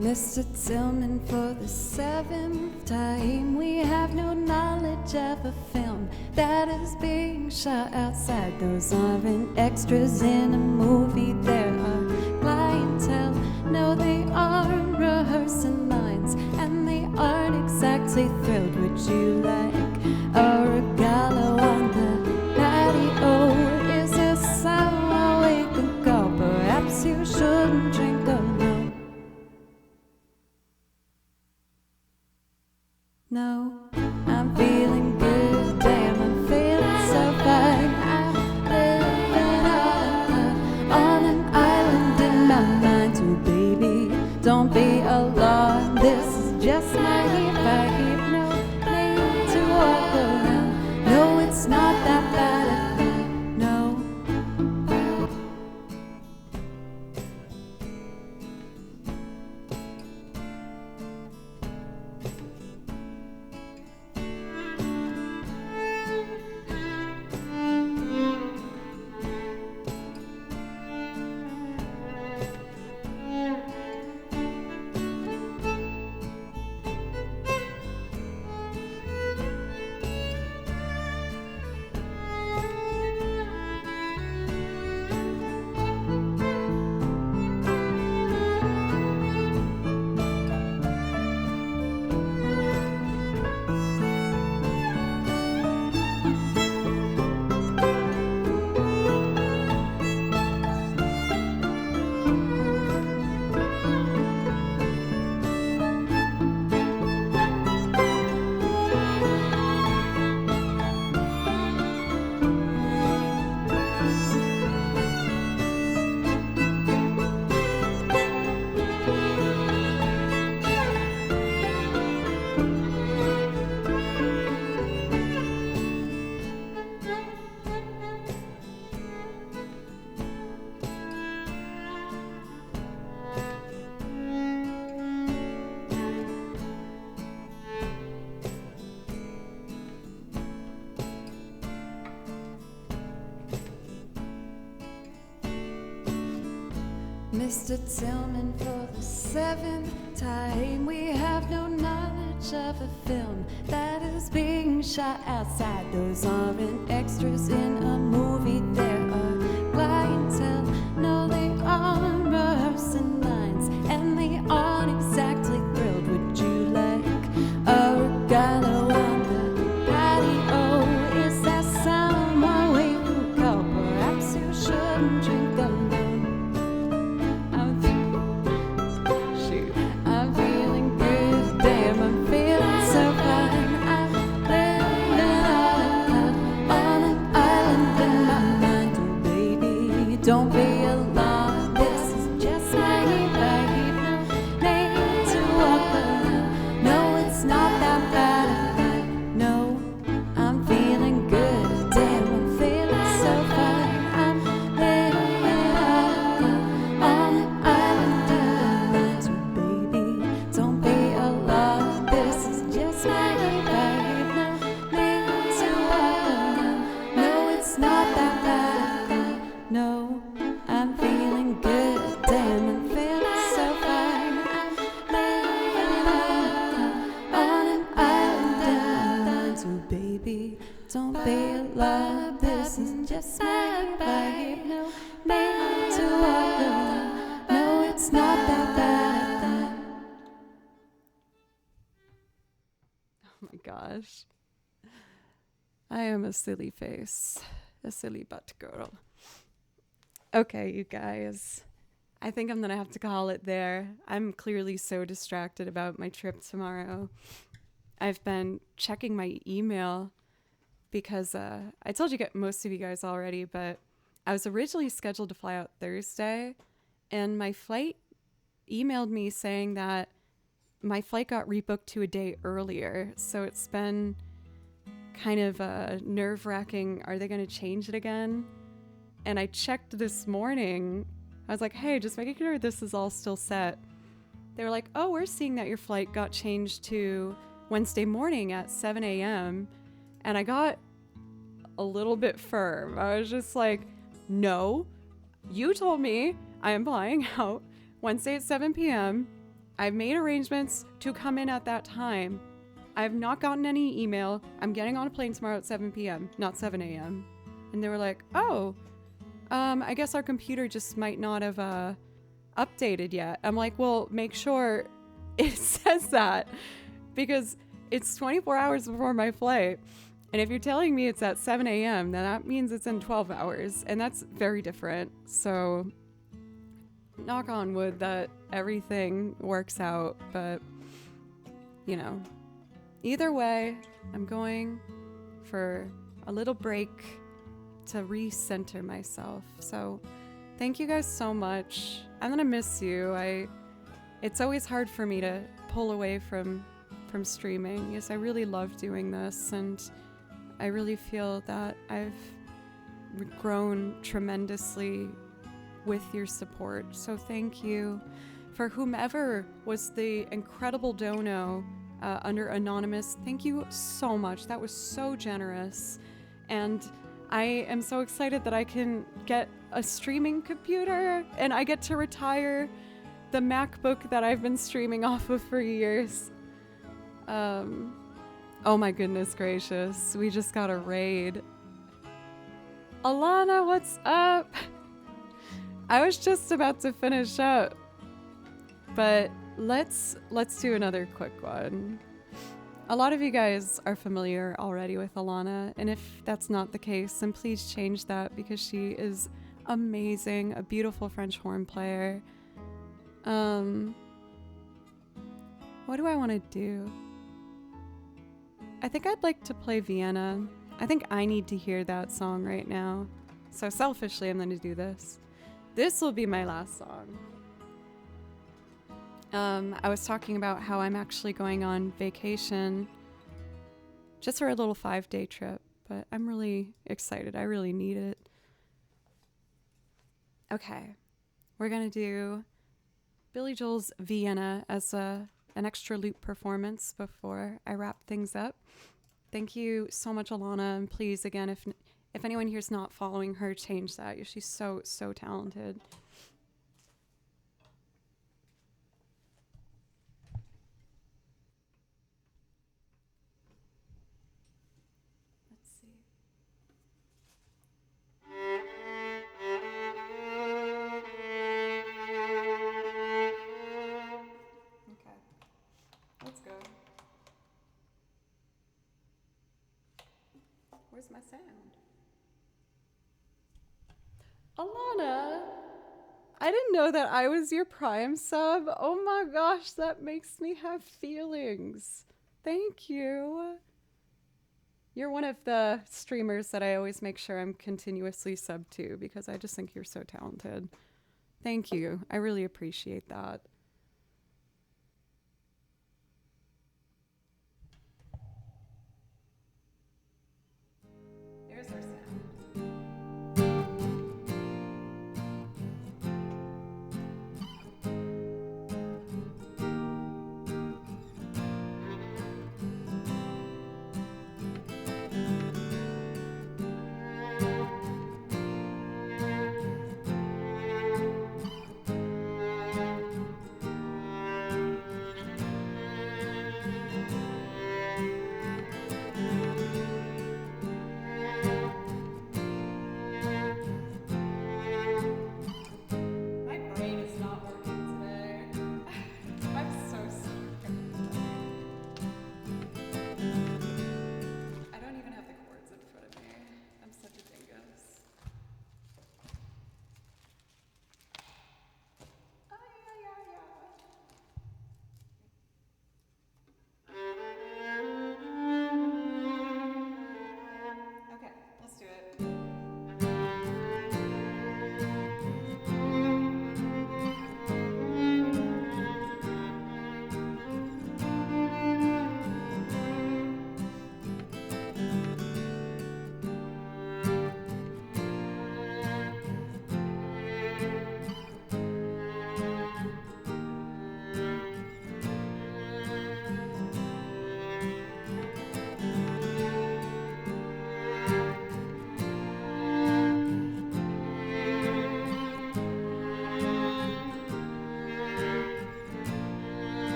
Mr. Tillman, for the 7th time, we have no knowledge of a film that is being shot outside. Those aren't extras in a movie, there are clientele. No, they aren't rehearsing lines, and they aren't exactly thrilled. Would you like a regalo on the patio? Is there somewhere we can go? Perhaps you shouldn't drink alone. No, I'm feeling good, damn, I'm feeling so fine. I'm living on an island in my mind. So baby, don't be alarmed, this is just my vibe. No need to walk around, no, it's not that bad. No. Mr. Tillman, for the 7th time, we have no knowledge of a film that is being shot outside. Those aren't extras in a movie, there are clientele. No, they aren't rehearsing lines, and they aren't exactly thrilled. Would you like a regalo on the patio? Is that someone we can call? Perhaps you shouldn't drink alone. I'm feeling good, damn, I'm feeling so fine. I'm living on an island in my mind. Oh baby, my gosh. I am a silly face. A silly butt girl. Okay, you guys. I think I'm going to have to call it there. I'm clearly so distracted about my trip tomorrow. I've been checking my email because I told most of you guys already, but I was originally scheduled to fly out Thursday, and my flight emailed me saying that my flight got rebooked to a day earlier. So it's been kind of nerve-wracking. Are they going to change it again? And I checked this morning. I was like, hey, just making sure this is all still set. They were like, oh, we're seeing that your flight got changed to Wednesday morning at 7 a.m. And I got a little bit firm. I was just like, no, you told me I am flying out Wednesday at 7 p.m. I've made arrangements to come in at that time. I have not gotten any email. I'm getting on a plane tomorrow at 7 p.m., not 7 a.m. And they were like, oh, I guess our computer just might not have updated yet. I'm like, well, make sure it says that, because it's 24 hours before my flight. And if you're telling me it's at 7 a.m., then that means it's in 12 hours. And that's very different. So knock on wood that everything works out. But, you know, either way, I'm going for a little break to recenter myself. So thank you guys so much. I'm gonna miss you. It's always hard for me to pull away from streaming. Yes, I really love doing this, and I really feel that I've grown tremendously with your support. So thank you. For whomever was the incredible dono under Anonymous, thank you so much. That was so generous. And I am so excited that I can get a streaming computer and I get to retire the MacBook that I've been streaming off of for years. Oh my goodness gracious. We just got a raid. Alana, what's up? I was just about to finish up, but let's do another quick one. A lot of you guys are familiar already with Alana, and if that's not the case, then please change that, because she is amazing, a beautiful French horn player. What do I want to do? I think I'd like to play Vienna. I think I need to hear that song right now. So selfishly, I'm going to do this. This will be my last song. I was talking about how I'm actually going on vacation just for a little 5-day trip, but I'm really excited. I really need it. Okay, we're going to do Billy Joel's Vienna as an extra loop performance before I wrap things up. Thank you so much, Alana, and please, again, if anyone here's not following her, change that. She's so talented. Where's my sound? Alana, I didn't know that I was your Prime sub. Oh my gosh, that makes me have feelings. Thank you. You're one of the streamers that I always make sure I'm continuously sub to, because I just think you're so talented. Thank you. I really appreciate that. There's our sound.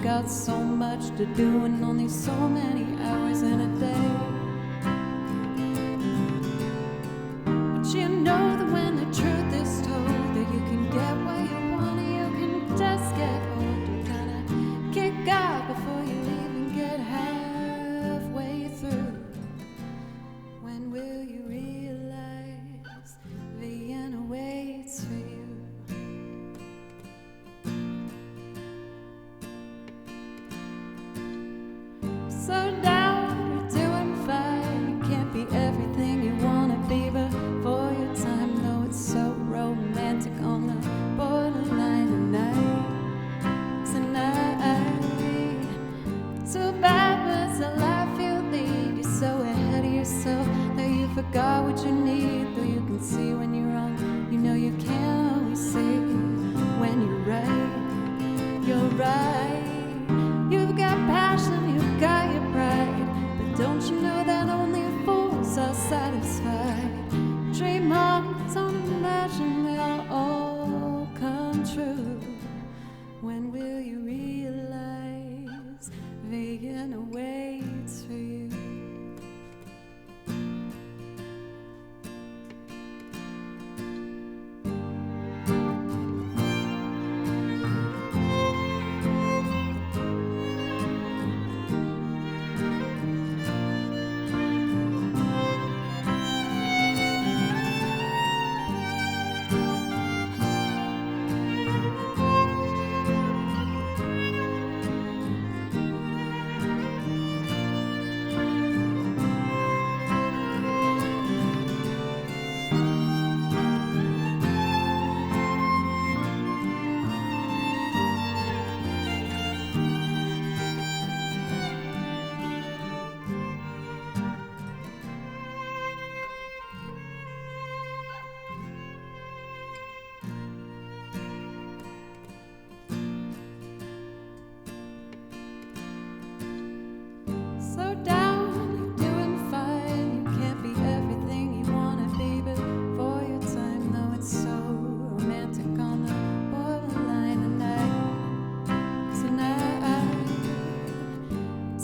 got so much to do and only so many hours in a day. But you know that when the truth is told, that you can get what you want and you can just get old. You kinda kick out before you even get halfway through. When will you realize Vienna waits for you? So down, you're doing fine. You can't be everything you wanna be, but for your time, though it's so romantic on the borderline tonight. Too bad, but it's a life you lead. You're so ahead of yourself that you forgot what you need. Though you can see when you're wrong, you know you can't always see when you're right. You're right. You've got passion, you've got your pride, but don't you know that only fools are satisfied? Dream on, don't imagine they'll all come true. When will you realize Vienna waits for you? So down, you're doing fine. You can't be everything you wanna be, but for your time, though it's so romantic on the borderline tonight.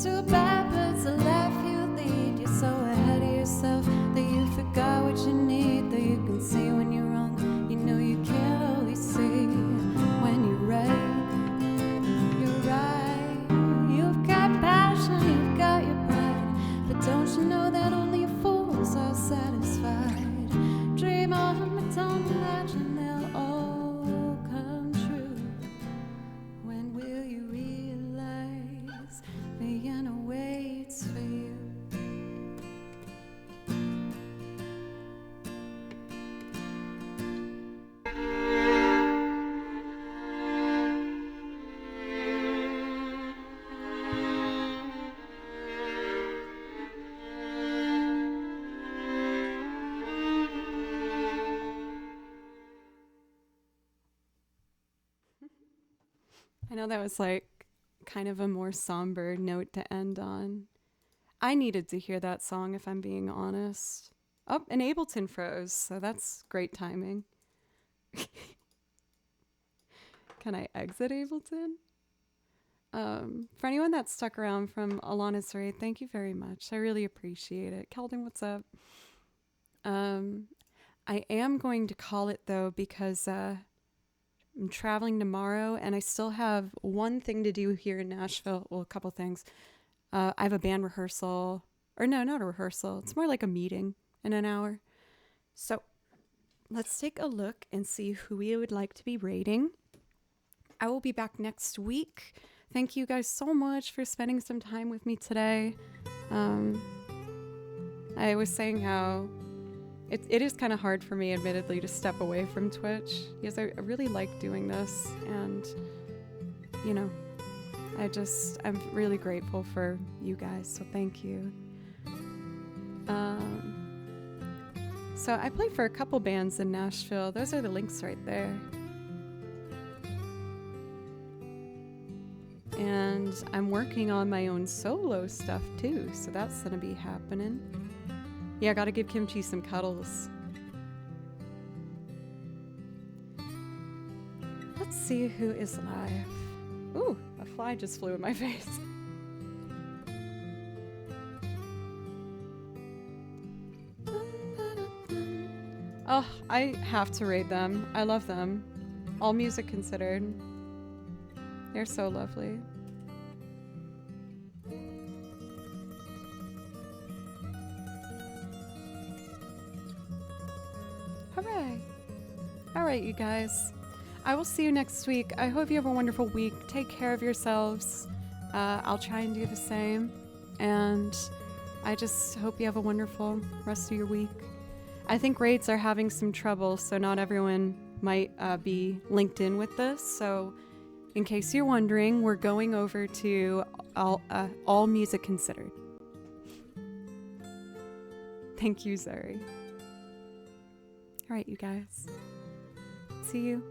Too bad, but it's a life you lead. You're so ahead of yourself that you forgot what you need. Though you can see when you're wrong, you know you can't always see when you're right. You're right. You've got passion, you've got your pride, but don't you know that only fools are satisfied? Dream on, but don't imagine they'll all come true. When will you realize Vienna waits for you? I know that was like kind of a more somber note to end on. I needed to hear that song, if I'm being honest. Oh, and Ableton froze, so that's great timing. Can I exit Ableton? For anyone that stuck around from Alana's Raid, thank you very much. I really appreciate it. Keldon, what's up? I am going to call it, though, because I'm traveling tomorrow, and I still have one thing to do here in Nashville. Well, a couple things. I have a band rehearsal. Or no, not a rehearsal. It's more like a meeting in an hour. So let's take a look and see who we would like to be rating. I will be back next week. Thank you guys so much for spending some time with me today. I was saying how it is kind of hard for me, admittedly, to step away from Twitch because I really like doing this, and you know, I'm really grateful for you guys, so thank you. So I play for a couple bands in Nashville. Those are the links right there. And I'm working on my own solo stuff too, so that's gonna be happening. Yeah, I gotta give Kimchi some cuddles. Let's see who is live. Ooh, A fly just flew in my face. Oh, I have to rate them. I love them. All music considered. They're so lovely. Hooray! Alright, you guys. I will see you next week. I hope you have a wonderful week. Take care of yourselves. I'll try and do the same. And I just hope you have a wonderful rest of your week. I think raids are having some trouble, so not everyone might be linked in with this. So in case you're wondering, we're going over to all music considered. Thank you, Zuri. All right, you guys. See you.